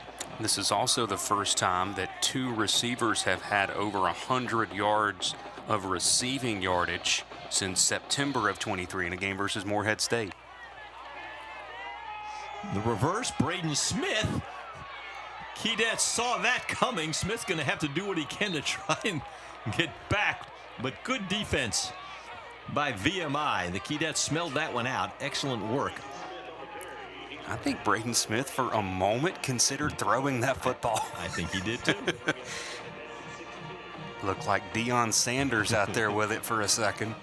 This is also the first time that 2 receivers have had over 100 yards of receiving yardage since September of 23 in a game versus Morehead State. The reverse, Braden Smith. Keydets saw that coming. Smith's going to have to do what he can to try and get back, but good defense by VMI. The Keydets smelled that one out. Excellent work. I think Braden Smith for a moment considered throwing that football. I think he did too. Looked like Deion Sanders out there with it for a second.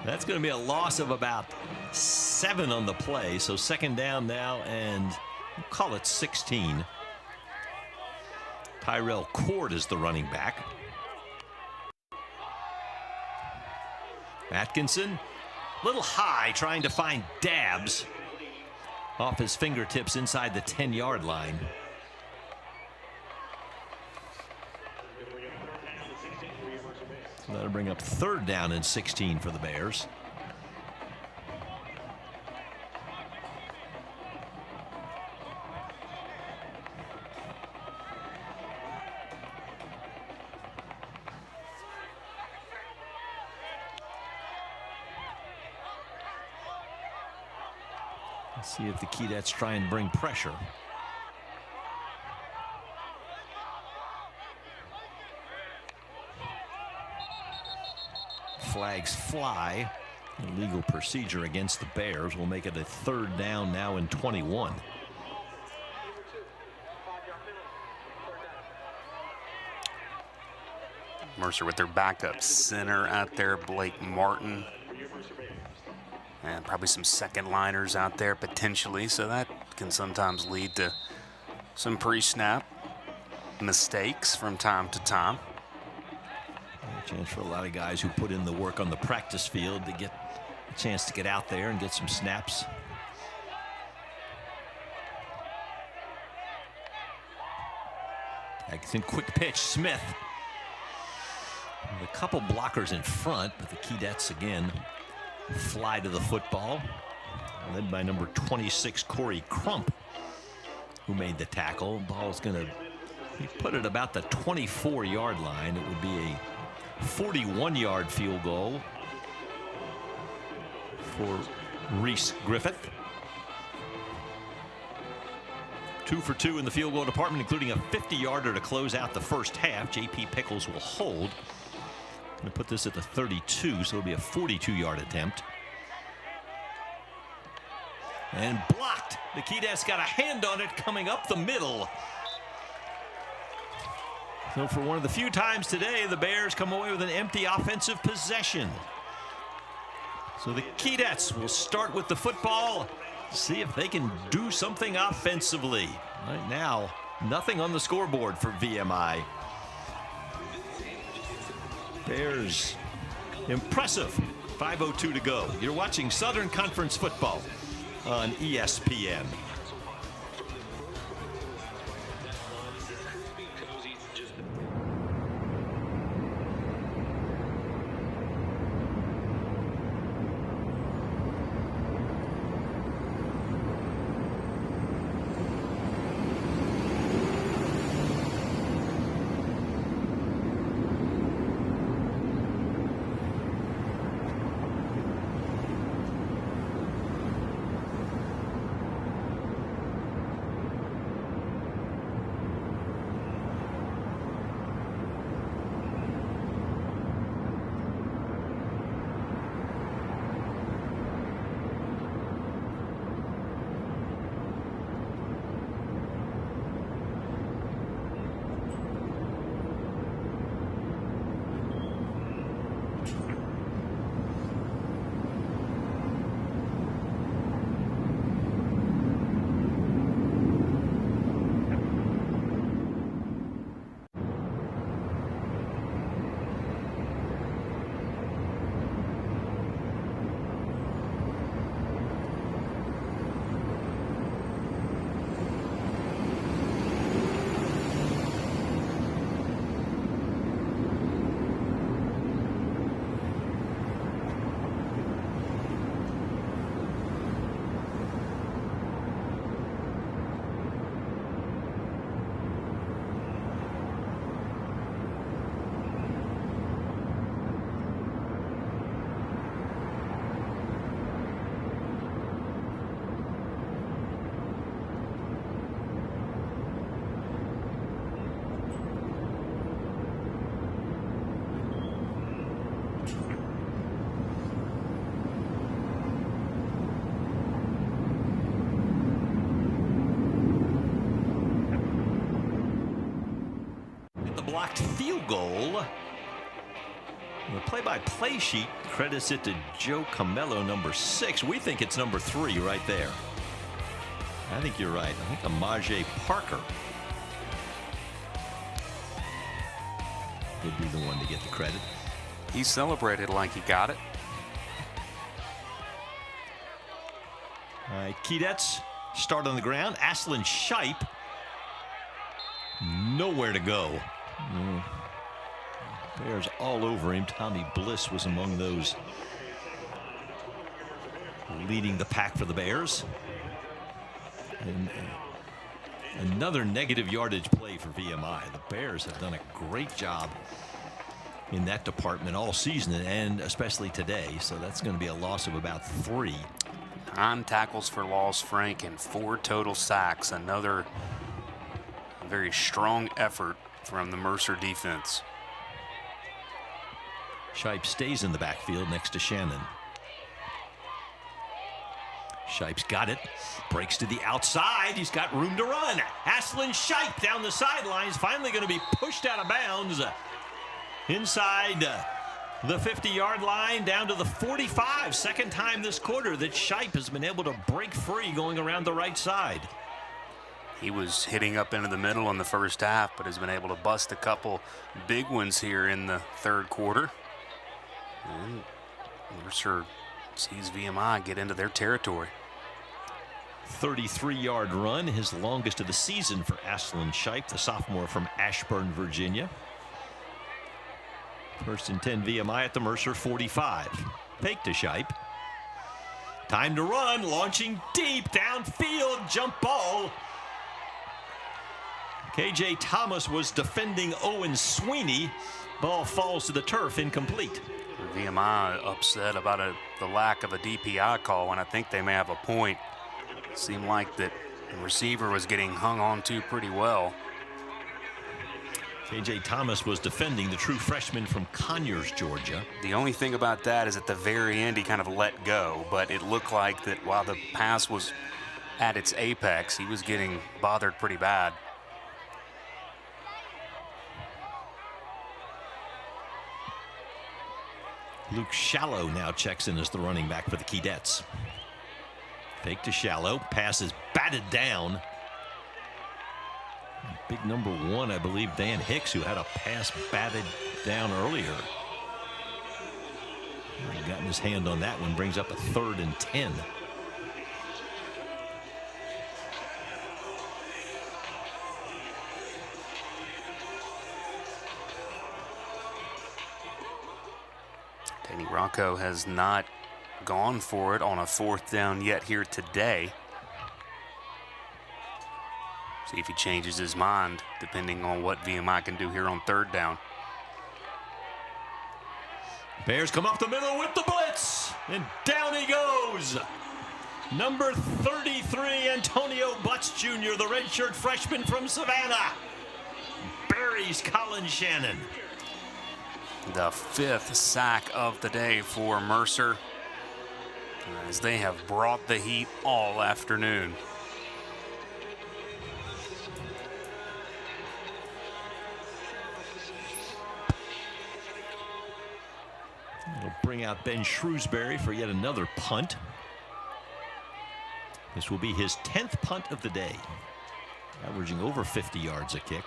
That's going to be a loss of about 7 on the play. So 2nd down now, and we'll call it 16. Tyrell Cord is the running back. Atkinson, a little high, trying to find Dabbs off his fingertips inside the 10-yard line. So that'll bring up 3rd down and 16 for the Bears. Let's see if the Keydets try and bring pressure. Flags fly. Illegal procedure against the Bears will make it a 3rd down now and 21. Mercer with their backup center out there, Blake Martin. And probably some second liners out there potentially, so that can sometimes lead to some pre-snap mistakes from time to time. A chance for a lot of guys who put in the work on the practice field to get a chance to get out there and get some snaps. Atkinson, quick pitch, Smith. A couple blockers in front, but the Keydets again fly to the football, led by number 26 Corey Crump, who made the tackle. Ball's going to be put at about the 24-yard line. It would be a 41-yard field goal for Reese Griffith. 2 for 2 in the field goal department, including a 50-yarder to close out the first half. J.P. Pickles will hold. Going to put this at the 32, so it'll be a 42-yard attempt. And blocked. The Keydets got a hand on it coming up the middle. So for one of the few times today, the Bears come away with an empty offensive possession. So the Keydets will start with the football, see if they can do something offensively. Right now, nothing on the scoreboard for VMI. Bears, impressive. 5:02 to go. You're watching Southern Conference football on ESPN. Blocked field goal. The play-by-play sheet credits it to Joe Camello, number 6. We think it's number 3 right there. I think you're right. I think Amaje Parker would be the one to get the credit. He celebrated like he got it. All right, Keydets start on the ground. Aslan Shipe, nowhere to go. Bears all over him. Tommy Bliss was among those leading the pack for the Bears. And another negative yardage play for VMI. The Bears have done a great job in that department all season and especially today. So that's going to be a loss of about 3. 9 tackles for loss, Frank, and 4 total sacks. Another very strong effort from the Mercer defense. Shipe stays in the backfield next to Shannon. Shipe's got it. Breaks to the outside. He's got room to run. Aslan Shipe down the sidelines. Finally going to be pushed out of bounds. Inside the 50-yard line down to the 45. Second time this quarter that Shipe has been able to break free going around the right side. He was hitting up into the middle in the first half, but has been able to bust a couple big ones here in the third quarter. And Mercer sees VMI get into their territory. 33-yard run, his longest of the season for Aslan Shipe, the sophomore from Ashburn, Virginia. First and 10 VMI at the Mercer 45. Fake to Shipe. Time to run, launching deep downfield, jump ball. KJ Thomas was defending Owen Sweeney. Ball falls to the turf, incomplete. VMI upset about the lack of a DPI call, and I think they may have a point. It seemed like that the receiver was getting hung on to pretty well. KJ Thomas was defending the true freshman from Conyers, Georgia. The only thing about that is at the very end he kind of let go, but it looked like that while the pass was at its apex, he was getting bothered pretty bad. Luke Shallow now checks in as the running back for the Keydets. Fake to Shallow. Pass is batted down. Big number 1, I believe, Dan Hicks, who had a pass batted down earlier. He's gotten his hand on that one. Brings up a 3rd and 10. Danny Rocco has not gone for it on a 4th down yet here today. See if he changes his mind depending on what VMI can do here on 3rd down. Bears come up the middle with the blitz, and down he goes. Number 33, Antonio Butts Jr., the redshirt freshman from Savannah, buries Colin Shannon. The 5th sack of the day for Mercer, as they have brought the heat all afternoon. It'll bring out Ben Shrewsbury for yet another punt. This will be his 10th punt of the day, averaging over 50 yards a kick.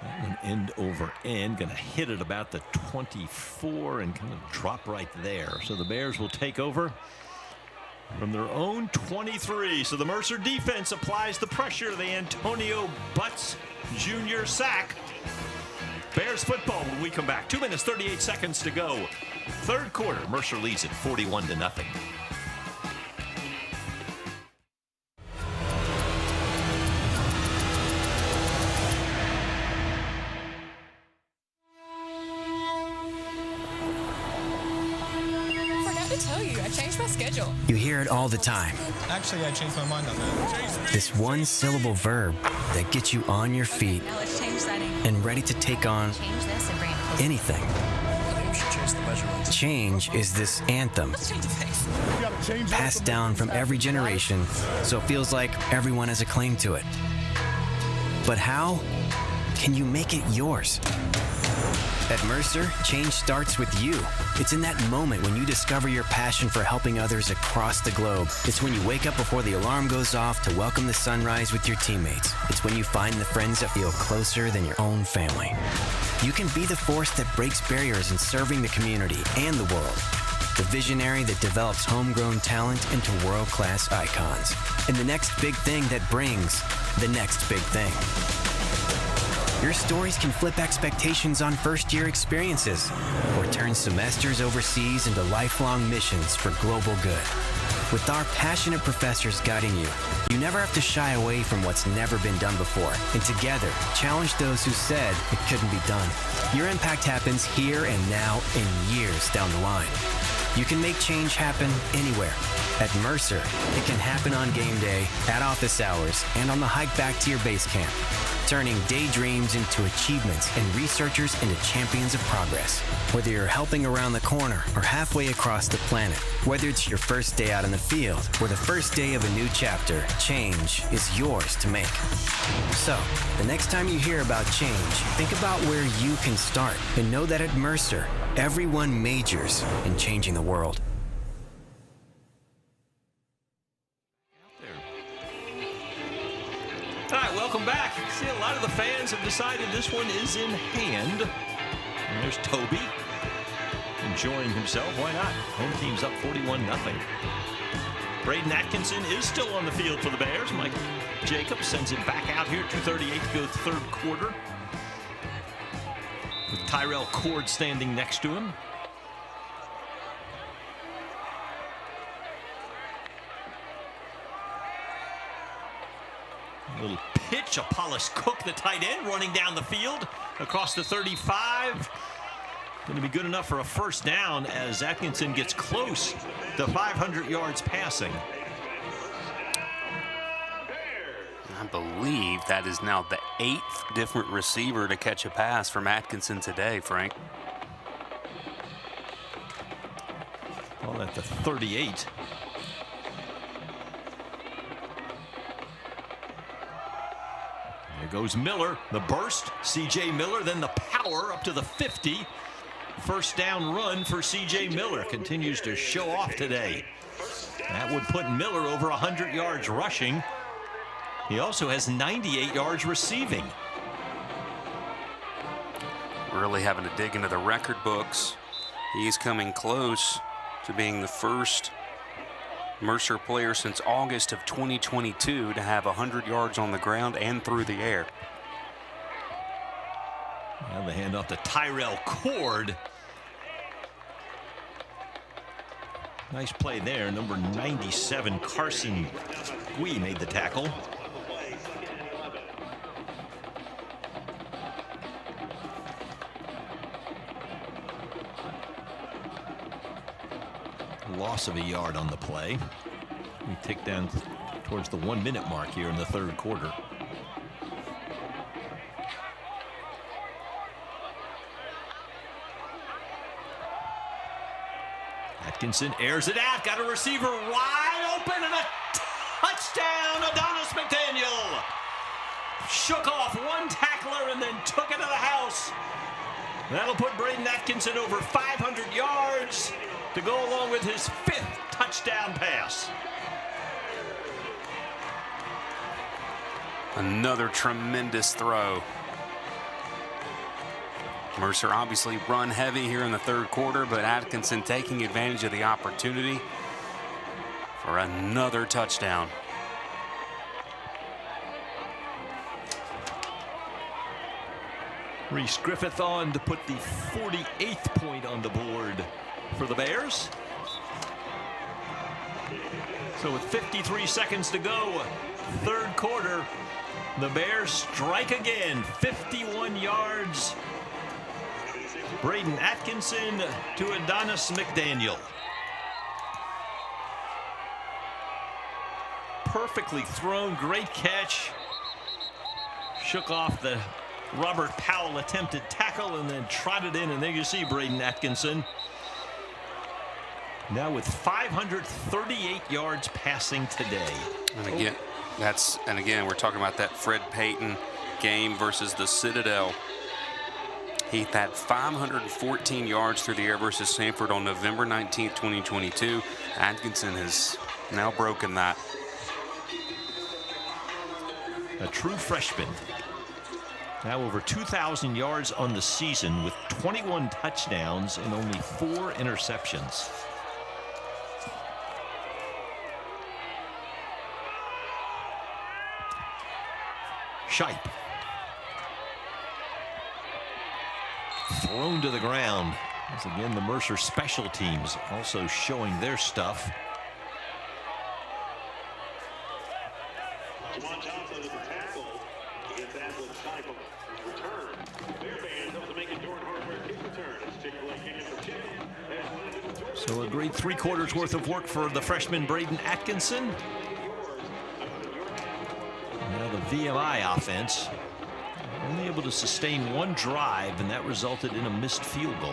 That one end over end, going to hit it about the 24 and kind of drop right there. So the Bears will take over from their own 23. So the Mercer defense applies the pressure. The Antonio Butts Jr. sack. Bears football when we come back. 2 minutes, 38 seconds to go. Third quarter, Mercer leads it 41-0. I changed my schedule. You hear it all the time. Actually, I changed my mind on that. This one-syllable verb that gets you on your feet Now let's change setting. and ready to take on Change this and bring it closer. anything. I think we should change the measurements. Change is this anthem Let's change the pace. You gotta change passed down from every generation, so it feels like everyone has a claim to it. But how can you make it yours? At Mercer, change starts with you. It's in that moment when you discover your passion for helping others across the globe. It's when you wake up before the alarm goes off to welcome the sunrise with your teammates. It's when you find the friends that feel closer than your own family. You can be the force that breaks barriers in serving the community and the world. The visionary that develops homegrown talent into world-class icons. And the next big thing that brings the next big thing. Your stories can flip expectations on first-year experiences or turn semesters overseas into lifelong missions for global good. With our passionate professors guiding you, you never have to shy away from what's never been done before, and together, challenge those who said it couldn't be done. Your impact happens here and now and years down the line. You can make change happen anywhere. At Mercer, it can happen on game day, at office hours, and on the hike back to your base camp. Turning daydreams into achievements and researchers into champions of progress. Whether you're helping around the corner or halfway across the planet, whether it's your first day out in the field or the first day of a new chapter, change is yours to make. So, the next time you hear about change, think about where you can start and know that at Mercer, everyone majors in changing the world. All right, welcome back. See, a lot of the fans have decided this one is in hand. And there's Toby enjoying himself. Why not? Home team's up 41-0. Braden Atkinson is still on the field for the Bears. Mike Jacobs sends it back out here. 2:38 to go third quarter. With Tyrell Cord standing next to him. A little pitch, Apollos Cook, the tight end, running down the field across the 35. Going to be good enough for a first down as Atkinson gets close to 500 yards passing. I believe that is now the 8th different receiver to catch a pass from Atkinson today, Frank. Call that the 38. There goes Miller, the burst, C.J. Miller, then the power up to the 50. First down run for C.J. Miller. Continues to show off today. That would put Miller over 100 yards rushing. He also has 98 yards receiving. Really having to dig into the record books. He's coming close to being the first Mercer player since August of 2022 to have 100 yards on the ground and through the air. Now the handoff to Tyrell Cord. Nice play there. Number 97, Carson Gui, made the tackle. Loss of a yard on the play. We tick down towards the 1 minute mark here in the third quarter. Atkinson airs it out, got a receiver wide open and a touchdown. Adonis McDaniel shook off one tackler and then took it to the house. That'll put Braden Atkinson over 500 yards to go along with his 5th touchdown pass. Another tremendous throw. Mercer obviously run heavy here in the third quarter, but Atkinson taking advantage of the opportunity for another touchdown. Reese Griffith on to put the 48th point on the board for the Bears. So with 53 seconds to go, third quarter, the Bears strike again, 51 yards. Braden Atkinson to Adonis McDaniel. Perfectly thrown, great catch. Shook off the Robert Powell attempted tackle and then trotted in, and there you see Braden Atkinson. Now with 538 yards passing today. And again, we're talking about that Fred Payton game versus the Citadel. He had 514 yards through the air versus Samford on November 19th, 2022. Atkinson has now broken that. A true freshman. Now over 2,000 yards on the season with 21 touchdowns and only 4 interceptions. Shipe. Thrown to the ground. As again, the Mercer special teams also showing their stuff. So a great 3 quarters worth of work for the freshman Braden Atkinson. Now the VMI offense only able to sustain 1 drive, and that resulted in a missed field goal.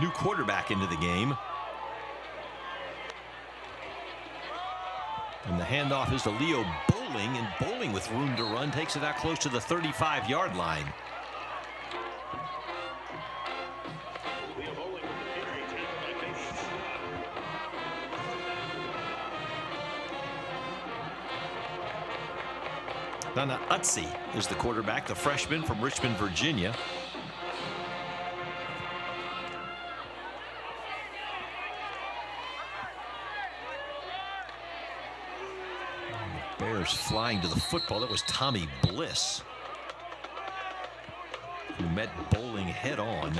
New quarterback into the game. And the handoff is to Leo Bowling, and Bowling with room to run takes it out close to the 35-yard line. Donna Utsi is the quarterback, the freshman from Richmond, Virginia. Bears flying to the football. That was Tommy Bliss, who met Bowling head on.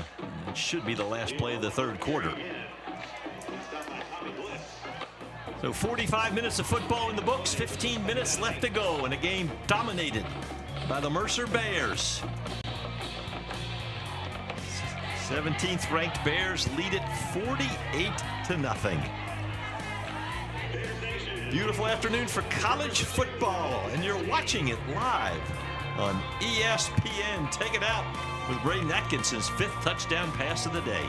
It should be the last play of the 3rd quarter. So 45 minutes of football in the books, 15 minutes left to go, and a game dominated by the Mercer Bears. 17th ranked Bears lead it 48-0. Beautiful afternoon for college football, and you're watching it live on ESPN. Take it out with Braden Atkinson's 5th touchdown pass of the day.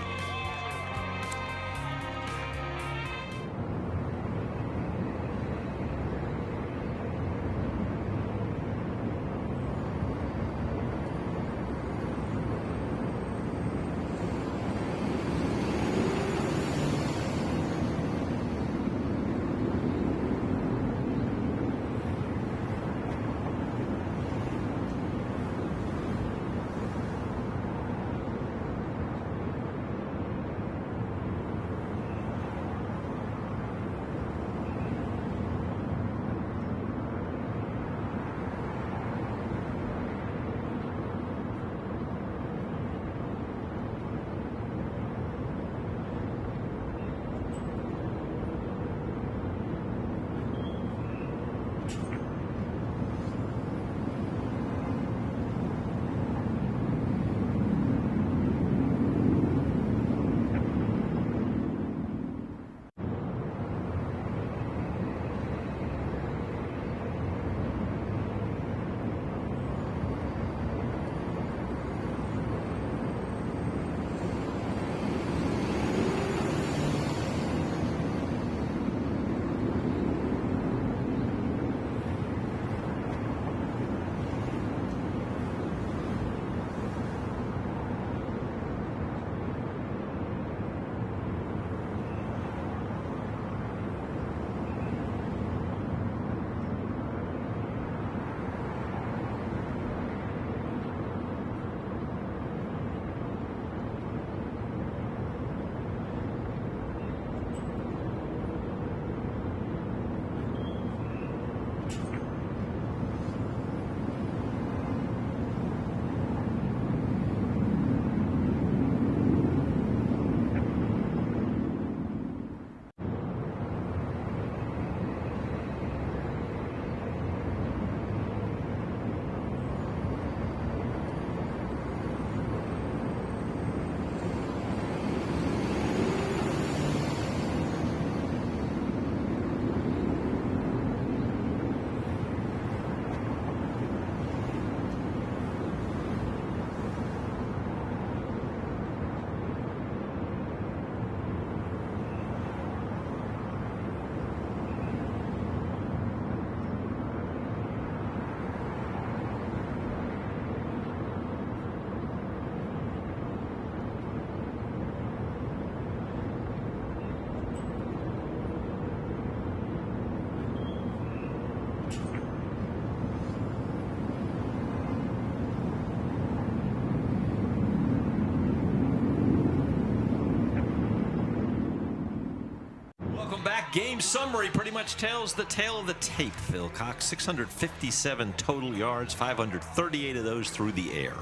game summary pretty much tells the tale of the tape, Phil Cox. 657 total yards, 538 of those through the air.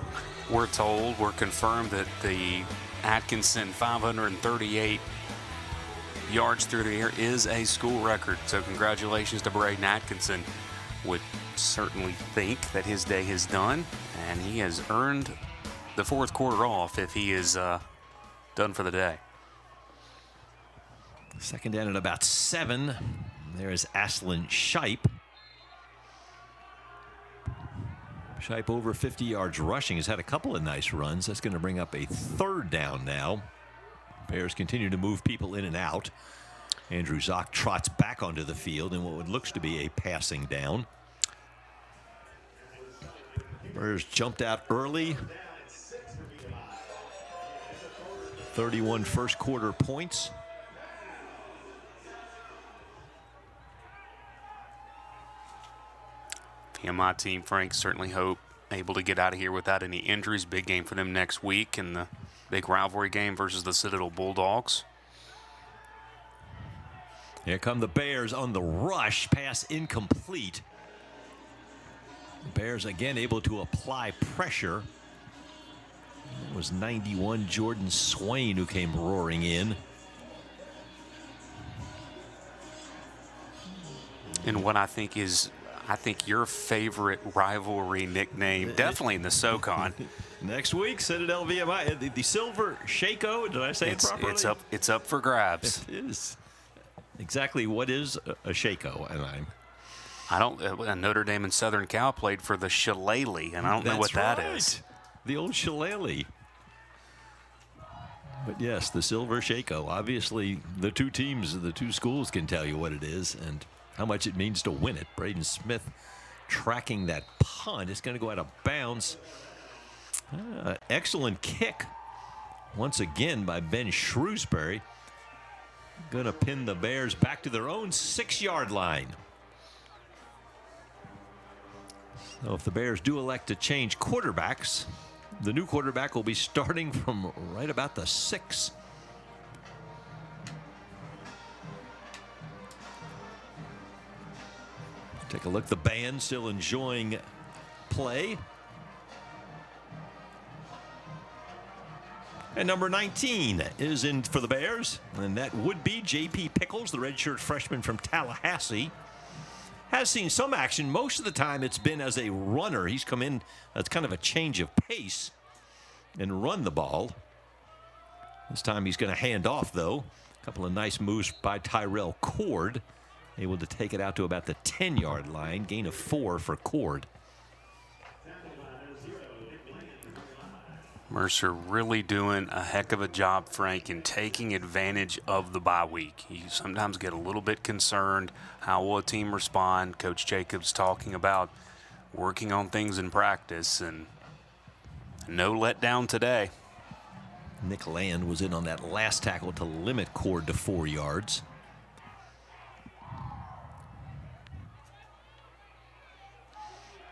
We're confirmed that the Atkinson 538 yards through the air is a school record. So congratulations to Braden Atkinson. Would certainly think that his day is done, and he has earned the fourth quarter off if he is done for the day. Second down at about 7. There's Aslan Shipe. Shipe over 50 yards rushing. Has had a couple of nice runs. That's going to bring up a third down now. Bears continue to move people in and out. Andrew Zock trots back onto the field in what looks to be a passing down. Bears jumped out early. 31 first quarter points. VMI team, Frank, certainly hope able to get out of here without any injuries. Big game for them next week in the big rivalry game versus the Citadel Bulldogs. Here come the Bears on the rush. Pass incomplete. The Bears again able to apply pressure. It was 91 Jordan Swain who came roaring in. And what I think your favorite rivalry nickname, definitely in the SoCon. Next week, Citadel VMI, the Silver Shako. Did I say it properly? It's up for grabs. It is. Exactly what is a Shako? And Notre Dame and Southern Cal played for the Shillelagh, and I don't know what that is. The old Shillelagh. But yes, the Silver Shako. Obviously, the two teams, the two schools can tell you what it is and how much it means to win it. Braden Smith tracking that punt. It's going to go out of bounds. Excellent kick once again by Ben Shrewsbury. Going to pin the Bears back to their own 6-yard line. So if the Bears do elect to change quarterbacks, the new quarterback will be starting from right about the 6. Take a look. The band still enjoying play. And number 19 is in for the Bears. And that would be J.P. Pickles, the redshirt freshman from Tallahassee. Has seen some action. Most of the time it's been as a runner. He's come in as kind of a change of pace and run the ball. This time he's going to hand off, though. A couple of nice moves by Tyrell Cord. Able to take it out to about the 10-yard line. Gain of 4 for Cord. Mercer really doing a heck of a job, Frank, in taking advantage of the bye week. You sometimes get a little bit concerned. How will a team respond? Coach Jacobs talking about working on things in practice, and no letdown today. Nick Land was in on that last tackle to limit Cord to 4 yards.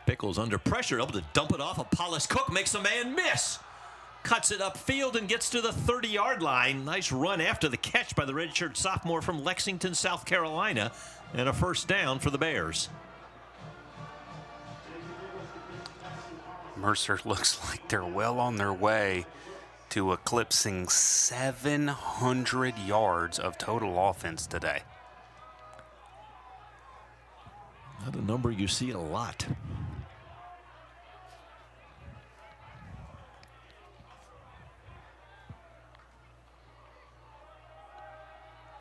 Pickles under pressure, able to dump it off. Apollos Cook makes a man miss. Cuts it upfield and gets to the 30-yard line. Nice run after the catch by the redshirt sophomore from Lexington, South Carolina. And a first down for the Bears. Mercer looks like they're well on their way to eclipsing 700 yards of total offense today. Not a number you see a lot.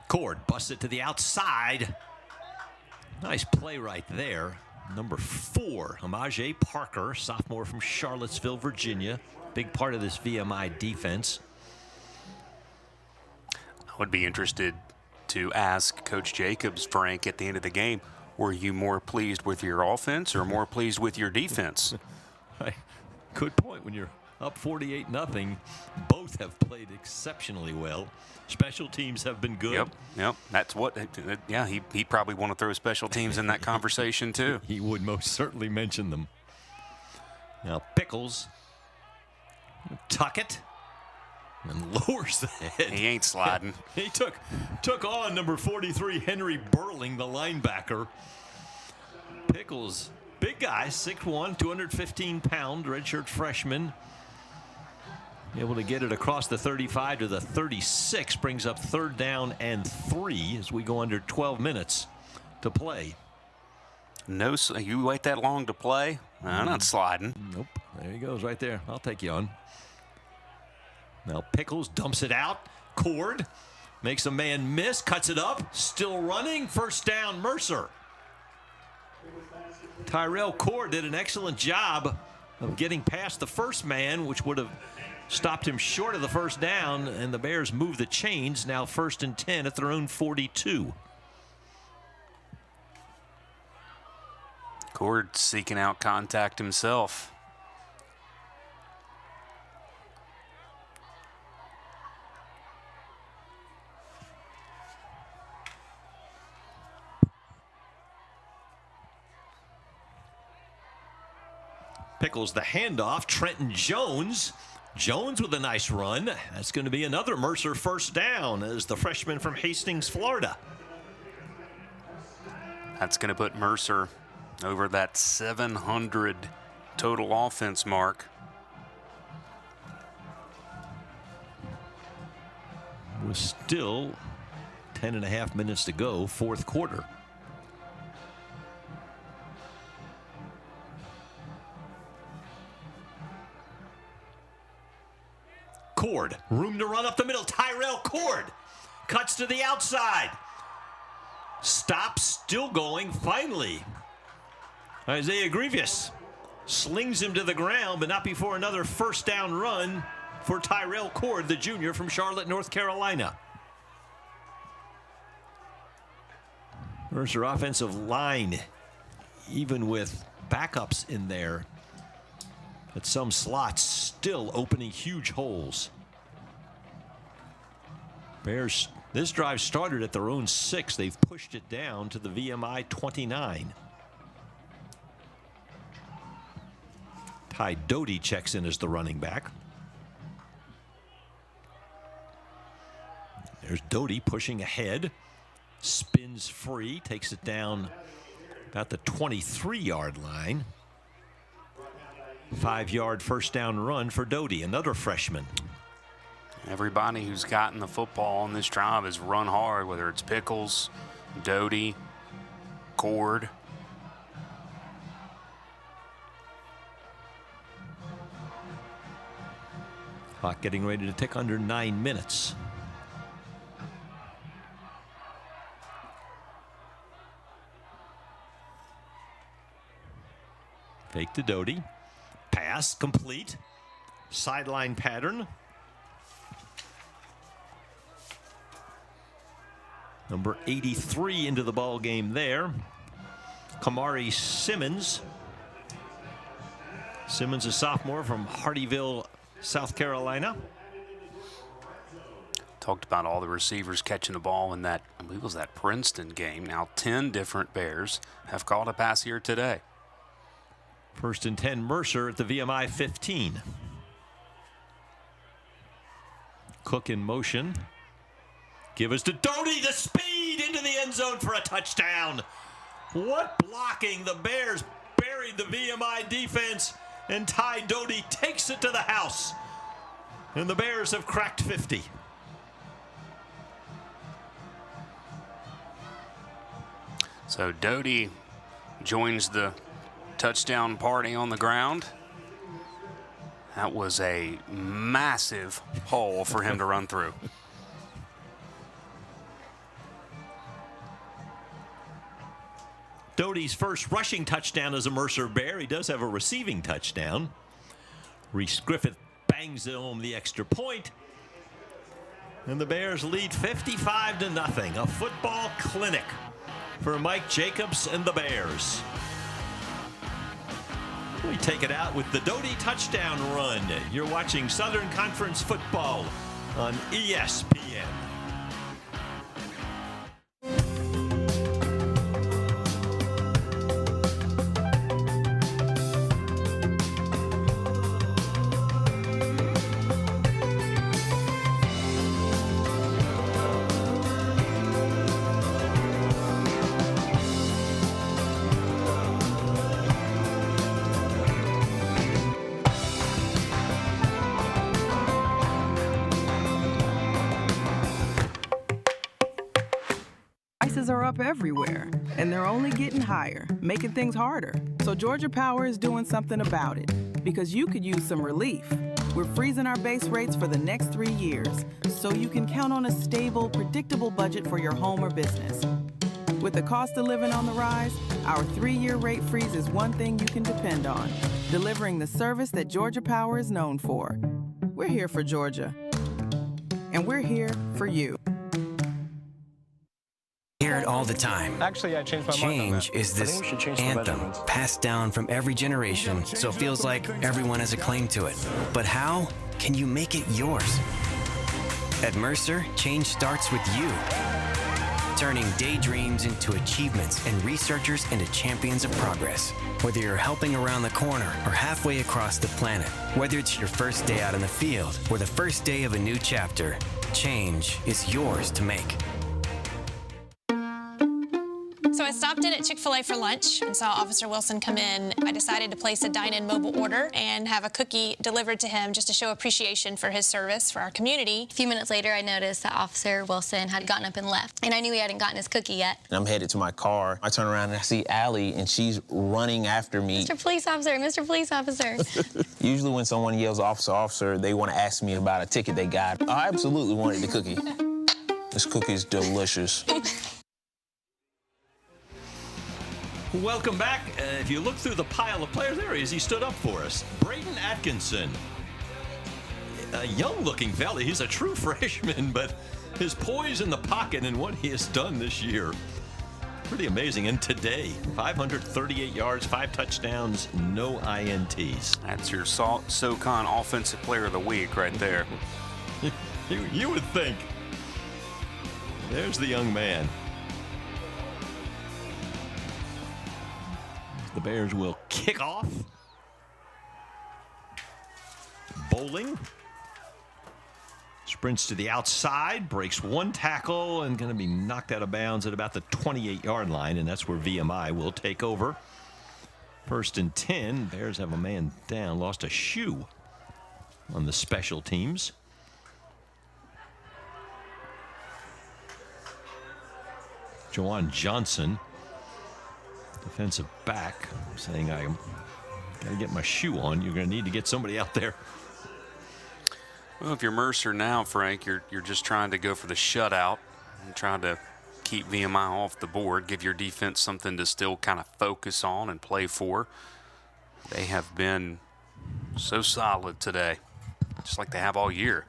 Cord busts it to the outside. Nice play right there. Number 4, Amaje Parker, sophomore from Charlottesville, Virginia. Big part of this VMI defense. I would be interested to ask Coach Jacobs, Frank, at the end of the game, were you more pleased with your offense or more pleased with your defense? Good point. When you're up 48-0, both have played exceptionally well. Special teams have been good. Yep. That's what. Yeah, he'd probably want to throw special teams in that conversation too. He would most certainly mention them. Now Pickles, tuck it. And lowers the head. He ain't sliding. He took on number 43, Henry Burling, the linebacker. Pickles, big guy, 6'1", 215-pound, redshirt freshman. Able to get it across the 35 to the 36, brings up 3rd down and 3 as we go under 12 minutes to play. No, you wait that long to play? I'm not sliding. Nope. There he goes right there. I'll take you on. Now Pickles dumps it out. Cord makes a man miss, cuts it up, still running. 1st down, Mercer. Tyrell Cord did an excellent job of getting past the first man, which would have stopped him short of the 1st down, and the Bears move the chains. Now 1st and 10 at their own 42. Cord seeking out contact himself. Pickles the handoff. Trenton Jones. Jones with a nice run. That's going to be another Mercer 1st down as the freshman from Hastings, Florida. That's going to put Mercer over that 700 total offense mark. With still 10.5 minutes to go, 4th quarter. Cord, room to run up the middle. Tyrell Cord cuts to the outside. Stops, still going, finally. Isaiah Grievous slings him to the ground, but not before another 1st down run for Tyrell Cord, the junior from Charlotte, North Carolina. Mercer offensive line, even with backups in there, at some slots, still opening huge holes. Bears, this drive started at their own 6. They've pushed it down to the VMI 29. Ty Doty checks in as the running back. There's Doty pushing ahead. Spins free, takes it down about the 23-yard line. 5-yard 1st down run for Doty, another freshman. Everybody who's gotten the football on this drive has run hard, whether it's Pickles, Doty, Cord. Clock getting ready to tick under 9 minutes. Fake to Doty. Pass complete. Sideline pattern. Number 83 into the ball game there. Kamari Simmons. Simmons, a sophomore from Hardyville, South Carolina. Talked about all the receivers catching the ball in that, I believe it was that Princeton game. Now 10 different Bears have caught a pass here today. 1st and 10, Mercer at the VMI 15. Cook in motion. Give us to Doty, the speed into the end zone for a touchdown. What blocking. The Bears buried the VMI defense, and Ty Doty takes it to the house. And the Bears have cracked 50. So Doty joins the touchdown party on the ground. That was a massive hole for him to run through. Doty's first rushing touchdown as a Mercer Bear. He does have a receiving touchdown. Reese Griffith bangs it home the extra point. And the Bears lead 55-0. A football clinic for Mike Jacobs and the Bears. We take it out with the Doty touchdown run. You're watching Southern Conference football on ESPN. and they're only getting higher, making things harder. So Georgia Power is doing something about it, because you could use some relief. We're freezing our base rates for the next 3 years, so you can count on a stable, predictable budget for your home or business. With the cost of living on the rise, our 3-year rate freeze is one thing you can depend on, delivering the service that Georgia Power is known for. We're here for Georgia, and we're here for you. Hear it all the time. Actually, I changed my mind on that. Change is I this think we should change the anthem measurements. passed down from every generation, so it feels like everyone has a claim to it. But how can you make it yours? At Mercer, change starts with you. Turning daydreams into achievements and researchers into champions of progress. Whether you're helping around the corner or halfway across the planet, whether it's your first day out in the field or the first day of a new chapter, change is yours to make. So I stopped in at Chick-fil-A for lunch and saw Officer Wilson come in. I decided to place a dine-in mobile order and have a cookie delivered to him just to show appreciation for his service for our community. A few minutes later, I noticed that Officer Wilson had gotten up and left, and I knew he hadn't gotten his cookie yet. And I'm headed to my car. I turn around and I see Allie, and she's running after me. Mr. Police Officer, Mr. Police Officer. Usually when someone yells officer, officer, they want to ask me about a ticket they got. I absolutely wanted the cookie. This cookie's delicious. Welcome back. If you look through the pile of players, there he is. He stood up for us. Braden Atkinson. A young-looking fella. He's a true freshman, but his poise in the pocket and what he has done this year, pretty amazing. And today, 538 yards, 5 touchdowns, no INTs. That's your SoCon Offensive Player of the Week right there. You would think. There's the young man. The Bears will kick off. Bowling. Sprints to the outside, breaks one tackle, and going to be knocked out of bounds at about the 28-yard line, and that's where VMI will take over. 1st and 10. Bears have a man down, lost a shoe on the special teams. Jawan Johnson, defensive back, saying, I got to get my shoe on. You're going to need to get somebody out there. Well, if you're Mercer now, Frank, you're just trying to go for the shutout and trying to keep VMI off the board, give your defense something to still kind of focus on and play for. They have been so solid today, just like they have all year.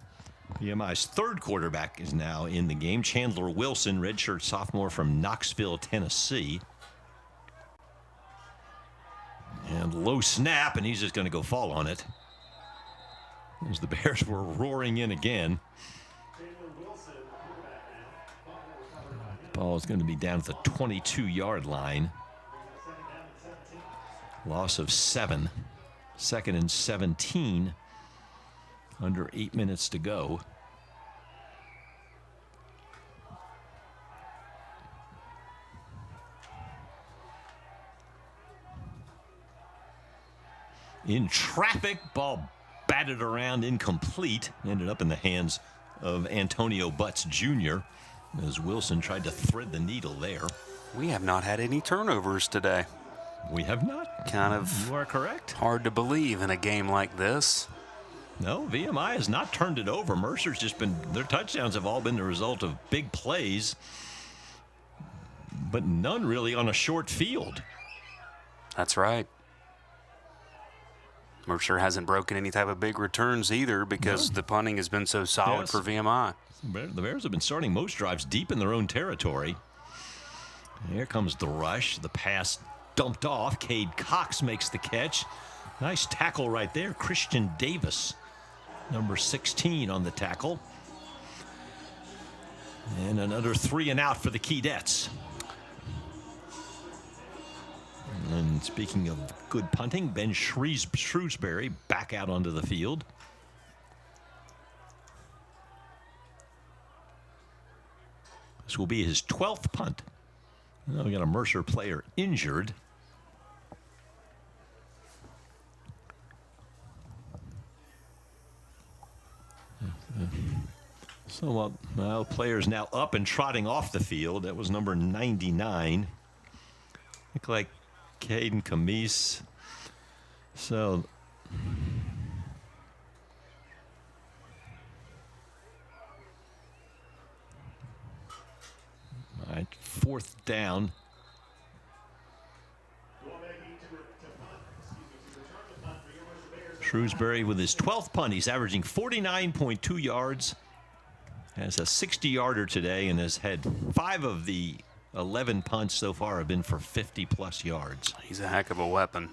VMI's 3rd quarterback is now in the game. Chandler Wilson, redshirt sophomore from Knoxville, Tennessee. And low snap, and he's just going to go fall on it. As the Bears were roaring in again. Ball is going to be down at the 22-yard line. Loss of 7. 2nd and 17. Under 8 minutes to go. In traffic, ball batted around, incomplete. Ended up in the hands of Antonio Butts Jr. as Wilson tried to thread the needle there. We have not had any turnovers today. We have not. Kind of. You are correct. Hard to believe in a game like this. No, VMI has not turned it over. Mercer's just been, their touchdowns have all been the result of big plays, but none really on a short field. That's right. Mercer hasn't broken any type of big returns either because the punting has been so solid for VMI. The Bears have been starting most drives deep in their own territory. Here comes the rush. The pass dumped off. Cade Cox makes the catch. Nice tackle right there. Christian Davis, number 16 on the tackle. And another 3 and out for the Keydets. And speaking of good punting, Ben Shrewsbury back out onto the field. This will be his 12th punt. Now we got a Mercer player injured. So, well, players now up and trotting off the field. That was number 99. Look like Caden Camise. So all right, 4th down. Shrewsbury with his 12th punt. He's averaging 49.2 yards. Has a 60-yarder today and has had 5 of the 11 punts so far have been for 50-plus yards. He's a heck of a weapon.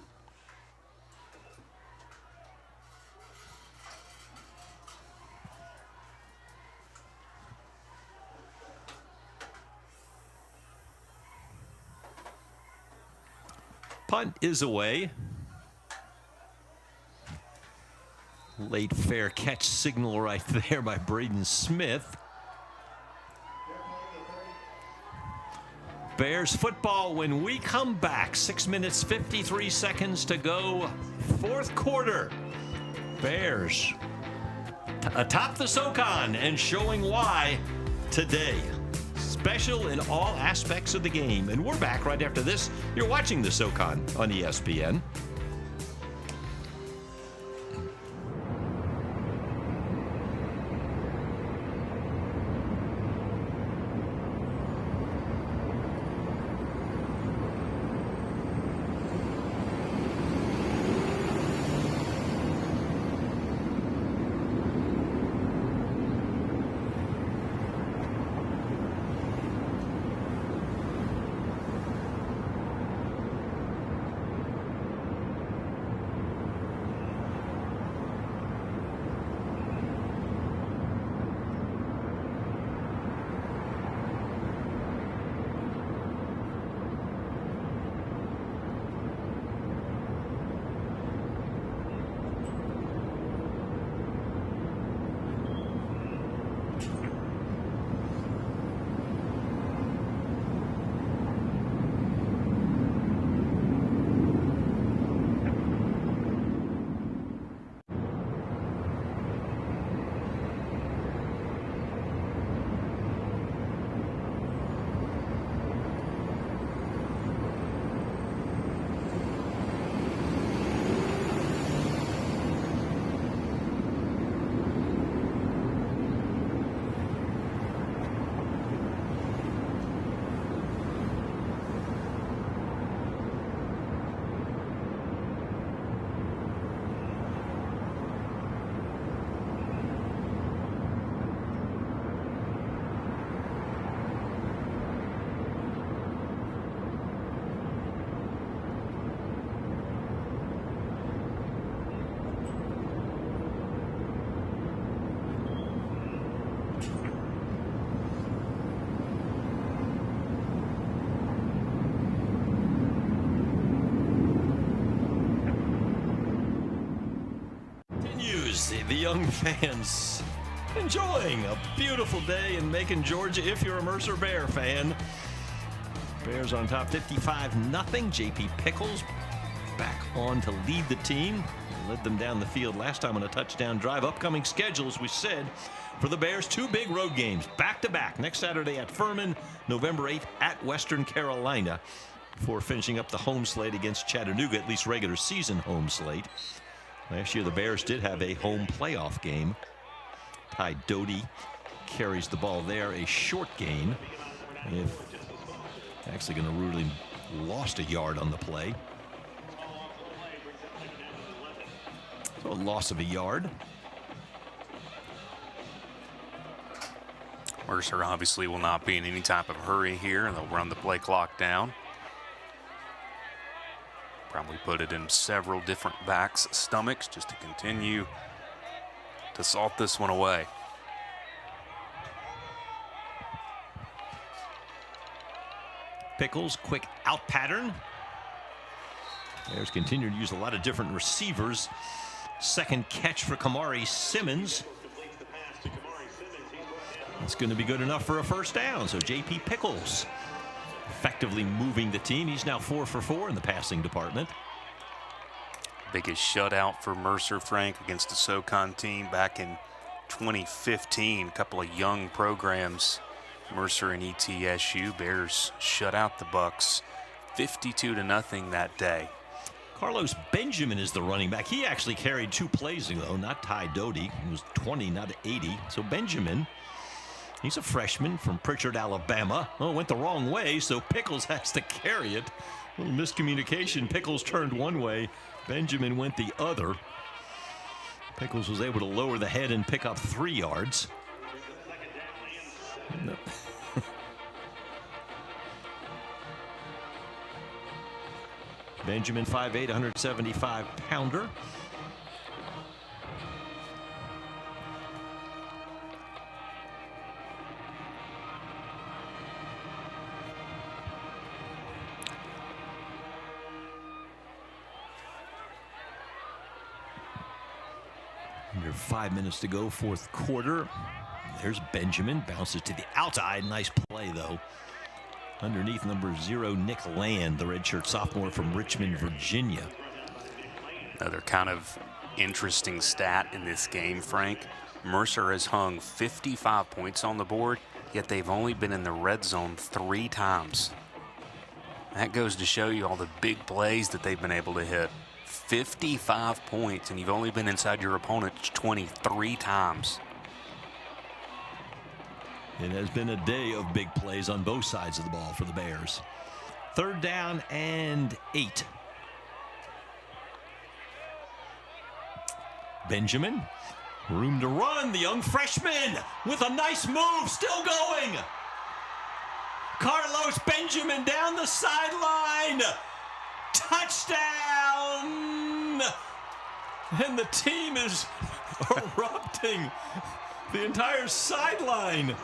Punt is away. Late fair catch signal right there by Braden Smith. Bears football when we come back. 6 minutes, 53 seconds to go. 4th quarter. Bears atop the SoCon and showing why today. Special in all aspects of the game. And we're back right after this. You're watching the SoCon on ESPN. The young fans enjoying a beautiful day in Macon, Georgia. If you're a Mercer Bear fan, Bears on top 55-0. JP Pickles back on to lead the team. Led them down the field last time on a touchdown drive. Upcoming schedules, we said, for the Bears, 2 big road games back-to-back. Next Saturday at Furman, November 8th at Western Carolina, before finishing up the home slate against Chattanooga, at least regular season home slate. Last year, the Bears did have a home playoff game. Ty Doty carries the ball there, a short gain. If actually going to really lost a yard on the play. So a loss of a yard. Mercer obviously will not be in any type of hurry here, and they'll run the play clock down. Probably put it in several different backs' stomachs just to continue to salt this one away. Pickles, quick out pattern. Bears continue to use a lot of different receivers. Second catch for Kamari Simmons. It's going to be good enough for a first down. So JP Pickles effectively moving the team. He's now 4 for 4 in the passing department. Biggest shutout for Mercer, Frank, against the SoCon team back in 2015. A couple of young programs, Mercer and ETSU. Bears shut out the Bucks 52-0 that day. Carlos Benjamin is the running back. He actually carried 2 plays ago, not Ty Doty. He was 20, not 80. So Benjamin, he's a freshman from Pritchard, Alabama. Oh, went the wrong way, so Pickles has to carry it. A little miscommunication. Pickles turned one way. Benjamin went the other. Pickles was able to lower the head and pick up 3 yards. No. Benjamin 5'8", 175-pounder. Under 5 minutes to go, fourth quarter. There's Benjamin, bounces to the outside. Nice play, though. Underneath number 0, Nick Land, the redshirt sophomore from Richmond, Virginia. Another kind of interesting stat in this game, Frank. Mercer has hung 55 points on the board, yet they've only been in the red zone 3 times. That goes to show you all the big plays that they've been able to hit. 55 points, and you've only been inside your opponent 23 times. It has been a day of big plays on both sides of the ball for the Bears. 3rd down and 8. Benjamin, room to run. The young freshman with a nice move, still going. Carlos Benjamin down the sideline. Touchdown! And the team is erupting. The entire sideline.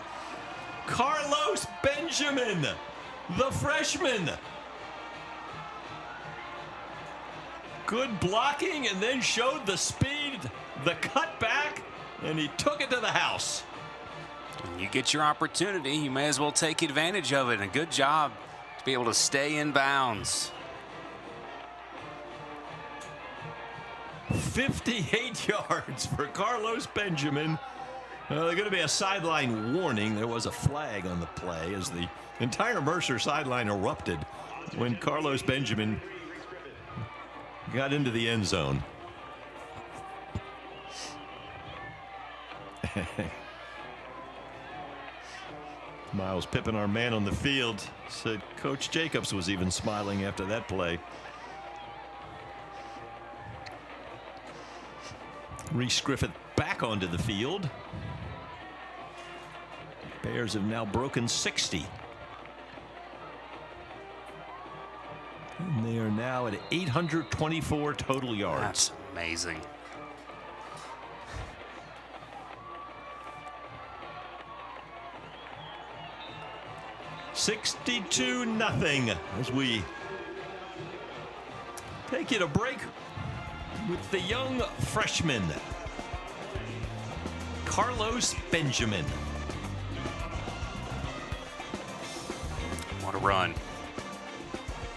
Carlos Benjamin, the freshman. Good blocking and then showed the speed, the cutback, and he took it to the house. When you get your opportunity, you may as well take advantage of it. And good job to be able to stay in bounds. 58 yards for Carlos Benjamin. There's going to be a sideline warning. There was a flag on the play as the entire Mercer sideline erupted when Carlos Benjamin got into the end zone. Miles Pippin, our man on the field, said Coach Jacobs was even smiling after that play. Reese Griffith back onto the field. Bears have now broken 60. And they are now at 824 total yards. That's amazing. $62-0 as we take you to break with the young freshman, Carlos Benjamin. What a run.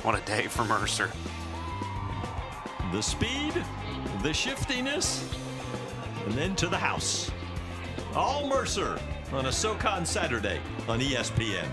What a day for Mercer. The speed, the shiftiness, and then to the house. All Mercer on a SoCon Saturday on ESPN.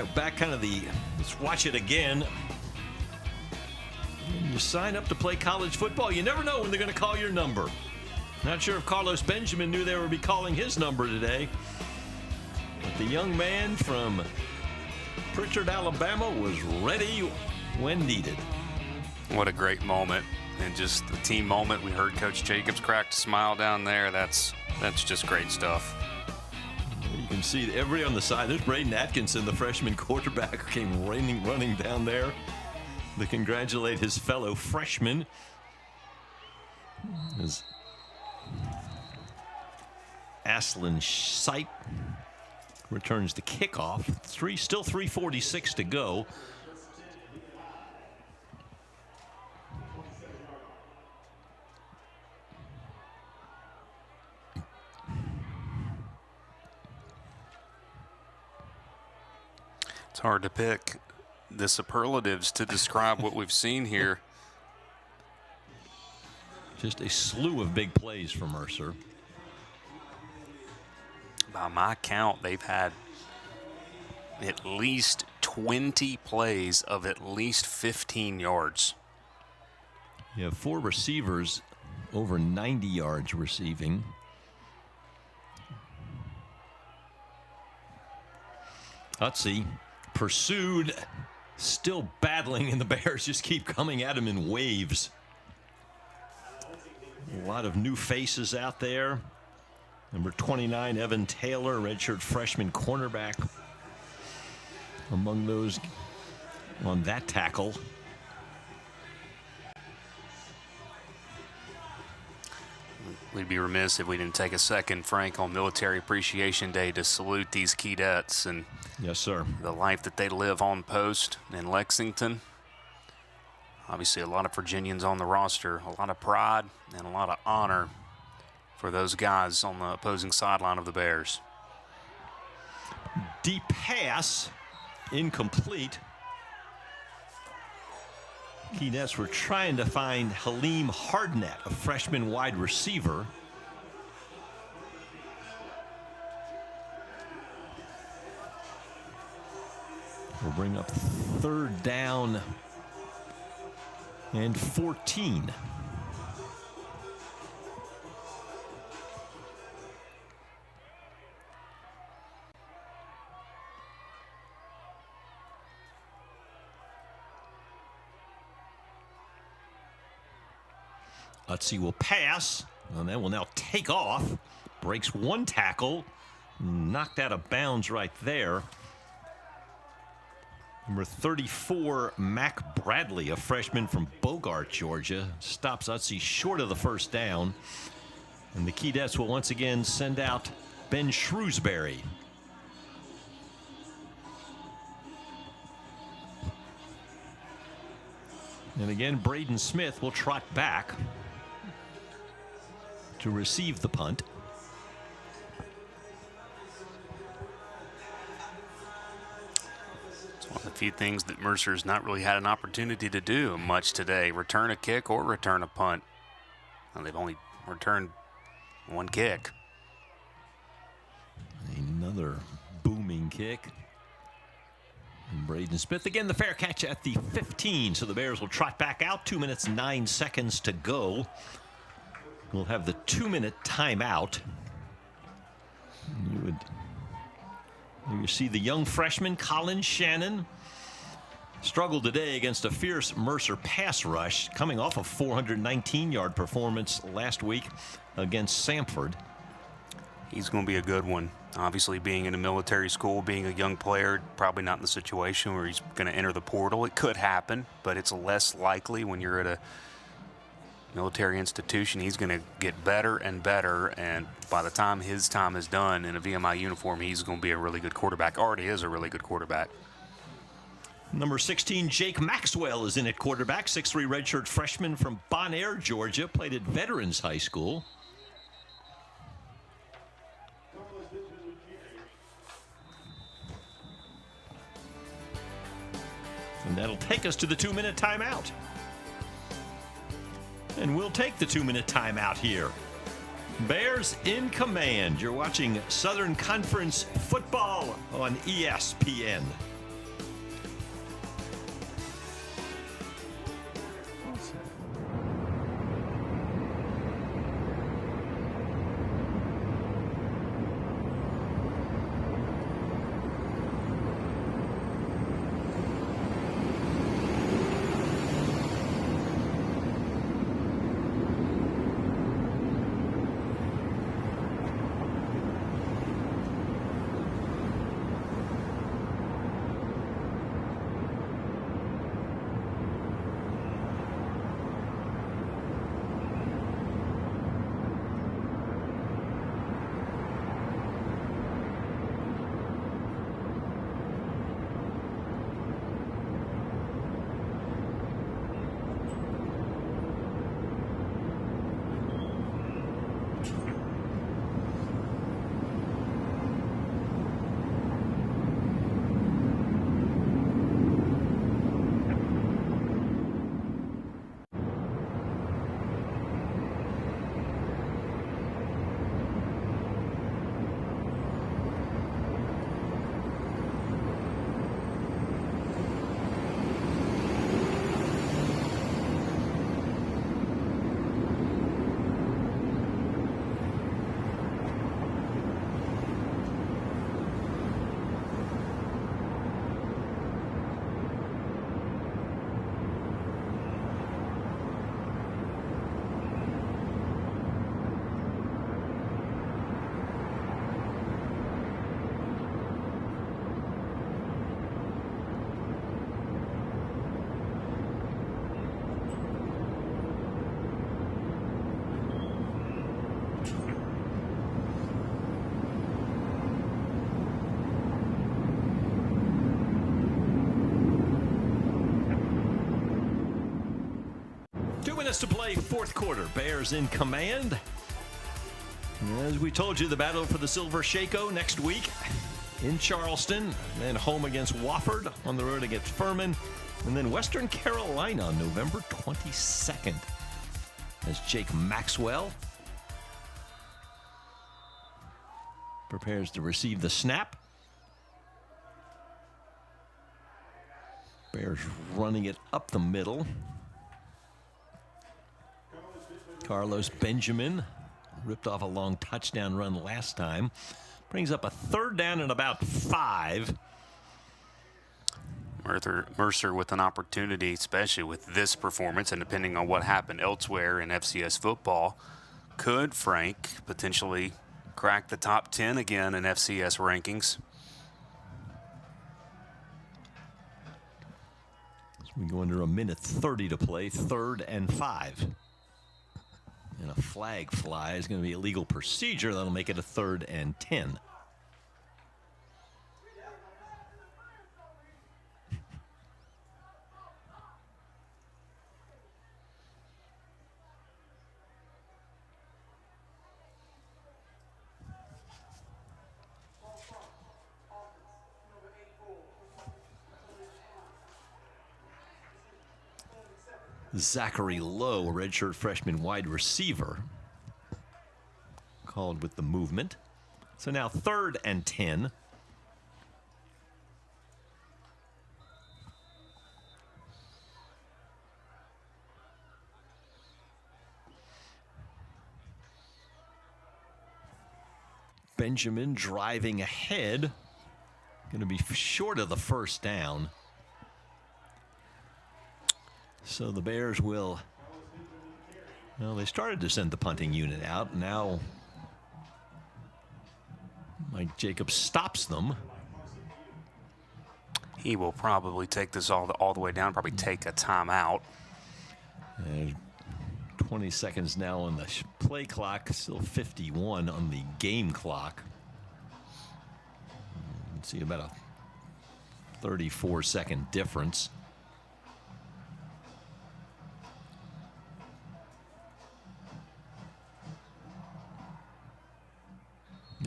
back kind of let's watch it again. When you sign up to play college football, you never know when they're going to call your number. Not sure if Carlos Benjamin knew they would be calling his number today. But the young man from Pritchard, Alabama was ready when needed. What a great moment. And just the team moment. We heard Coach Jacobs crack a smile down there. That's just great stuff. You can see everybody on the side. There's Braden Atkinson, the freshman quarterback, who came running down there to congratulate his fellow freshman. As Aslan Sipe returns the kickoff. Still 3:46 to go. It's hard to pick the superlatives to describe what we've seen here. Just a slew of big plays for Mercer. By my count, they've had at least 20 plays of at least 15 yards. You have 4 receivers over 90 yards receiving. Utsi pursued, still battling, and the Bears just keep coming at him in waves. A lot of new faces out there. Number 29, Evan Taylor, redshirt freshman cornerback, among those on that tackle. We'd be remiss if we didn't take a second, Frank, on Military Appreciation Day to salute these cadets and yes, sir, the life that they live on post in Lexington. Obviously, a lot of Virginians on the roster, a lot of pride and a lot of honor for those guys on the opposing sideline of the Bears. Deep pass, incomplete. Keynets were trying to find Halim Hardnett, a freshman wide receiver. We'll bring up 3rd down and 14. Utsi will pass, and then will now take off. Breaks 1 tackle. Knocked out of bounds right there. Number 34, Mac Bradley, a freshman from Bogart, Georgia, stops Utsi short of the 1st down. And the Keydets will once again send out Ben Shrewsbury. And again, Braden Smith will trot back to receive the punt. It's one of the few things that Mercer's not really had an opportunity to do much today, return a kick or return a punt. And they've only returned 1 kick. Another booming kick. And Braden Smith again, the fair catch at the 15. So the Bears will trot back out. 2 minutes, 9 seconds to go. We'll have the 2-minute timeout. You see the young freshman, Colin Shannon, struggled today against a fierce Mercer pass rush, coming off a 419-yard performance last week against Samford. He's going to be a good one. Obviously, being in a military school, being a young player, probably not in the situation where he's going to enter the portal. It could happen, but it's less likely when you're at a military institution. He's going to get better and better, and by the time his time is done in a VMI uniform, he's going to be a really good quarterback. Already is a really good quarterback. Number 16, Jake Maxwell is in at quarterback. 6'3" redshirt freshman from Bon Air, Georgia. Played at Veterans High School. And that'll take us to the 2-minute timeout. And we'll take the 2-minute timeout here. Bears in command. You're watching Southern Conference football on ESPN. minutes to play, fourth quarter. Bears in command. As we told you, the battle for the Silver Shako next week in Charleston, then home against Wofford, on the road against Furman, and then Western Carolina on November 22nd. As Jake Maxwell prepares to receive the snap. Bears running it up the middle. Carlos Benjamin ripped off a long touchdown run last time. Brings up a third down and about 5. Mercer with an opportunity, especially with this performance, and depending on what happened elsewhere in FCS football, could, Frank, potentially crack the top 10 again in FCS rankings. We go under a minute 30 to play, 3rd and 5. And a flag fly is going to be a legal procedure. That'll make it a 3rd and 10. Zachary Lowe, a redshirt freshman wide receiver, called with the movement. So now 3rd and 10. Benjamin driving ahead. Going to be short of the first down. So the Bears will, well, they started to send the punting unit out. Now Mike Jacobs stops them. He will probably take this all the way down, probably take a timeout. 20 seconds now on the play clock, still 51 on the game clock. You can see about a 34-second difference.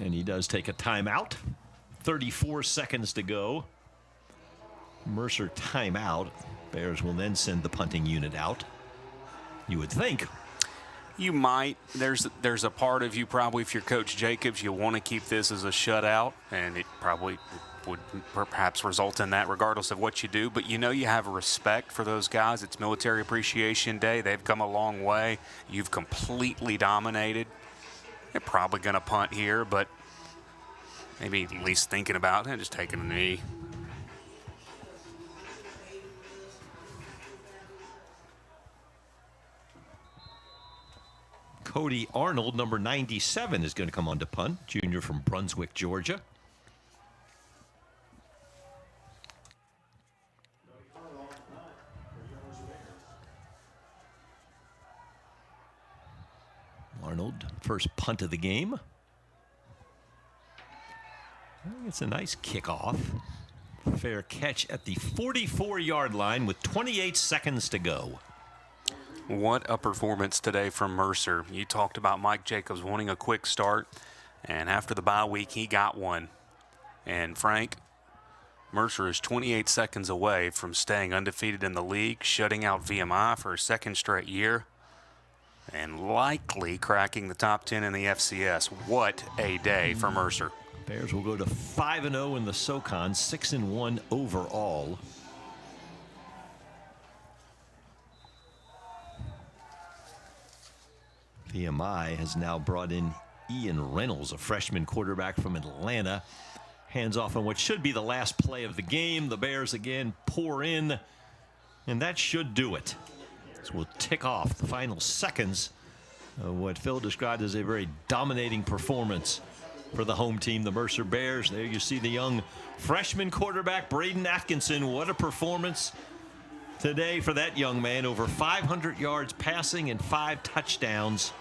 And he does take a timeout. 34 seconds to go. Mercer timeout. Bears will then send the punting unit out. You would think. You might. There's a part of you probably, if you're Coach Jacobs, you want to keep this as a shutout, and it probably would perhaps result in that regardless of what you do. But you know you have respect for those guys. It's Military Appreciation Day. They've come a long way. You've completely dominated. They're probably going to punt here, but maybe at least thinking about it, just taking a knee. Cody Arnold, number 97, is going to come on to punt, junior from Brunswick, Georgia. Arnold, first punt of the game. It's a nice kickoff. Fair catch at the 44-yard line with 28 seconds to go. What a performance today from Mercer. You talked about Mike Jacobs wanting a quick start, and after the bye week, he got one. And Frank, Mercer is 28 seconds away from staying undefeated in the league, shutting out VMI for a second straight year, and likely cracking the top 10 in the FCS. What a day for Mercer. Bears will go to 5-0 in the SoCon, 6-1 overall. VMI has now brought in Ian Reynolds, a freshman quarterback from Atlanta. Hands off on what should be the last play of the game. The Bears again pour in, and that should do it. So we'll tick off the final seconds of what Phil described as a very dominating performance for the home team, the Mercer Bears. There you see the young freshman quarterback, Braden Atkinson. What a performance today for that young man. Over 500 yards passing and 5 touchdowns.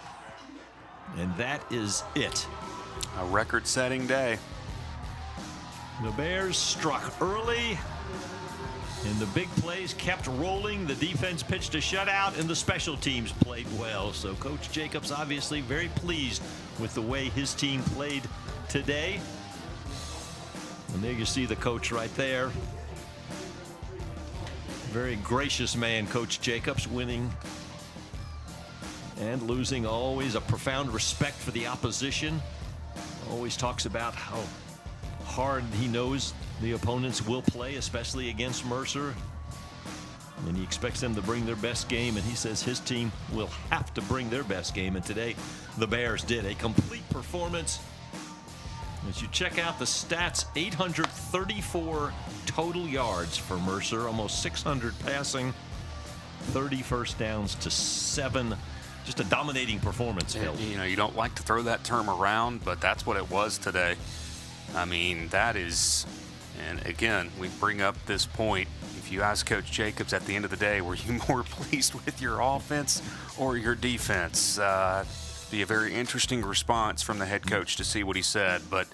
And that is it. A record-setting day. The Bears struck early, And the big plays kept rolling. The defense pitched a shutout, and the special teams played well. So Coach Jacobs obviously very pleased with the way his team played today. And there you see the coach right there. Very gracious man, Coach Jacobs, winning and losing. Always a profound respect for the opposition. Always talks about how hard he knows the opponents will play, especially against Mercer. And he expects them to bring their best game, and he says his team will have to bring their best game. And today, the Bears did a complete performance. As you check out the stats, 834 total yards for Mercer, almost 600 passing, 30 first downs to 7. Just a dominating performance, Phil. You know, you don't like to throw that term around, but that's what it was today. I mean, that is, and again, we bring up this point. If you ask Coach Jacobs at the end of the day, were you more pleased with your offense or your defense? Be a very interesting response from the head coach to see what he said, but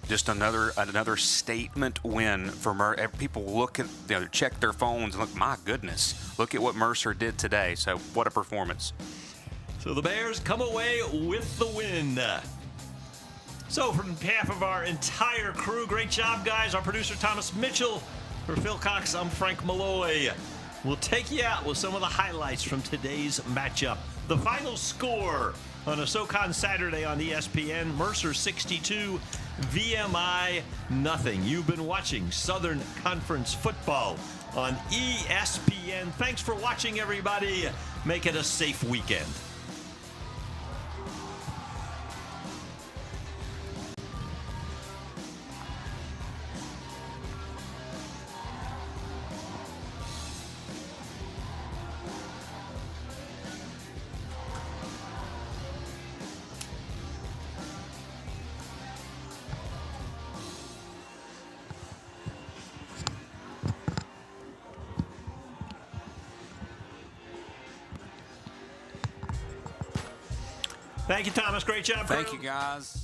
just another statement win for Mercer. People look at, check their phones and look, my goodness, look at what Mercer did today. So what a performance. So the Bears come away with the win. So from behalf of our entire crew, great job, guys. Our producer, Thomas Mitchell. For Phil Cox, I'm Frank Malloy. We'll take you out with some of the highlights from today's matchup. The final score on a SoCon Saturday on ESPN, Mercer 62, VMI nothing. You've been watching Southern Conference football on ESPN. Thanks for watching, everybody. Make it a safe weekend. Thank you, Thomas. Great job. Thank you, guys.